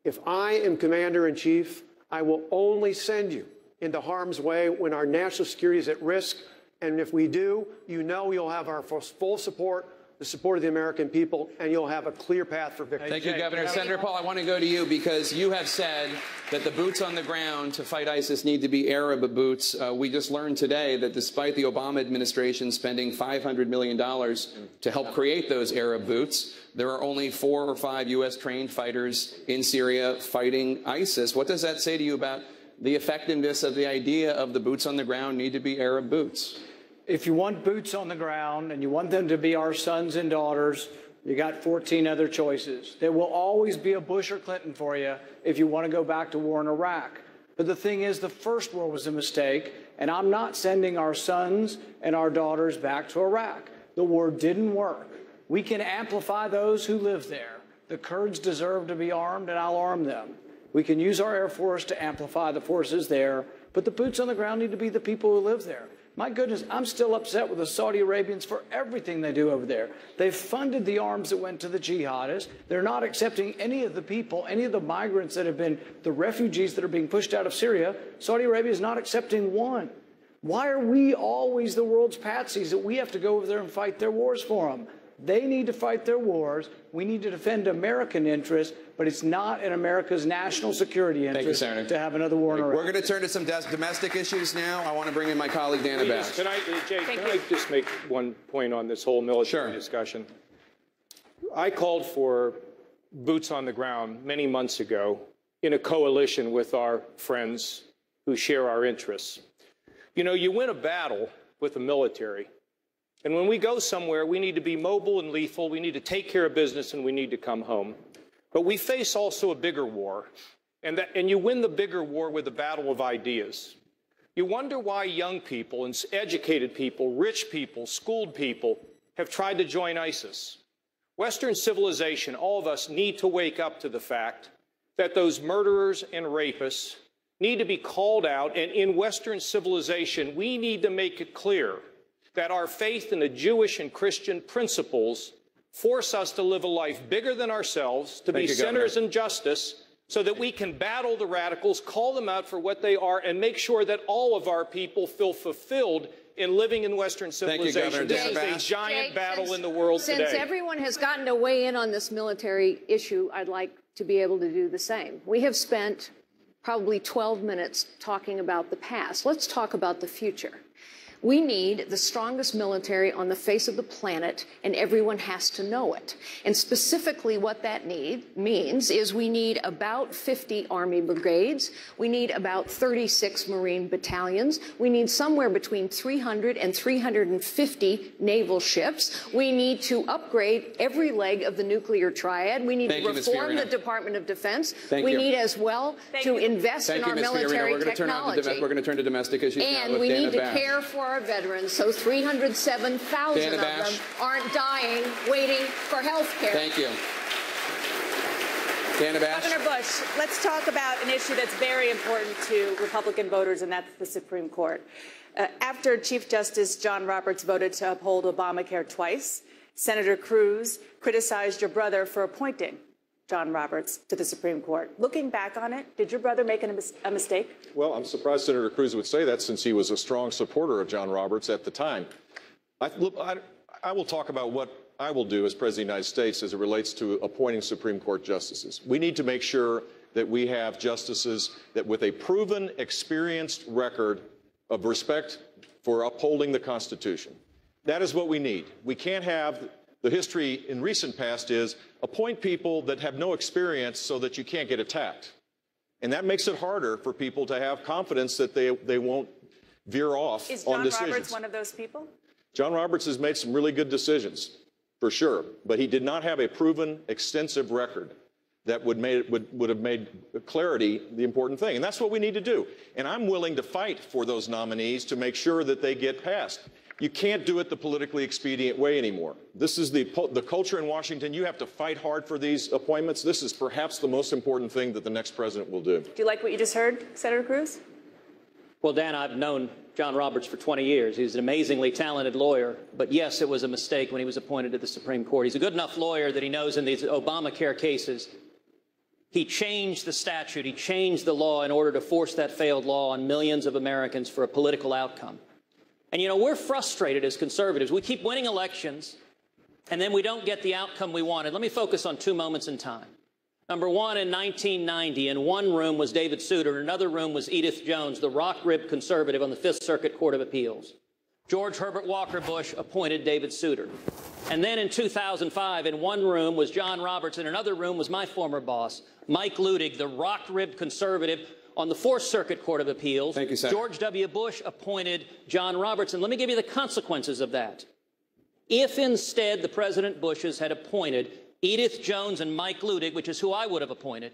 if I am commander-in-chief, I will only send you into harm's way when our national security is at risk. And if we do, you know you'll have our full support, the support of the American people, and you'll have a clear path for victory. Thank you, Governor. Senator Paul, I want to go to you because you have said that the boots on the ground to fight ISIS need to be Arab boots. We just learned today that despite the Obama administration spending $500 million to help create those Arab boots, there are only 4 or 5 U.S. trained fighters in Syria fighting ISIS. What does that say to you about the effectiveness of the idea of the boots on the ground need to be Arab boots? If you want boots on the ground and you want them to be our sons and daughters, you got 14 other choices. There will always be a Bush or Clinton for you if you want to go back to war in Iraq. But the thing is, the first war was a mistake, and I'm not sending our sons and our daughters back to Iraq. The war didn't work. We can amplify those who live there. The Kurds deserve to be armed, and I'll arm them. We can use our Air Force to amplify the forces there, but the boots on the ground need to be the people who live there. My goodness, I'm still upset with the Saudi Arabians for everything they do over there. They've funded the arms that went to the jihadists. They're not accepting any of the people, any of the migrants that have been the refugees that are being pushed out of Syria. Saudi Arabia is not accepting one. Why are we always the world's patsies that we have to go over there and fight their wars for them? They need to fight their wars. We need to defend American interests, but it's not in America's national security interest to have another war in Iraq. We're going to turn to some domestic issues now. I want to bring in my colleague, Dana Bash. Can I just make one point on this whole military discussion? I called for boots on the ground many months ago in a coalition with our friends who share our interests. You know, you win a battle with the military. And when we go somewhere, we need to be mobile and lethal. We need to take care of business, and we need to come home. But we face also a bigger war, and you win the bigger war with a battle of ideas. You wonder why young people and educated people, rich people, schooled people have tried to join ISIS. Western civilization, all of us need to wake up to the fact that those murderers and rapists need to be called out, and in Western civilization, we need to make it clear that our faith in the Jewish and Christian principles force us to live a life bigger than ourselves, to be sinners in justice, so that we can battle the radicals, call them out for what they are, and make sure that all of our people feel fulfilled in living in Western civilization. This is a giant battle in the world today. Since everyone has gotten to weigh in on this military issue, I'd like to be able to do the same. We have spent probably 12 minutes talking about the past. Let's talk about the future. We need the strongest military on the face of the planet, and everyone has to know it. And specifically what that means is we need about 50 Army brigades. We need about 36 Marine battalions. We need somewhere between 300 and 350 naval ships. We need to upgrade every leg of the nuclear triad. We need to reform the Department of Defense. We need as well to invest in our military technology. We're going to turn to domestic issues now with we Dana need to Bash. care for our veterans, so 307,000 of them aren't dying waiting for health care. Thank you. Dana Bash. Governor Bush, let's talk about an issue that's very important to Republican voters, and that's the Supreme Court. After Chief Justice John Roberts voted to uphold Obamacare twice, Senator Cruz criticized your brother for appointing John Roberts to the Supreme Court. Looking back on it, did your brother make a mistake? Well, I'm surprised Senator Cruz would say that, since he was a strong supporter of John Roberts at the time. I will talk about what I will do as President of the United States as it relates to appointing Supreme Court justices. We need to make sure that we have justices that with a proven, experienced record of respect for upholding the Constitution. That is what we need. We can't have the history in recent past is appoint people that have no experience so that you can't get attacked. And that makes it harder for people to have confidence that they won't veer off on decisions. Is John Roberts one of those people? John Roberts has made some really good decisions, for sure, but he did not have a proven, extensive record that would have made clarity the important thing. And that's what we need to do. And I'm willing to fight for those nominees to make sure that they get passed. You can't do it the politically expedient way anymore. This is the culture in Washington. You have to fight hard for these appointments. This is perhaps the most important thing that the next president will do. Do you like what you just heard, Senator Cruz? Well, Dan, I've known John Roberts for 20 years. He's an amazingly talented lawyer. But yes, it was a mistake when he was appointed to the Supreme Court. He's a good enough lawyer that he knows in these Obamacare cases, he changed the statute, he changed the law in order to force that failed law on millions of Americans for a political outcome. And, you know, we're frustrated as conservatives. We keep winning elections, and then we don't get the outcome we wanted. Let me focus on 2 moments in time. Number one, in 1990, in one room was David Souter, in another room was Edith Jones, the rock-ribbed conservative on the Fifth Circuit Court of Appeals. George Herbert Walker Bush appointed David Souter. And then in 2005, in one room was John Roberts, in another room was my former boss, Mike Ludig, the rock-ribbed conservative on the Fourth Circuit Court of Appeals. Thank you, Senator. George W. Bush appointed John Roberts. And let me give you the consequences of that. If instead the President Bushes had appointed Edith Jones and Mike Ludig, which is who I would have appointed,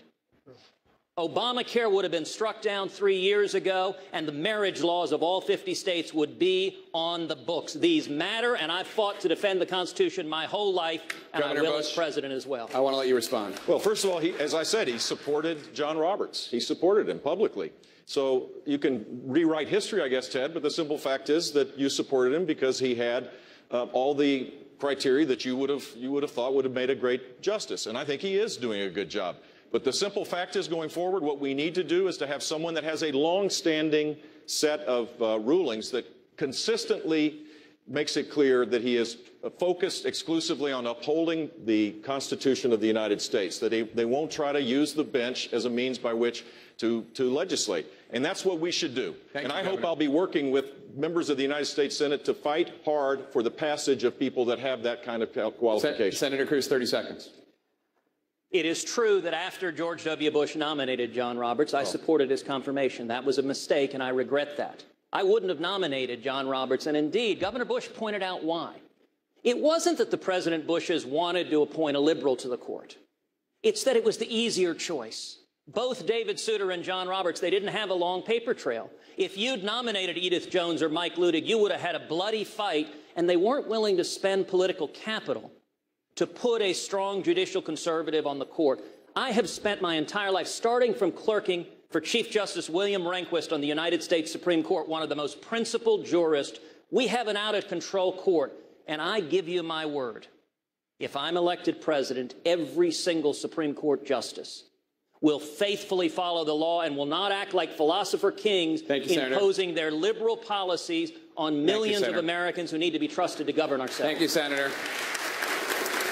Obamacare would have been struck down 3 years ago, and the marriage laws of all 50 states would be on the books. These matter, and I've fought to defend the Constitution my whole life, and Governor I will Bush, as president as well. I want to let you respond. Well, first of all, as I said, he supported John Roberts. He supported him publicly. So you can rewrite history, I guess, Ted, but the simple fact is that you supported him because he had all the criteria that you would have thought would have made a great justice. And I think he is doing a good job. But the simple fact is, going forward, what we need to do is to have someone that has a long-standing set of rulings that consistently makes it clear that he is focused exclusively on upholding the Constitution of the United States, that they won't try to use the bench as a means by which to legislate. And that's what we should do. And I hope I'll be working with members of the United States Senate to fight hard for the passage of people that have that kind of qualification. Senator Cruz, 30 seconds. It is true that after George W. Bush nominated John Roberts, I supported his confirmation. That was a mistake, and I regret that. I wouldn't have nominated John Roberts, and indeed, Governor Bush pointed out why. It wasn't that the President Bushes wanted to appoint a liberal to the court. It's that it was the easier choice. Both David Souter and John Roberts, they didn't have a long paper trail. If you'd nominated Edith Jones or Mike Ludig, you would have had a bloody fight, and they weren't willing to spend political capital to put a strong judicial conservative on the court. I have spent my entire life, starting from clerking for Chief Justice William Rehnquist on the United States Supreme Court, one of the most principled jurists. We have an out-of-control court, and I give you my word. If I'm elected president, every single Supreme Court justice will faithfully follow the law and will not act like philosopher kings imposing their liberal policies on millions of Americans who need to be trusted to govern ourselves. Thank you, Senator.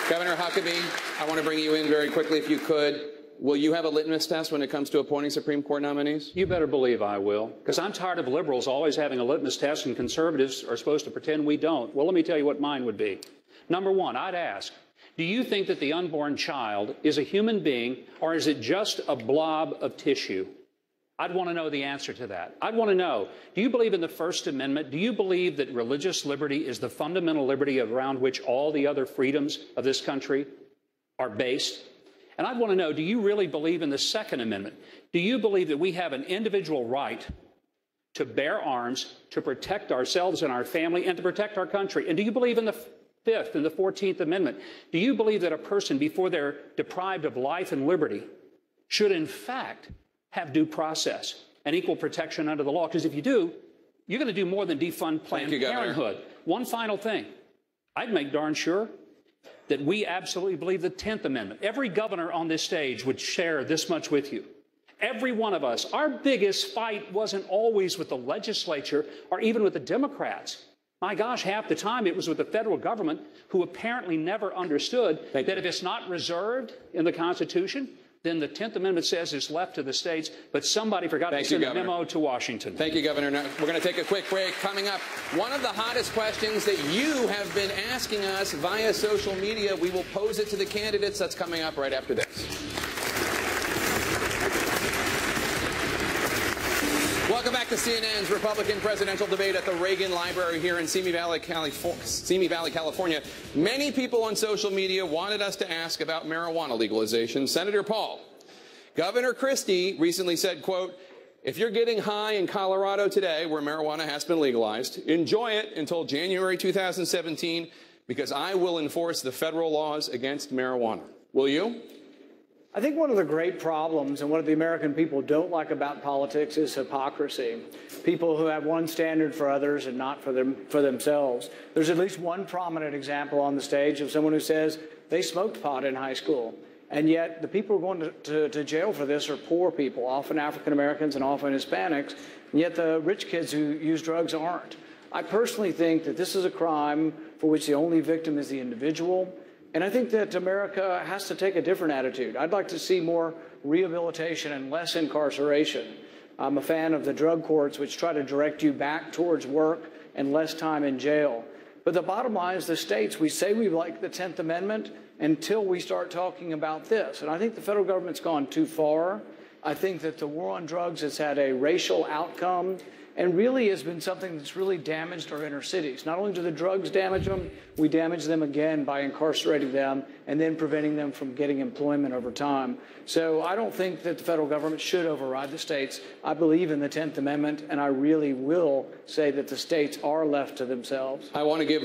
Governor Huckabee, I want to bring you in very quickly, if you could. Will you have a litmus test when it comes to appointing Supreme Court nominees? You better believe I will, because I'm tired of liberals always having a litmus test and conservatives are supposed to pretend we don't. Well, let me tell you what mine would be. Number one, I'd ask, do you think that the unborn child is a human being, or is it just a blob of tissue? I'd want to know the answer to that. I'd want to know, do you believe in the First Amendment? Do you believe that religious liberty is the fundamental liberty around which all the other freedoms of this country are based? And I'd want to know, do you really believe in the Second Amendment? Do you believe that we have an individual right to bear arms, to protect ourselves and our family, and to protect our country? And do you believe in the Fifth and the 14th Amendment? Do you believe that a person, before they're deprived of life and liberty, should in fact have due process and equal protection under the law? Because if you do, you're going to do more than defund Planned Parenthood. One final thing. I'd make darn sure that we absolutely believe the 10th Amendment. Every governor on this stage would share this much with you. Every one of us. Our biggest fight wasn't always with the legislature or even with the Democrats. My gosh, half the time it was with the federal government, who apparently never understood that if it's not reserved in the Constitution, then the 10th Amendment says it's left to the states, but somebody forgot to send a memo to Washington. Thank you, Governor. Now, we're going to take a quick break. Coming up, one of the hottest questions that you have been asking us via social media. We will pose it to the candidates. That's coming up right after this. Welcome back to CNN's Republican presidential debate at the Reagan Library here in Simi Valley, California. Many people on social media wanted us to ask about marijuana legalization. Senator Paul, Governor Christie recently said, quote, if you're getting high in Colorado today, where marijuana has been legalized, enjoy it until January 2017, because I will enforce the federal laws against marijuana. Will you? I think one of the great problems and what the American people don't like about politics is hypocrisy. People who have one standard for others and not for themselves. There's at least one prominent example on the stage of someone who says they smoked pot in high school. And yet the people who are going to jail for this are poor people, often African Americans and often Hispanics. And yet the rich kids who use drugs aren't. I personally think that this is a crime for which the only victim is the individual. And I think that America has to take a different attitude. I'd like to see more rehabilitation and less incarceration. I'm a fan of the drug courts, which try to direct you back towards work and less time in jail. But the bottom line is the states, we say we like the 10th Amendment until we start talking about this. And I think the federal government's gone too far. I think that the war on drugs has had a racial outcome and really has been something that's really damaged our inner cities. Not only do the drugs damage them, we damage them again by incarcerating them and then preventing them from getting employment over time. So I don't think that the federal government should override the states. I believe in the 10th Amendment, and I really will say that the states are left to themselves. I want to give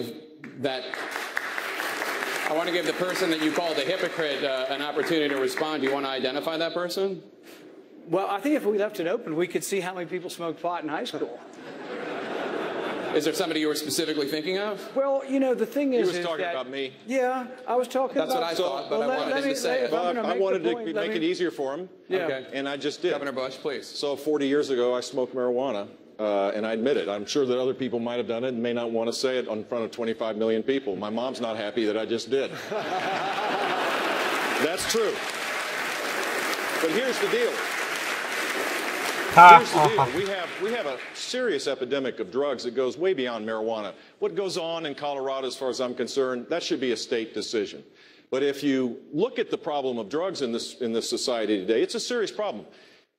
the person that you called a hypocrite an opportunity to respond. Do you want to identify that person? Well, I think if we left it open, we could see how many people smoked pot in high school. Is there somebody you were specifically thinking of? Well, you know, the thing is... He was talking about me. Yeah, I was talking about... That's what I thought, but I wanted him to say it. I wanted to make it easier for him, and I just did. Governor Bush, please. So 40 years ago, I smoked marijuana, and I admit it. I'm sure that other people might have done it and may not want to say it in front of 25 million people. My mom's not happy that I just did. That's true. But here's the deal. Here's the deal. We have a serious epidemic of drugs that goes way beyond marijuana. What goes on in Colorado, as far as I'm concerned, that should be a state decision. But if you look at the problem of drugs in this society today, it's a serious problem.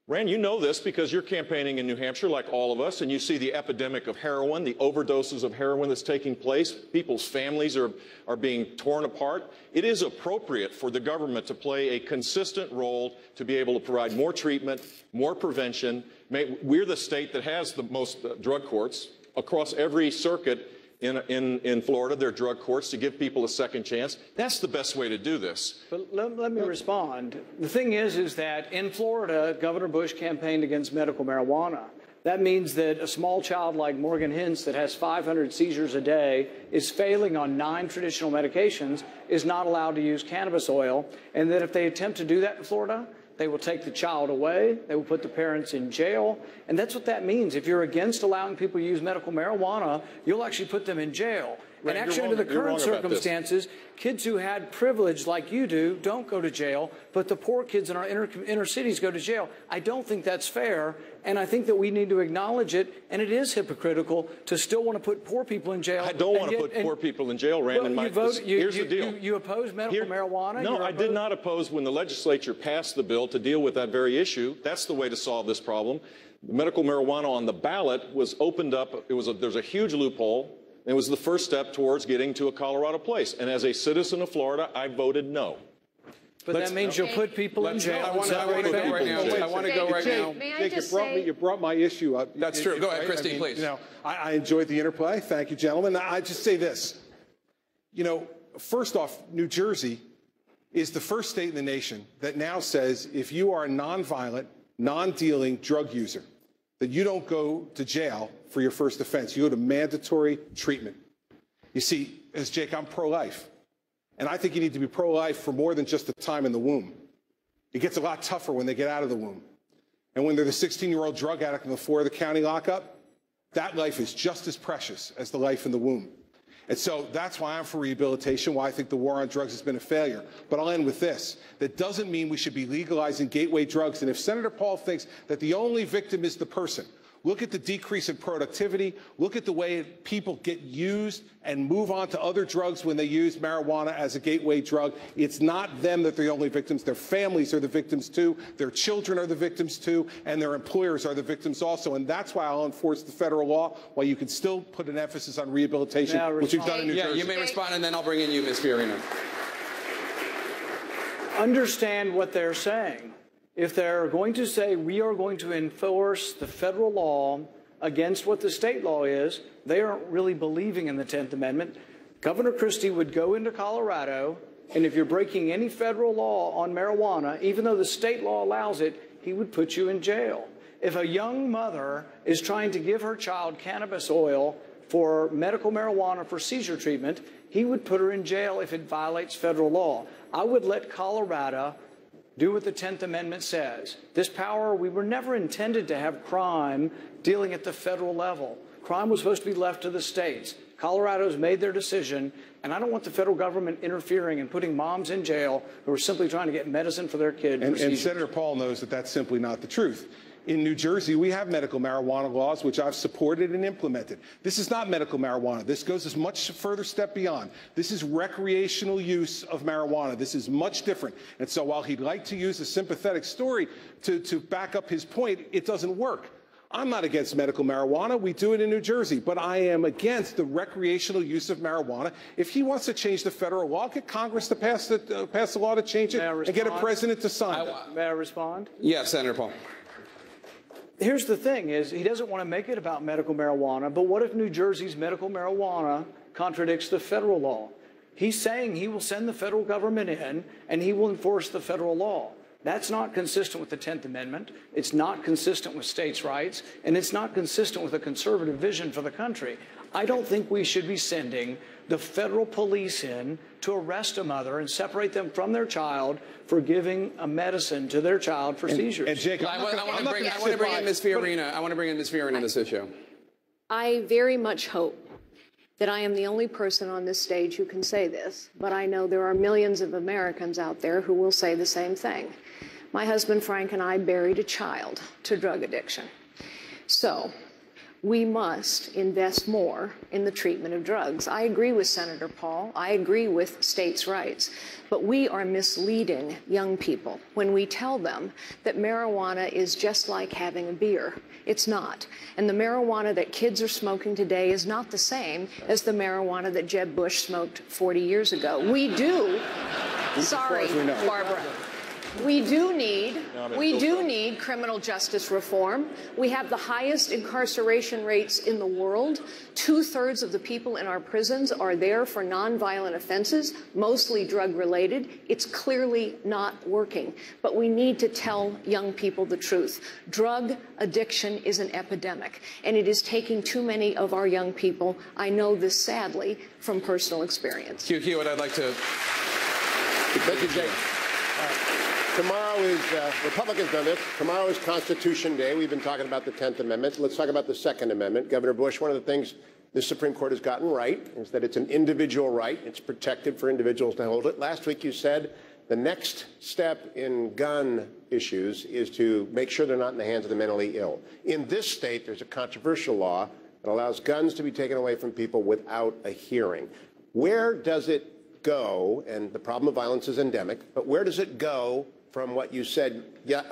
Rand, you know this because you're campaigning in New Hampshire like all of us, and you see the epidemic of heroin, the overdoses of heroin that's taking place. People's families are being torn apart. It is appropriate for the government to play a consistent role to be able to provide more treatment, more prevention. We're the state that has the most drug courts across every circuit. In Florida, there are drug courts to give people a second chance. That's the best way to do this. But let me respond. The thing is that in Florida, Governor Bush campaigned against medical marijuana. That means that a small child like Morgan Hintz that has 500 seizures a day is failing on 9 traditional medications, is not allowed to use cannabis oil, and that if they attempt to do that in Florida, they will take the child away. They will put the parents in jail. And that's what that means. If you're against allowing people to use medical marijuana, you'll actually put them in jail. Right, and actually, under the current circumstances, kids who had privilege like you do don't go to jail, but the poor kids in our inner cities go to jail. I don't think that's fair, and I think that we need to acknowledge it, and it is hypocritical to still want to put poor people in jail. I don't want to put poor people in jail, Rand. Well, here's the deal. You oppose medical marijuana? No, I did not oppose when the legislature passed the bill to deal with that very issue. That's the way to solve this problem. Medical marijuana on the ballot was opened up. There's a huge loophole. It was the first step towards getting to a Colorado place. And as a citizen of Florida, I voted no. But that means you'll put people in jail. I want to go right now. Jake, you brought my issue up. That's true. Go ahead, Christine, please. You know, I enjoyed the interplay. Thank you, gentlemen. I just say this. You know, first off, New Jersey is the first state in the nation that now says if you are a nonviolent, non-dealing drug user, that you don't go to jail for your first offense. You go to mandatory treatment. You see, as Jake, I'm pro-life. And I think you need to be pro-life for more than just the time in the womb. It gets a lot tougher when they get out of the womb. And when they're the 16-year-old drug addict on the floor of the county lockup, that life is just as precious as the life in the womb. And so that's why I'm for rehabilitation, why I think the war on drugs has been a failure. But I'll end with this. That doesn't mean we should be legalizing gateway drugs. And if Senator Paul thinks that the only victim is the person, look at the decrease in productivity. Look at the way people get used and move on to other drugs when they use marijuana as a gateway drug. It's not them that are the only victims. Their families are the victims, too. Their children are the victims, too. And their employers are the victims also. And that's why I'll enforce the federal law, while you can still put an emphasis on rehabilitation, which we've done in New Jersey. Yeah, you may respond, and then I'll bring in you, Ms. Fiorina. Understand what they're saying. If they're going to say we are going to enforce the federal law against what the state law is, they aren't really believing in the 10th Amendment. Governor Christie would go into Colorado And if you're breaking any federal law on marijuana, even though the state law allows it, he would put you in jail. If a young mother is trying to give her child cannabis oil for medical marijuana for seizure treatment, he would put her in jail if it violates federal law. I would let Colorado do what the 10th Amendment says. This power, we were never intended to have crime dealing at the federal level. Crime was supposed to be left to the states. Colorado's made their decision, and I don't want the federal government interfering and putting moms in jail who are simply trying to get medicine for their kid. And Senator Paul knows that that's simply not the truth. In New Jersey, we have medical marijuana laws, which I've supported and implemented. This is not medical marijuana. This goes a much further step beyond. This is recreational use of marijuana. This is much different. And so while he'd like to use a sympathetic story to back up his point, it doesn't work. I'm not against medical marijuana. We do it in New Jersey. But I am against the recreational use of marijuana. If he wants to change the federal law, get Congress to pass the law to change it and get a president to sign it. May I respond? Yes, Senator Paul. Here's the thing is he doesn't want to make it about medical marijuana, but what if New Jersey's medical marijuana contradicts the federal law? He's saying he will send the federal government in and he will enforce the federal law. That's not consistent with the 10th Amendment. It's not consistent with states' rights, and it's not consistent with a conservative vision for the country. I don't think we should be sending the federal police in to arrest a mother and separate them from their child for giving a medicine to their child for seizures. And Jake, I want to bring in Ms. Fiorina. I want to bring in Ms. Fiorina on this issue. I very much hope that I am the only person on this stage who can say this, but I know there are millions of Americans out there who will say the same thing. My husband Frank and I buried a child to drug addiction. So we must invest more in the treatment of drugs. I agree with Senator Paul. I agree with states' rights. But we are misleading young people when we tell them that marijuana is just like having a beer. It's not. And the marijuana that kids are smoking today is not the same as the marijuana that Jeb Bush smoked 40 years ago. We do. Sorry, Barbara. We do need criminal justice reform. We have the highest incarceration rates in the world. 2/3 of the people in our prisons are there for nonviolent offenses, mostly drug-related. It's clearly not working. But we need to tell young people the truth. Drug addiction is an epidemic, and it is taking too many of our young people. I know this sadly from personal experience. Hugh Hewitt, I'd like to... Thank you, Jake. Tomorrow is, Republicans done this, tomorrow is Constitution Day. We've been talking about the 10th Amendment. Let's talk about the Second Amendment. Governor Bush, one of the things the Supreme Court has gotten right is that it's an individual right. It's protected for individuals to hold it. Last week you said the next step in gun issues is to make sure they're not in the hands of the mentally ill. In this state, there's a controversial law that allows guns to be taken away from people without a hearing. Where does it go? And the problem of violence is endemic, but where does it go from what you said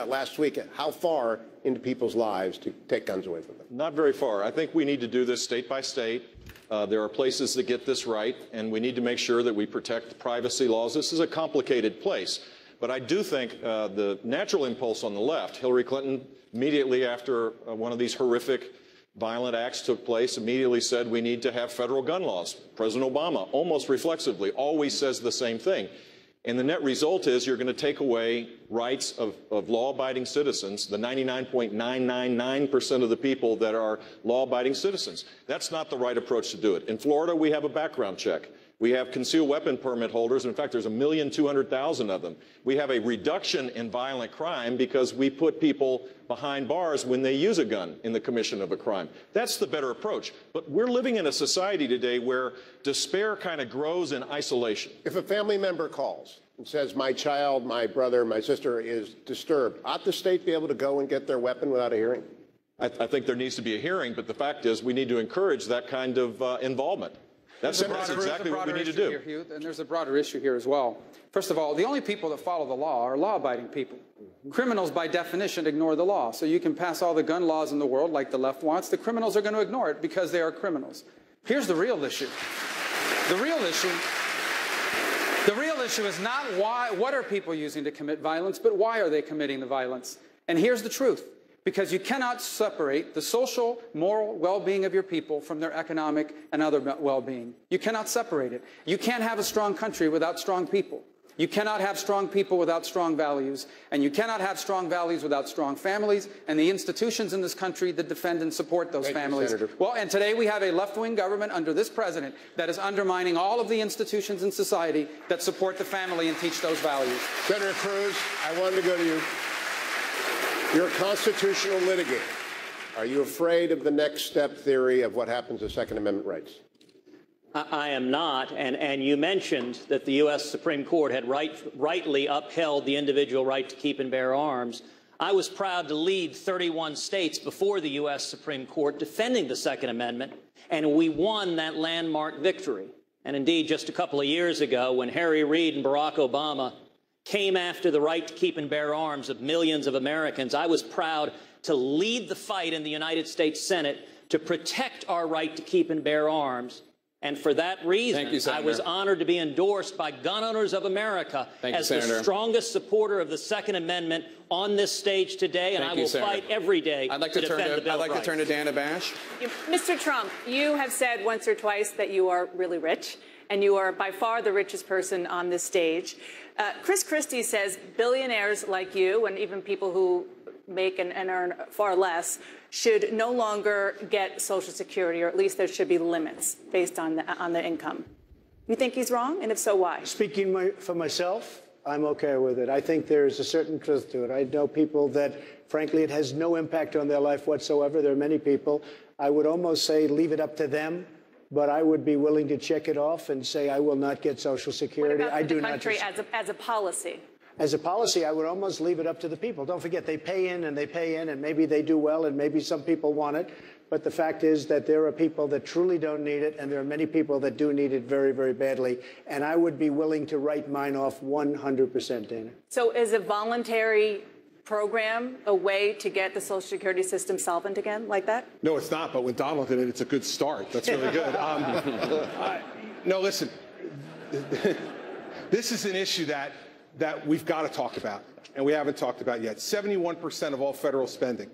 last week? How far into people's lives to take guns away from them? Not very far. I think we need to do this state by state. There are places that get this right, and we need to make sure that we protect privacy laws. This is a complicated place. But I do think the natural impulse on the left, Hillary Clinton, immediately after one of these horrific violent acts took place, immediately said we need to have federal gun laws. President Obama, almost reflexively, always says the same thing. And the net result is you're going to take away rights of law-abiding citizens, the 99.999% of the people that are law-abiding citizens. That's not the right approach to do it. In Florida, we have a background check. We have concealed weapon permit holders. In fact, there's 1,200,000 of them. We have a reduction in violent crime because we put people behind bars when they use a gun in the commission of a crime. That's the better approach. But we're living in a society today where despair kind of grows in isolation. If a family member calls and says, my child, my brother, my sister is disturbed, ought the state be able to go and get their weapon without a hearing? I think there needs to be a hearing, but the fact is we need to encourage that kind of involvement. That's exactly what we need to do. Here, Hugh, and there's a broader issue here as well. First of all, the only people that follow the law are law-abiding people. Criminals, by definition, ignore the law. So you can pass all the gun laws in the world like the left wants. The criminals are going to ignore it because they are criminals. Here's the real issue. The real issue is not what are people using to commit violence, but why are they committing the violence? And here's the truth. because you cannot separate the social, moral well-being of your people from their economic and other well-being. You cannot separate it. You can't have a strong country without strong people. You cannot have strong people without strong values, and you cannot have strong values without strong families and the institutions in this country that defend and support those families. Well, and today we have a left-wing government under this president that is undermining all of the institutions in society that support the family and teach those values. Senator Cruz, I wanted to go to you. You're a constitutional litigator. Are you afraid of the next step theory of what happens to Second Amendment rights? I am not, and you mentioned that the U.S. Supreme Court had rightly upheld the individual right to keep and bear arms. I was proud to lead 31 states before the U.S. Supreme Court defending the Second Amendment, and we won that landmark victory. And indeed, just a couple of years ago, when Harry Reid and Barack Obama came after the right to keep and bear arms of millions of Americans, I was proud to lead the fight in the United States Senate to protect our right to keep and bear arms. And for that reason, I was honored to be endorsed by Gun Owners of America as the strongest supporter of the Second Amendment on this stage today, and I will fight every day to defend the Bill of Rights. I'd like to turn to Dana Bash. Mr. Trump, you have said once or twice that you are really rich, and you are by far the richest person on this stage. Chris Christie says billionaires like you, and even people who make and earn far less, should no longer get Social Security, or at least there should be limits based on the income. You think he's wrong? And if so, why? Speaking for myself, I'm okay with it. I think there's a certain truth to it. I know people that, frankly, it has no impact on their life whatsoever. There are many people. I would almost say leave it up to them, but I would be willing to check it off and say I will not get Social Security. What about the country as a policy? As a policy, I would almost leave it up to the people. Don't forget, they pay in, and maybe they do well, and maybe some people want it. But the fact is that there are people that truly don't need it, and there are many people that do need it very, very badly. And I would be willing to write mine off 100%, Dana. So is a voluntary program a way to get the Social Security system solvent again, like that? No, it's not. But with Donald in it, it's a good start. That's really good. No, listen. This is an issue that we've got to talk about, and we haven't talked about yet. 71% of all federal spending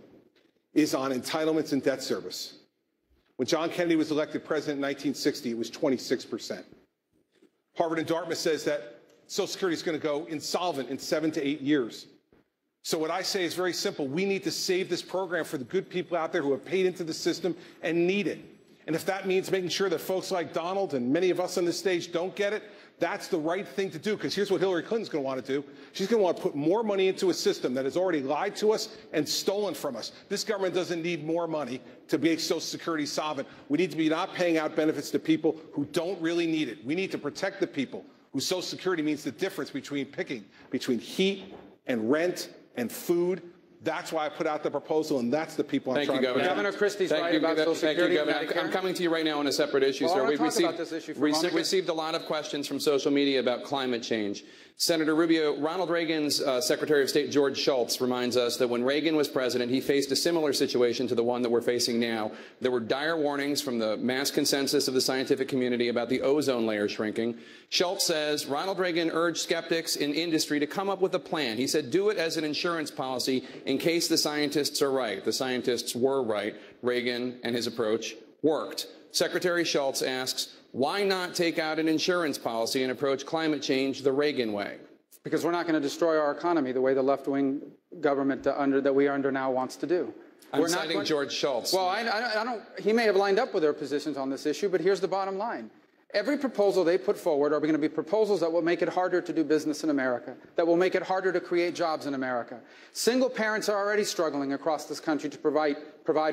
is on entitlements and debt service. When John Kennedy was elected president in 1960, it was 26%. Harvard and Dartmouth says that Social Security is going to go insolvent in 7 to 8 years. So what I say is very simple. We need to save this program for the good people out there who have paid into the system and need it. And if that means making sure that folks like Donald and many of us on this stage don't get it, that's the right thing to do, because here's what Hillary Clinton's going to want to do. She's going to want to put more money into a system that has already lied to us and stolen from us. This government doesn't need more money to make Social Security solvent. We need to be not paying out benefits to people who don't really need it. We need to protect the people whose Social Security means the difference between heat and rent and food. That's why I put out the proposal, and that's the people I'm trying to protect. Governor Christie's right about Social Security. Thank you, Governor. I'm coming to you right now on a separate issue, sir. We've received a lot of questions from social media about climate change. Senator Rubio, Ronald Reagan's Secretary of State George Shultz reminds us that when Reagan was president, he faced a similar situation to the one that we're facing now. There were dire warnings from the mass consensus of the scientific community about the ozone layer shrinking. Shultz says Ronald Reagan urged skeptics in industry to come up with a plan. He said, do it as an insurance policy in case the scientists are right. The scientists were right. Reagan and his approach worked. Secretary Shultz asks, why not take out an insurance policy and approach climate change the Reagan way? Because we're not going to destroy our economy the way the left-wing government that we are under now wants to do. I'm citing George Shultz. Well, I don't. He may have lined up with their positions on this issue, but here's the bottom line. Every proposal they put forward are going to be proposals that will make it harder to do business in America, that will make it harder to create jobs in America. Single parents are already struggling across this country to provide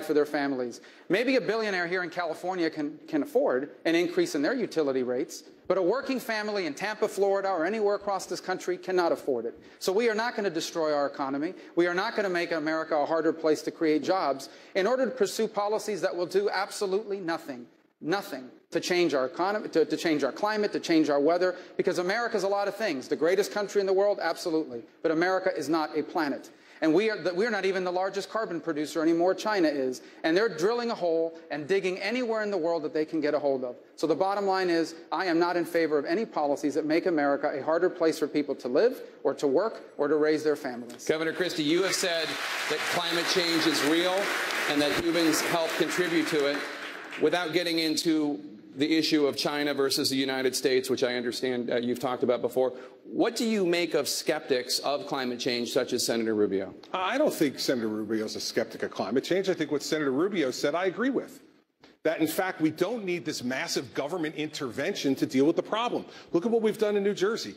for their families. Maybe a billionaire here in California can afford an increase in their utility rates, but a working family in Tampa, Florida, or anywhere across this country cannot afford it. So we are not going to destroy our economy. We are not going to make America a harder place to create jobs in order to pursue policies that will do absolutely nothing to change our economy, to change our climate, to change our weather, because America is a lot of things. The greatest country in the world, absolutely. But America is not a planet. And we're not even the largest carbon producer anymore. China is. And they're drilling a hole and digging anywhere in the world that they can get a hold of. So the bottom line is, I am not in favor of any policies that make America a harder place for people to live or to work or to raise their families. Governor Christie, you have said that climate change is real and that humans help contribute to it. Without getting into the issue of China versus the United States, which I understand you've talked about before, what do you make of skeptics of climate change, such as Senator Rubio? I don't think Senator Rubio is a skeptic of climate change. I think what Senator Rubio said, I agree with. That, in fact, we don't need this massive government intervention to deal with the problem. Look at what we've done in New Jersey.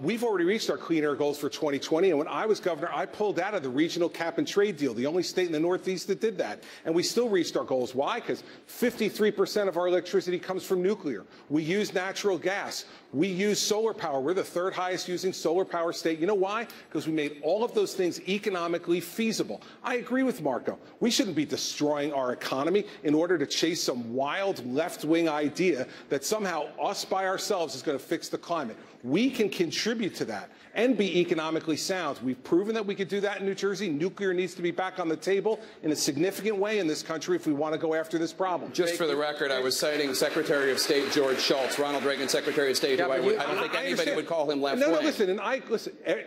We've already reached our clean air goals for 2020, and when I was governor, I pulled out of the regional cap and trade deal, the only state in the Northeast that did that. And we still reached our goals. Why? Because 53% of our electricity comes from nuclear. We use natural gas. We use solar power. We're the third highest using solar power state. You know why? Because we made all of those things economically feasible. I agree with Marco. We shouldn't be destroying our economy in order to chase some wild left-wing idea that somehow us by ourselves is going to fix the climate. We can contribute to that and be economically sound. We've proven that we could do that in New Jersey. Nuclear needs to be back on the table in a significant way in this country if we want to go after this problem. Just for the record, I was citing Secretary of State George Shultz, Ronald Reagan Secretary of State, who I don't think anybody would call him left-wing. No, listen,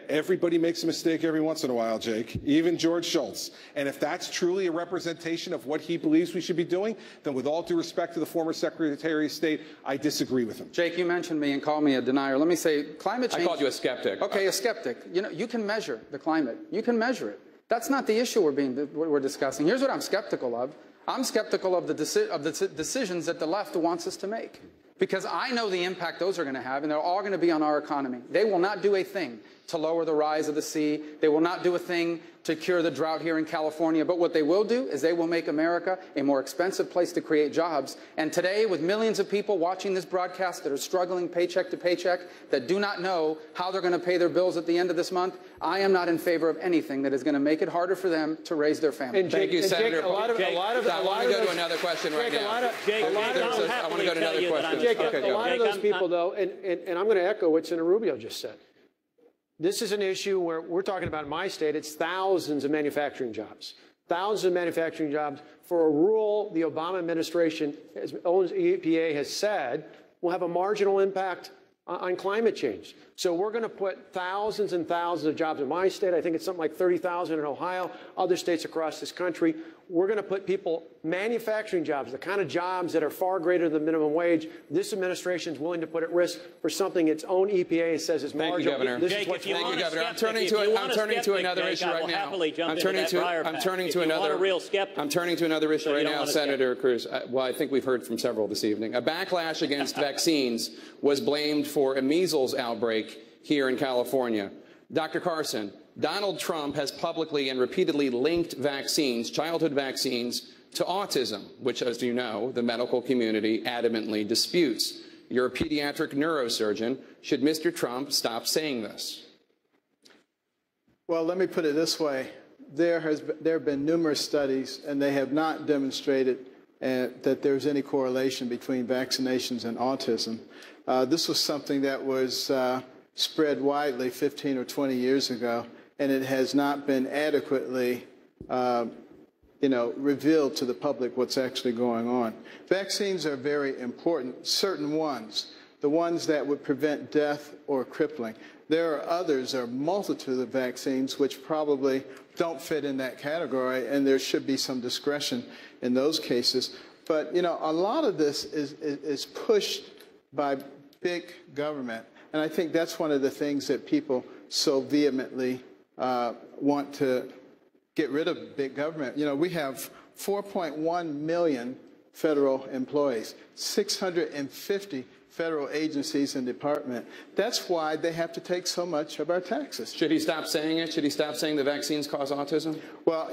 everybody makes a mistake every once in a while, Jake, even George Shultz. And if that's truly a representation of what he believes we should be doing, then with all due respect to the former Secretary of State, I disagree with him. Jake, you mentioned me and called me a denier. Let me say, climate change... I called you a skeptic. Okay, a skeptic. You know, you can measure the climate. You can measure it. That's not the issue we're discussing. Here's what I'm skeptical of. I'm skeptical of the decisions that the left wants us to make. Because I know the impact those are going to have, and they're all going to be on our economy. They will not do a thing to lower the rise of the sea. They will not do a thing to cure the drought here in California. But what they will do is they will make America a more expensive place to create jobs. And today, with millions of people watching this broadcast that are struggling paycheck to paycheck, that do not know how they're going to pay their bills at the end of this month, I am not in favor of anything that is going to make it harder for them to raise their family. Thank you, Senator. I want to go to another question right now. I want to go to another question. Jake, a lot of those people, though, and I'm going to echo what Senator Rubio just said. This is an issue where we're talking about in my state, it's thousands of manufacturing jobs. Thousands of manufacturing jobs for a rule the Obama administration, as EPA has said, will have a marginal impact on climate change. So we're going to put thousands and thousands of jobs in my state. I think it's something like 30,000 in Ohio, other states across this country. We're going to put people, manufacturing jobs, the kind of jobs that are far greater than minimum wage. This administration is willing to put at risk for something its own EPA says is marginal. Thank you, Governor. Thank you, Governor. I'm turning to another issue right now. I'm turning to another issue right now, Senator Cruz. Well, I think we've heard from several this evening. A backlash against vaccines was blamed for a measles outbreak here in California. Dr. Carson, Donald Trump has publicly and repeatedly linked vaccines, childhood vaccines, to autism, which, as you know, the medical community adamantly disputes. You're a pediatric neurosurgeon. Should Mr. Trump stop saying this? Well, let me put it this way. There have been numerous studies, and they have not demonstrated that there's any correlation between vaccinations and autism. This was something that was spread widely 15 or 20 years ago, and it has not been adequately, revealed to the public what's actually going on. Vaccines are very important, certain ones, the ones that would prevent death or crippling. There are others, a multitude of vaccines, which probably don't fit in that category, and there should be some discretion in those cases. But, a lot of this is pushed by big government. And I think that's one of the things that people so vehemently want to get rid of big government. We have 4.1 million federal employees, 650 federal agencies and departments. That's why they have to take so much of our taxes. Should he stop saying it? Should he stop saying the vaccines cause autism? Well,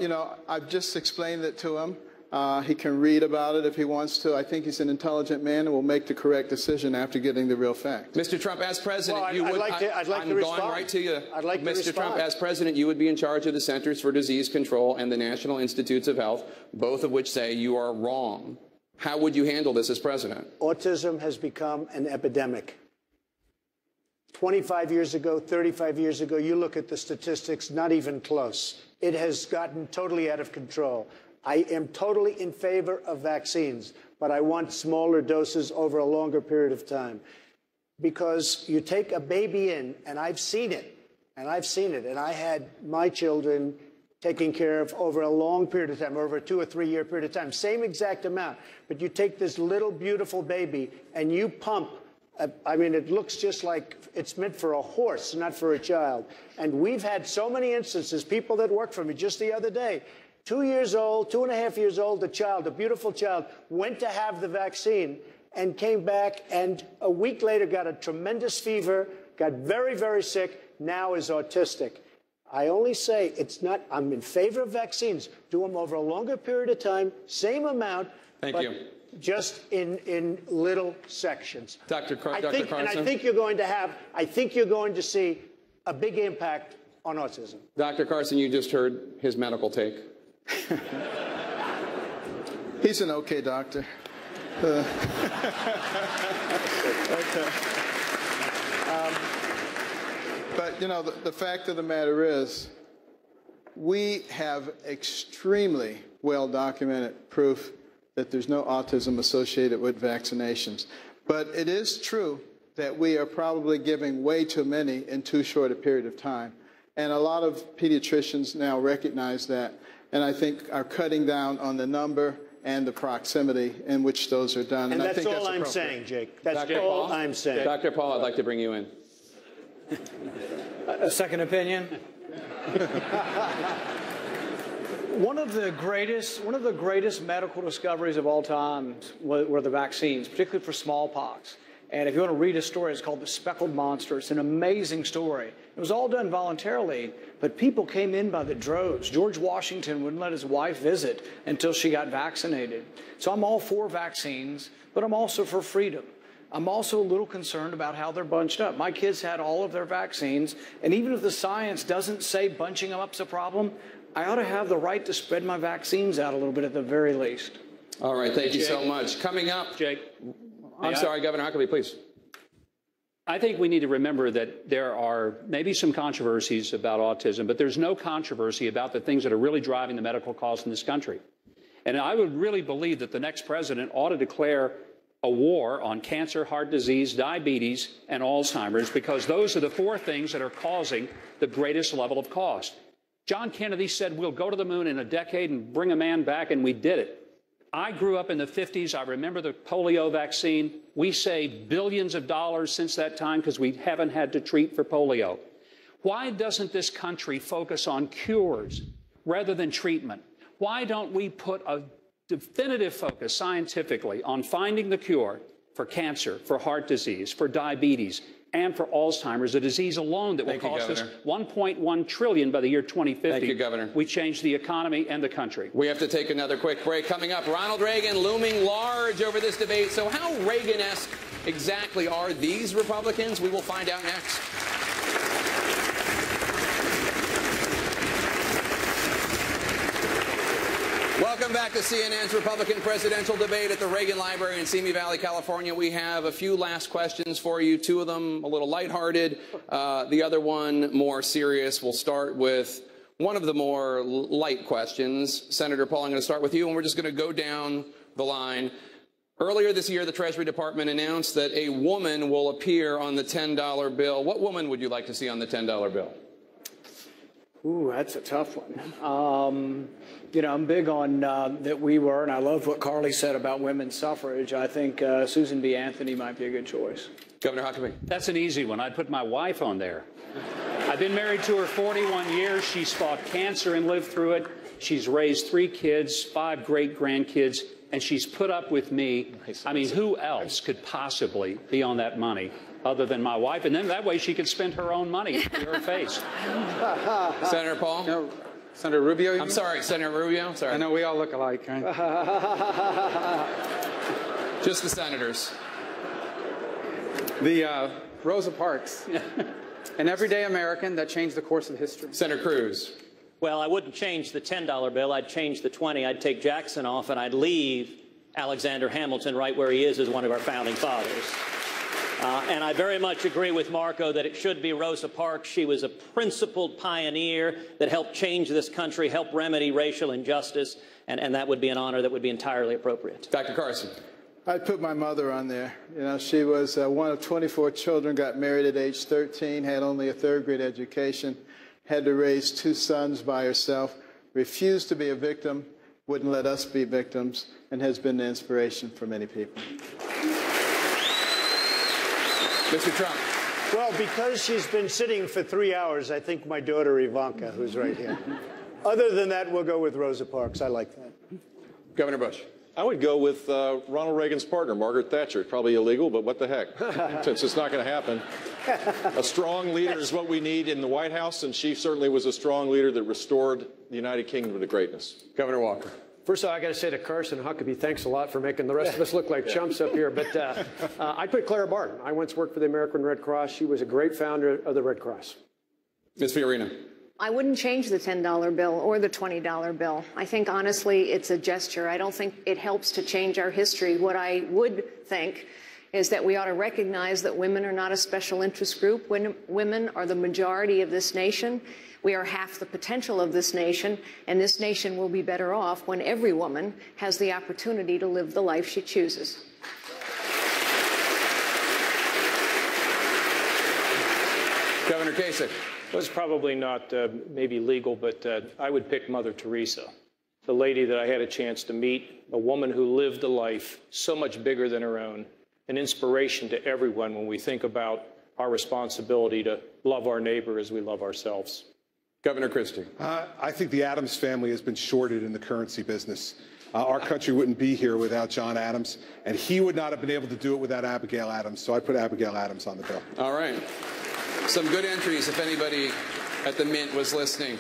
I've just explained it to him. He can read about it if he wants to. I think he's an intelligent man and will make the correct decision after getting the real facts. Mr. Trump, as president, I'd like to respond. Going right to you. I'd like to Mr. respond. Trump, as president, you would be in charge of the Centers for Disease Control and the National Institutes of Health, both of which say you are wrong. How would you handle this as president? Autism has become an epidemic. 25 years ago, 35 years ago, you look at the statistics, not even close. It has gotten totally out of control. I am totally in favor of vaccines, but I want smaller doses over a longer period of time. Because you take a baby in, and I've seen it, and I had my children taken care of over a long period of time, over a 2 or 3 year period of time, same exact amount. But you take this little beautiful baby and you pump, I mean, it looks just like it's meant for a horse, not for a child. And we've had so many instances, people that work for me just the other day, 2 years old, 2.5 years old, a child, a beautiful child, went to have the vaccine and came back and a week later got a tremendous fever, got very, very sick, now is autistic. I only say it's not, I'm in favor of vaccines. Do them over a longer period of time, same amount. Thank you. Just in little sections. Dr. Carson. And I think you're going to see a big impact on autism. Dr. Carson, you just heard his medical take. He's an okay doctor. Okay. But, you know, the fact of the matter is, we have extremely well-documented proof that there's no autism associated with vaccinations. But it is true that we are probably giving way too many in too short a period of time. And a lot of pediatricians now recognize that, and I think are cutting down on the number and the proximity in which those are done. And I think that's all I'm appropriate. saying, Jake. That's all I'm saying. Dr. Paul, I'd like to bring you in. A second opinion. One of the greatest medical discoveries of all time were the vaccines, particularly for smallpox. And if you want to read a story, it's called The Speckled Monster. It's an amazing story. It was all done voluntarily, but people came in by the droves. George Washington wouldn't let his wife visit until she got vaccinated. So I'm all for vaccines, but I'm also for freedom. I'm also a little concerned about how they're bunched up. My kids had all of their vaccines, and even if the science doesn't say bunching them up's a problem, I ought to have the right to spread my vaccines out a little bit at the very least. All right, thank you so much. Coming up, Jake. I'm sorry, Governor Huckabee, please. I think we need to remember that there are maybe some controversies about autism, but there's no controversy about the things that are really driving the medical costs in this country. And I would really believe that the next president ought to declare a war on cancer, heart disease, diabetes, and Alzheimer's, because those are the 4 things that are causing the greatest level of cost. John Kennedy said we'll go to the moon in a decade and bring a man back, and we did it. I grew up in the 50s. I remember the polio vaccine. We saved billions of dollars since that time because we haven't had to treat for polio. Why doesn't this country focus on cures rather than treatment? Why don't we put a definitive focus scientifically on finding the cure for cancer, for heart disease, for diabetes, and for Alzheimer's, a disease alone that will cost us $1.1 trillion by the year 2050. Thank you, Governor. We changed the economy and the country. We have to take another quick break. Coming up, Ronald Reagan looming large over this debate. So how Reagan-esque exactly are these Republicans? We will find out next. Welcome back to CNN's Republican presidential debate at the Reagan Library in Simi Valley, California. We have a few last questions for you, 2 of them a little lighthearted, the other one more serious. We'll start with one of the more light questions. Senator Paul, I'm going to start with you, and we're just going to go down the line. Earlier this year, the Treasury Department announced that a woman will appear on the $10 bill. What woman would you like to see on the $10 bill? Ooh, that's a tough one. You know, I'm big on that we were, and I love what Carly said about women's suffrage. I think Susan B. Anthony might be a good choice. Governor Huckabee. That's an easy one. I'd put my wife on there. I've been married to her 41 years. She's fought cancer and lived through it. She's raised 3 kids, 5 great-grandkids, and she's put up with me. I mean, who else could possibly be on that money other than my wife? And then that way she could spend her own money to her face. Senator Paul? No, Senator Rubio? I'm sorry, Senator Rubio? Sorry. I know we all look alike, right? Just the senators. The Rosa Parks, an everyday American that changed the course of history. Senator Cruz. Well, I wouldn't change the $10 bill. I'd change the 20. I'd take Jackson off, and I'd leave Alexander Hamilton right where he is as one of our founding fathers. And I very much agree with Marco that it should be Rosa Parks. She was a principled pioneer that helped change this country, helped remedy racial injustice, and that would be an honor that would be entirely appropriate. Dr. Carson. I'd put my mother on there. You know, she was one of 24 children, got married at age 13, had only a third-grade education, had to raise 2 sons by herself, refused to be a victim, wouldn't let us be victims, and has been an inspiration for many people. Mr. Trump. Well, because she's been sitting for 3 hours, I think my daughter Ivanka, who's right here. Other than that, we'll go with Rosa Parks. I like that. Governor Bush. I would go with Ronald Reagan's partner, Margaret Thatcher. Probably illegal, but what the heck, since it's not going to happen. A strong leader is what we need in the White House, and she certainly was a strong leader that restored the United Kingdom to greatness. Governor Walker. First of all, I got to say to Carson Huckabee, thanks a lot for making the rest of us look like chumps up here. But I'd put Clara Barton. I once worked for the American Red Cross. She was a great founder of the Red Cross. Ms. Fiorina. I wouldn't change the $10 bill or the $20 bill. I think, honestly, it's a gesture. I don't think it helps to change our history. What I would think is that we ought to recognize that women are not a special interest group. Women are the majority of this nation. We are half the potential of this nation, and this nation will be better off when every woman has the opportunity to live the life she chooses. Governor Kasich. Well, it's probably not maybe legal, but I would pick Mother Teresa, the lady that I had a chance to meet, a woman who lived a life so much bigger than her own, an inspiration to everyone when we think about our responsibility to love our neighbor as we love ourselves. Governor Christie. I think the Adams family has been shorted in the currency business. Our country wouldn't be here without John Adams, and he would not have been able to do it without Abigail Adams. So I put Abigail Adams on the bill. All right. Some good entries if anybody at the Mint was listening.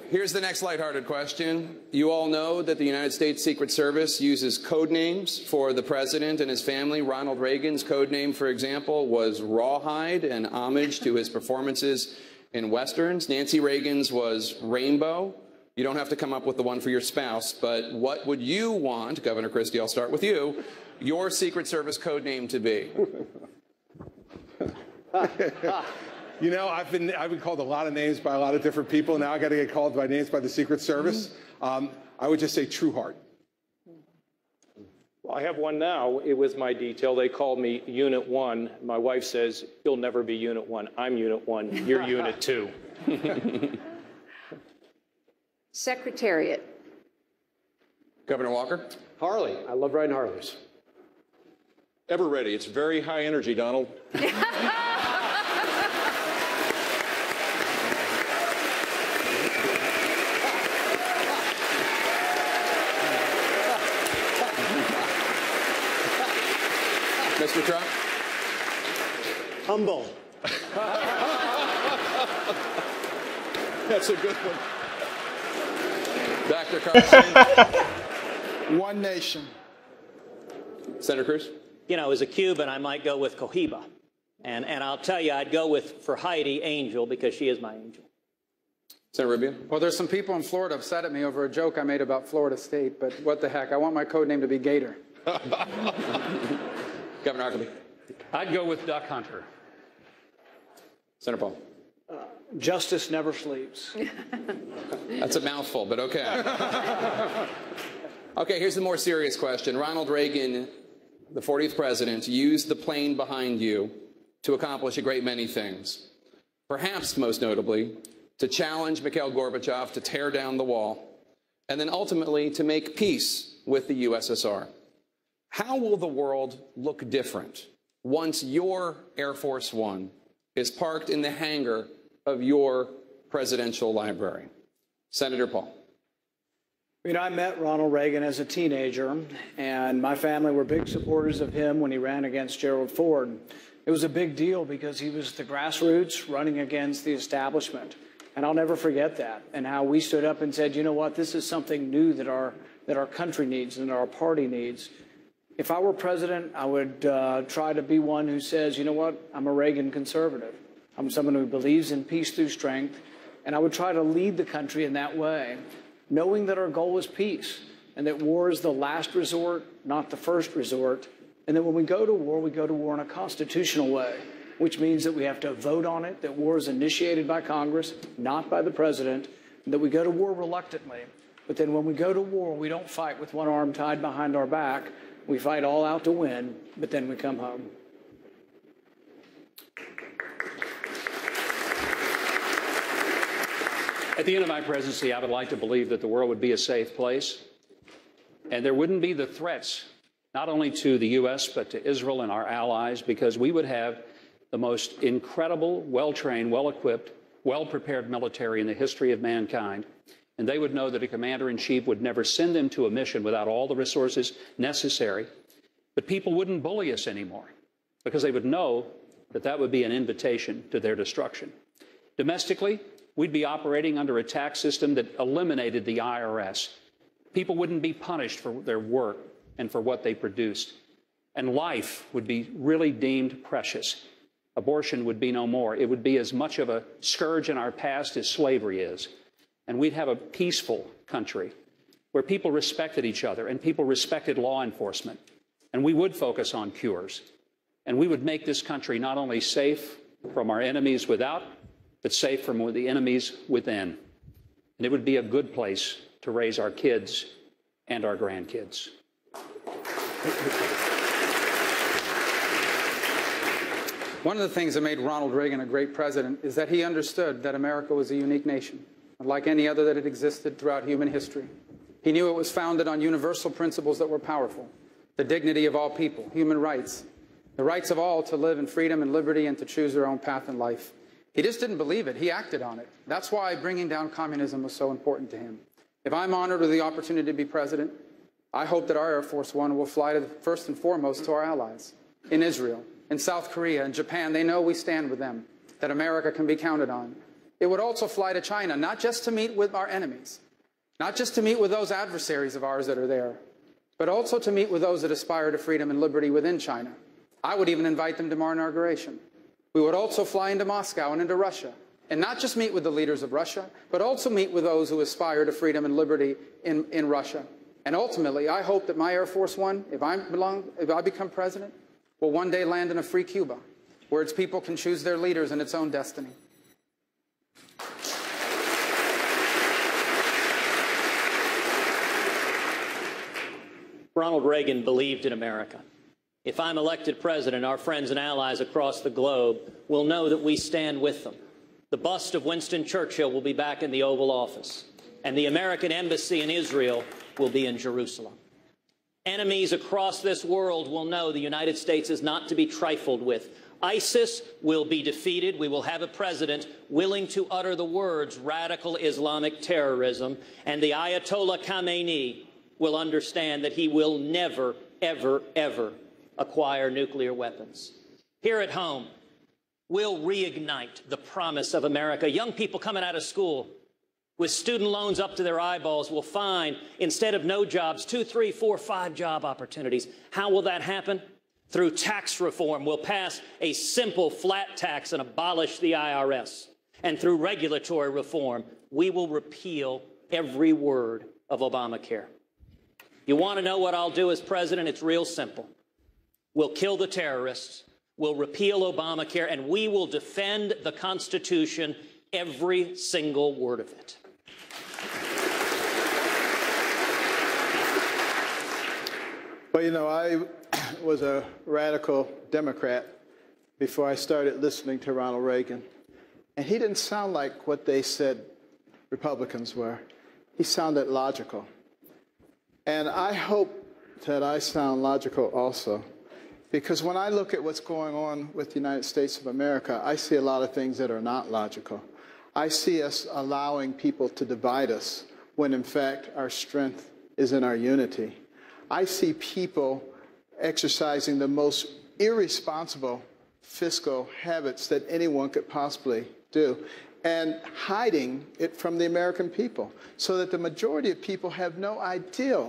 Here's the next lighthearted question. You all know that the United States Secret Service uses code names for the president and his family. Ronald Reagan's code name, for example, was Rawhide, an homage to his performances in Westerns. Nancy Reagan's was Rainbow. You don't have to come up with the one for your spouse, but what would you want, Governor Christie, I'll start with you, your Secret Service code name to be? You know, I've been called a lot of names by a lot of different people. Now I got to get called by names by the Secret Service. I would just say True Heart. Well, I have one now with my detail. They call me Unit 1. My wife says, you'll never be Unit 1. I'm Unit 1. You're Unit 2. Secretariat. Governor Walker. Harley. I love riding Harleys. Ever ready. It's very high energy, Donald. Mr. Trump? Humble. That's a good one. Dr. Carson? One nation. Senator Cruz? You know, as a Cuban, I might go with Cohiba. And I'll tell you, I'd go for Heidi, Angel, because she is my angel. Senator Rubio? Well, there's some people in Florida upset at me over a joke I made about Florida State, but what the heck? I want my code name to be Gator. Governor Huckabee? I'd go with Duck Hunter. Senator Paul? Justice never sleeps. That's a mouthful, but okay. Okay, here's the more serious question. Ronald Reagan, the 40th president, used the plane behind you to accomplish a great many things. Perhaps most notably, to challenge Mikhail Gorbachev to tear down the wall, and then ultimately to make peace with the USSR. How will the world look different once your Air Force One is parked in the hangar of your presidential library? Senator Paul. You know, I met Ronald Reagan as a teenager, and my family were big supporters of him when he ran against Gerald Ford. It was a big deal because he was the grassroots running against the establishment. And I'll never forget that, and how we stood up and said, you know what, this is something new that our country needs and our party needs. If I were president, I would try to be one who says, you know what, I'm a Reagan conservative. I'm someone who believes in peace through strength, and I would try to lead the country in that way, knowing that our goal is peace and that war is the last resort, not the first resort, and that when we go to war in a constitutional way, which means that we have to vote on it, that war is initiated by Congress, not by the president, and that we go to war reluctantly. But then when we go to war, we don't fight with one arm tied behind our back. We fight all out to win, but then we come home. At the end of my presidency, I would like to believe that the world would be a safe place, and there wouldn't be the threats, not only to the U.S., but to Israel and our allies, because we would have the most incredible, well-trained, well-equipped, well-prepared military in the history of mankind. And they would know that a commander-in-chief would never send them to a mission without all the resources necessary. But people wouldn't bully us anymore because they would know that that would be an invitation to their destruction. Domestically, we'd be operating under a tax system that eliminated the IRS. People wouldn't be punished for their work and for what they produced. And life would be really deemed precious. Abortion would be no more. It would be as much of a scourge in our past as slavery is. And we'd have a peaceful country where people respected each other and people respected law enforcement. And we would focus on cures. And we would make this country not only safe from our enemies without, but safe from the enemies within. And it would be a good place to raise our kids and our grandkids. One of the things that made Ronald Reagan a great president is that he understood that America was a unique nation, unlike any other that had existed throughout human history. He knew it was founded on universal principles that were powerful: the dignity of all people, human rights, the rights of all to live in freedom and liberty and to choose their own path in life. He just didn't believe it. He acted on it. That's why bringing down communism was so important to him. If I'm honored with the opportunity to be president, I hope that our Air Force One will fly first and foremost to our allies in Israel, in South Korea, and Japan. They know we stand with them, that America can be counted on. It would also fly to China, not just to meet with our enemies, not just to meet with those adversaries of ours that are there, but also to meet with those that aspire to freedom and liberty within China. I would even invite them to our inauguration. We would also fly into Moscow and into Russia, and not just meet with the leaders of Russia, but also meet with those who aspire to freedom and liberty in Russia. And ultimately, I hope that my Air Force One, if I become president, will one day land in a free Cuba, where its people can choose their leaders and its own destiny. Ronald Reagan believed in America. If I'm elected president, our friends and allies across the globe will know that we stand with them. The bust of Winston Churchill will be back in the Oval Office, and the American embassy in Israel will be in Jerusalem. Enemies across this world will know the United States is not to be trifled with. ISIS will be defeated. We will have a president willing to utter the words radical Islamic terrorism, and the Ayatollah Khamenei will understand that he will never, ever, ever acquire nuclear weapons. Here at home, we'll reignite the promise of America. Young people coming out of school with student loans up to their eyeballs will find, instead of no jobs, 2, 3, 4, 5 job opportunities. How will that happen? Through tax reform. We'll pass a simple flat tax and abolish the IRS. And through regulatory reform, we will repeal every word of Obamacare. You want to know what I'll do as president? It's real simple. We'll kill the terrorists, we'll repeal Obamacare, and we will defend the Constitution, every single word of it. Well, you know, I was a radical Democrat before I started listening to Ronald Reagan. And he didn't sound like what they said Republicans were. He sounded logical. And I hope that I sound logical also, because when I look at what's going on with the United States of America, I see a lot of things that are not logical. I see us allowing people to divide us when, in fact, our strength is in our unity. I see people exercising the most irresponsible fiscal habits that anyone could possibly do and hiding it from the American people so that the majority of people have no idea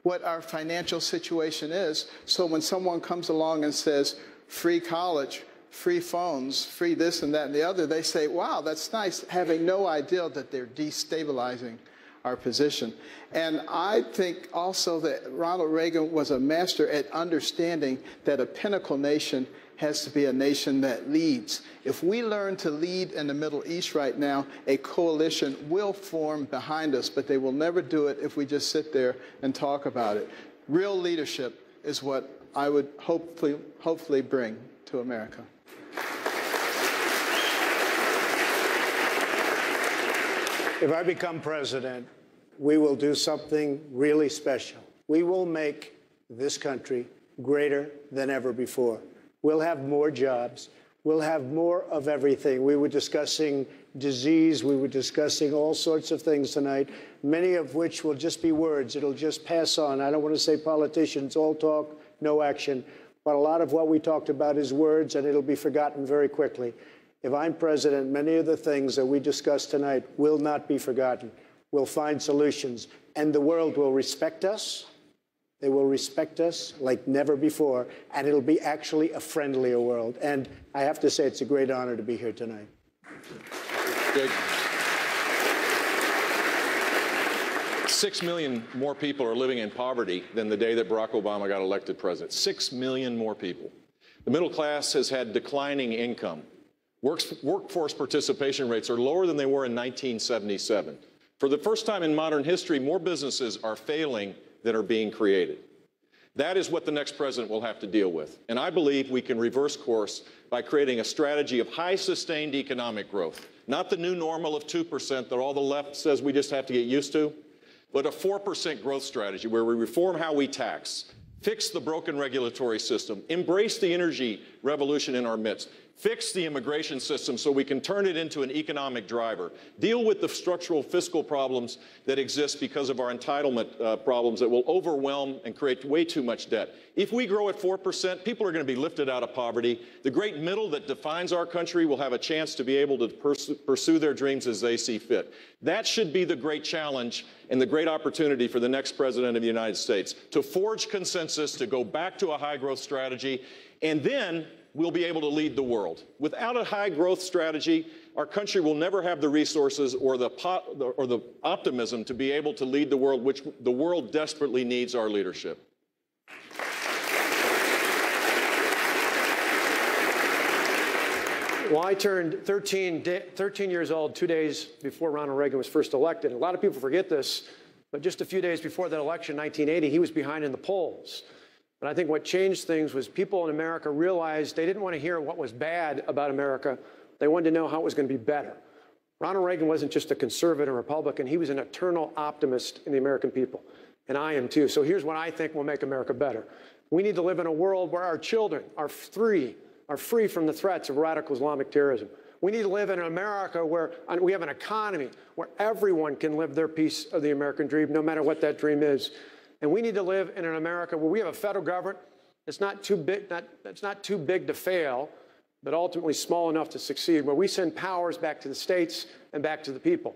what our financial situation is. So when someone comes along and says, free college, free phones, free this and that and the other, they say, wow, that's nice, having no idea that they're destabilizing our position. And I think also that Ronald Reagan was a master at understanding that a pinnacle nation has to be a nation that leads. If we learn to lead in the Middle East right now, a coalition will form behind us, but they will never do it if we just sit there and talk about it. Real leadership is what I would hopefully bring to America. If I become president, we will do something really special. We will make this country greater than ever before. We'll have more jobs. We'll have more of everything. We were discussing disease. We were discussing all sorts of things tonight, many of which will just be words. It'll just pass on. I don't want to say politicians, all talk, no action. But a lot of what we talked about is words, and it'll be forgotten very quickly. If I'm president, many of the things that we discussed tonight will not be forgotten. We'll find solutions, and the world will respect us. They will respect us like never before, and it'll be actually a friendlier world. And I have to say, it's a great honor to be here tonight. Jake. 6 million more people are living in poverty than the day that Barack Obama got elected president. 6 million more people. The middle class has had declining income. Workforce participation rates are lower than they were in 1977. For the first time in modern history, more businesses are failing than are being created. That is what the next president will have to deal with. And I believe we can reverse course by creating a strategy of high sustained economic growth, not the new normal of 2% that all the left says we just have to get used to, but a 4% growth strategy where we reform how we tax, fix the broken regulatory system, embrace the energy revolution in our midst, fix the immigration system so we can turn it into an economic driver, deal with the structural fiscal problems that exist because of our entitlement problems that will overwhelm and create way too much debt. If we grow at 4%, people are going to be lifted out of poverty. The great middle that defines our country will have a chance to be able to pursue their dreams as they see fit. That should be the great challenge and the great opportunity for the next president of the United States, to forge consensus, to go back to a high growth strategy, and then we'll be able to lead the world. Without a high growth strategy, our country will never have the resources or the optimism to be able to lead the world, which the world desperately needs our leadership. Well, I turned 13 years old 2 days before Ronald Reagan was first elected. A lot of people forget this, but just a few days before that election, 1980, he was behind in the polls. And I think what changed things was people in America realized they didn't want to hear what was bad about America. They wanted to know how it was going to be better. Ronald Reagan wasn't just a conservative Republican. He was an eternal optimist in the American people. And I am too. So here's what I think will make America better. We need to live in a world where our children are free from the threats of radical Islamic terrorism. We need to live in America where we have an economy where everyone can live their piece of the American dream, no matter what that dream is. And we need to live in an America where we have a federal government that's not too big, that's not too big to fail, but ultimately small enough to succeed, where we send powers back to the states and back to the people.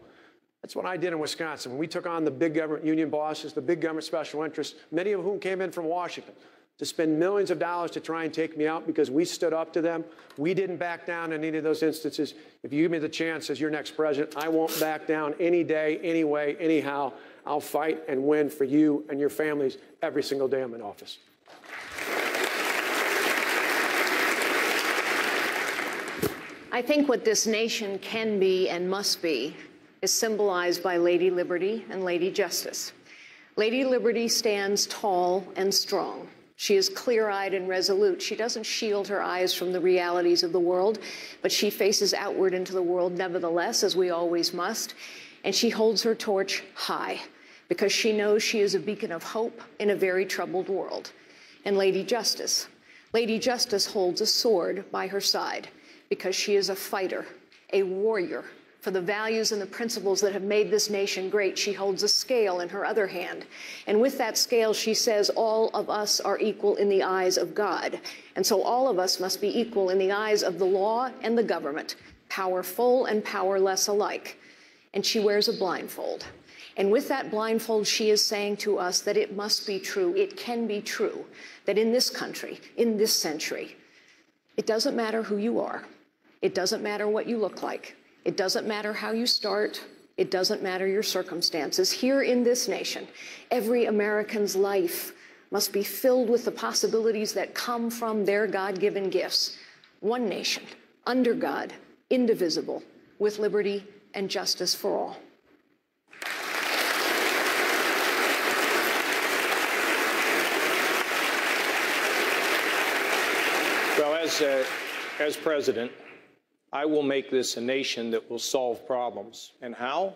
That's what I did in Wisconsin. When we took on the big government union bosses, the big government special interests, many of whom came in from Washington to spend millions of dollars to try and take me out because we stood up to them. We didn't back down in any of those instances. If you give me the chance as your next president, I won't back down any day, any way, anyhow. I'll fight and win for you and your families every single day I'm in office. I think what this nation can be and must be is symbolized by Lady Liberty and Lady Justice. Lady Liberty stands tall and strong. She is clear-eyed and resolute. She doesn't shield her eyes from the realities of the world, but she faces outward into the world nevertheless, as we always must. And she holds her torch high because she knows she is a beacon of hope in a very troubled world. And Lady Justice holds a sword by her side because she is a fighter, a warrior for the values and the principles that have made this nation great. She holds a scale in her other hand. And with that scale, she says all of us are equal in the eyes of God. And so all of us must be equal in the eyes of the law and the government, powerful and powerless alike. And she wears a blindfold. And with that blindfold, she is saying to us that it must be true, it can be true, that in this country, in this century, it doesn't matter who you are. It doesn't matter what you look like. It doesn't matter how you start. It doesn't matter your circumstances. Here in this nation, every American's life must be filled with the possibilities that come from their God-given gifts. One nation, under God, indivisible, with liberty and justice for all. Well, as president, I will make this a nation that will solve problems. And how?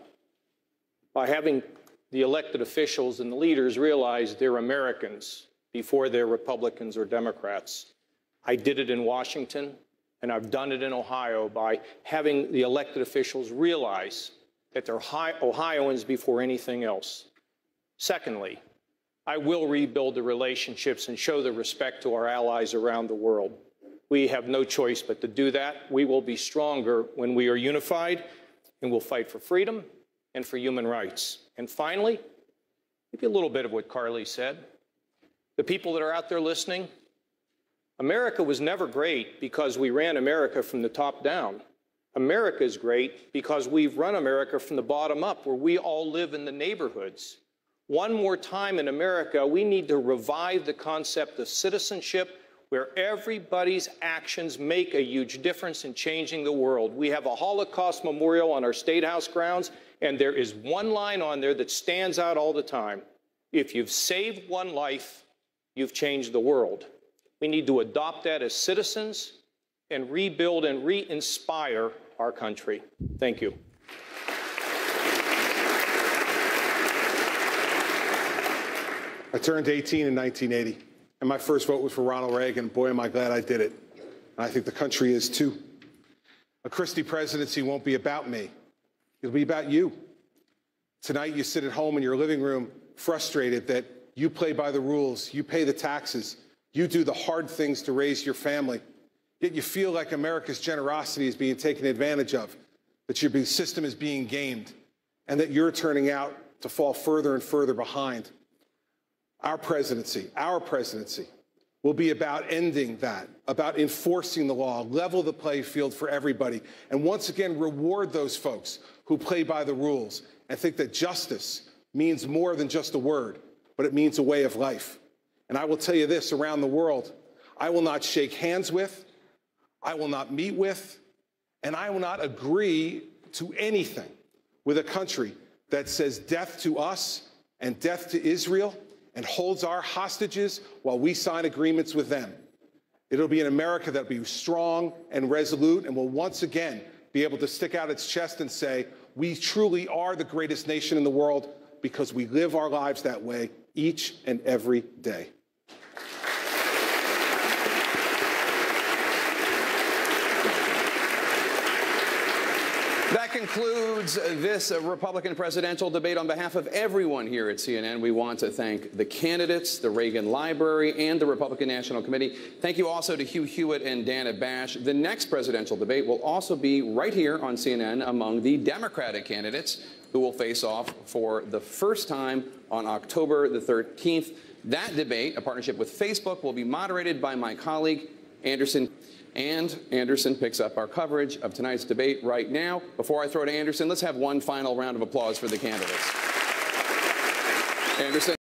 By having the elected officials and the leaders realize they're Americans before they're Republicans or Democrats. I did it in Washington, and I've done it in Ohio by having the elected officials realize that they're Ohioans before anything else. Secondly, I will rebuild the relationships and show the respect to our allies around the world. We have no choice but to do that. We will be stronger when we are unified, and we'll fight for freedom and for human rights. And finally, maybe a little bit of what Carly said. The people that are out there listening, America was never great because we ran America from the top down. America is great because we've run America from the bottom up, where we all live in the neighborhoods. One more time in America, we need to revive the concept of citizenship, where everybody's actions make a huge difference in changing the world. We have a Holocaust memorial on our State House grounds, and there is one line on there that stands out all the time. If you've saved one life, you've changed the world. We need to adopt that as citizens and rebuild and re-inspire our country. Thank you. I turned 18 in 1980, and my first vote was for Ronald Reagan. Boy, am I glad I did it. And I think the country is too. A Christie presidency won't be about me. It'll be about you. Tonight, you sit at home in your living room frustrated that you play by the rules, you pay the taxes, you do the hard things to raise your family, yet you feel like America's generosity is being taken advantage of, that your system is being gamed, and that you're turning out to fall further and further behind. Our presidency will be about ending that, about enforcing the law, level the playing field for everybody, and once again reward those folks who play by the rules and think that justice means more than just a word, but it means a way of life. And I will tell you this, around the world, I will not shake hands with, I will not meet with, and I will not agree to anything with a country that says death to us and death to Israel and holds our hostages while we sign agreements with them. It'll be an America that'll be strong and resolute and will once again be able to stick out its chest and say, we truly are the greatest nation in the world because we live our lives that way each and every day. That concludes this Republican presidential debate. On behalf of everyone here at CNN, we want to thank the candidates, the Reagan Library, and the Republican National Committee. Thank you also to Hugh Hewitt and Dana Bash. The next presidential debate will also be right here on CNN among the Democratic candidates who will face off for the first time on October the 13th. That debate, a partnership with Facebook, will be moderated by my colleague, Anderson. And Anderson picks up our coverage of tonight's debate right now. Before I throw to Anderson, let's have one final round of applause for the candidates. Anderson.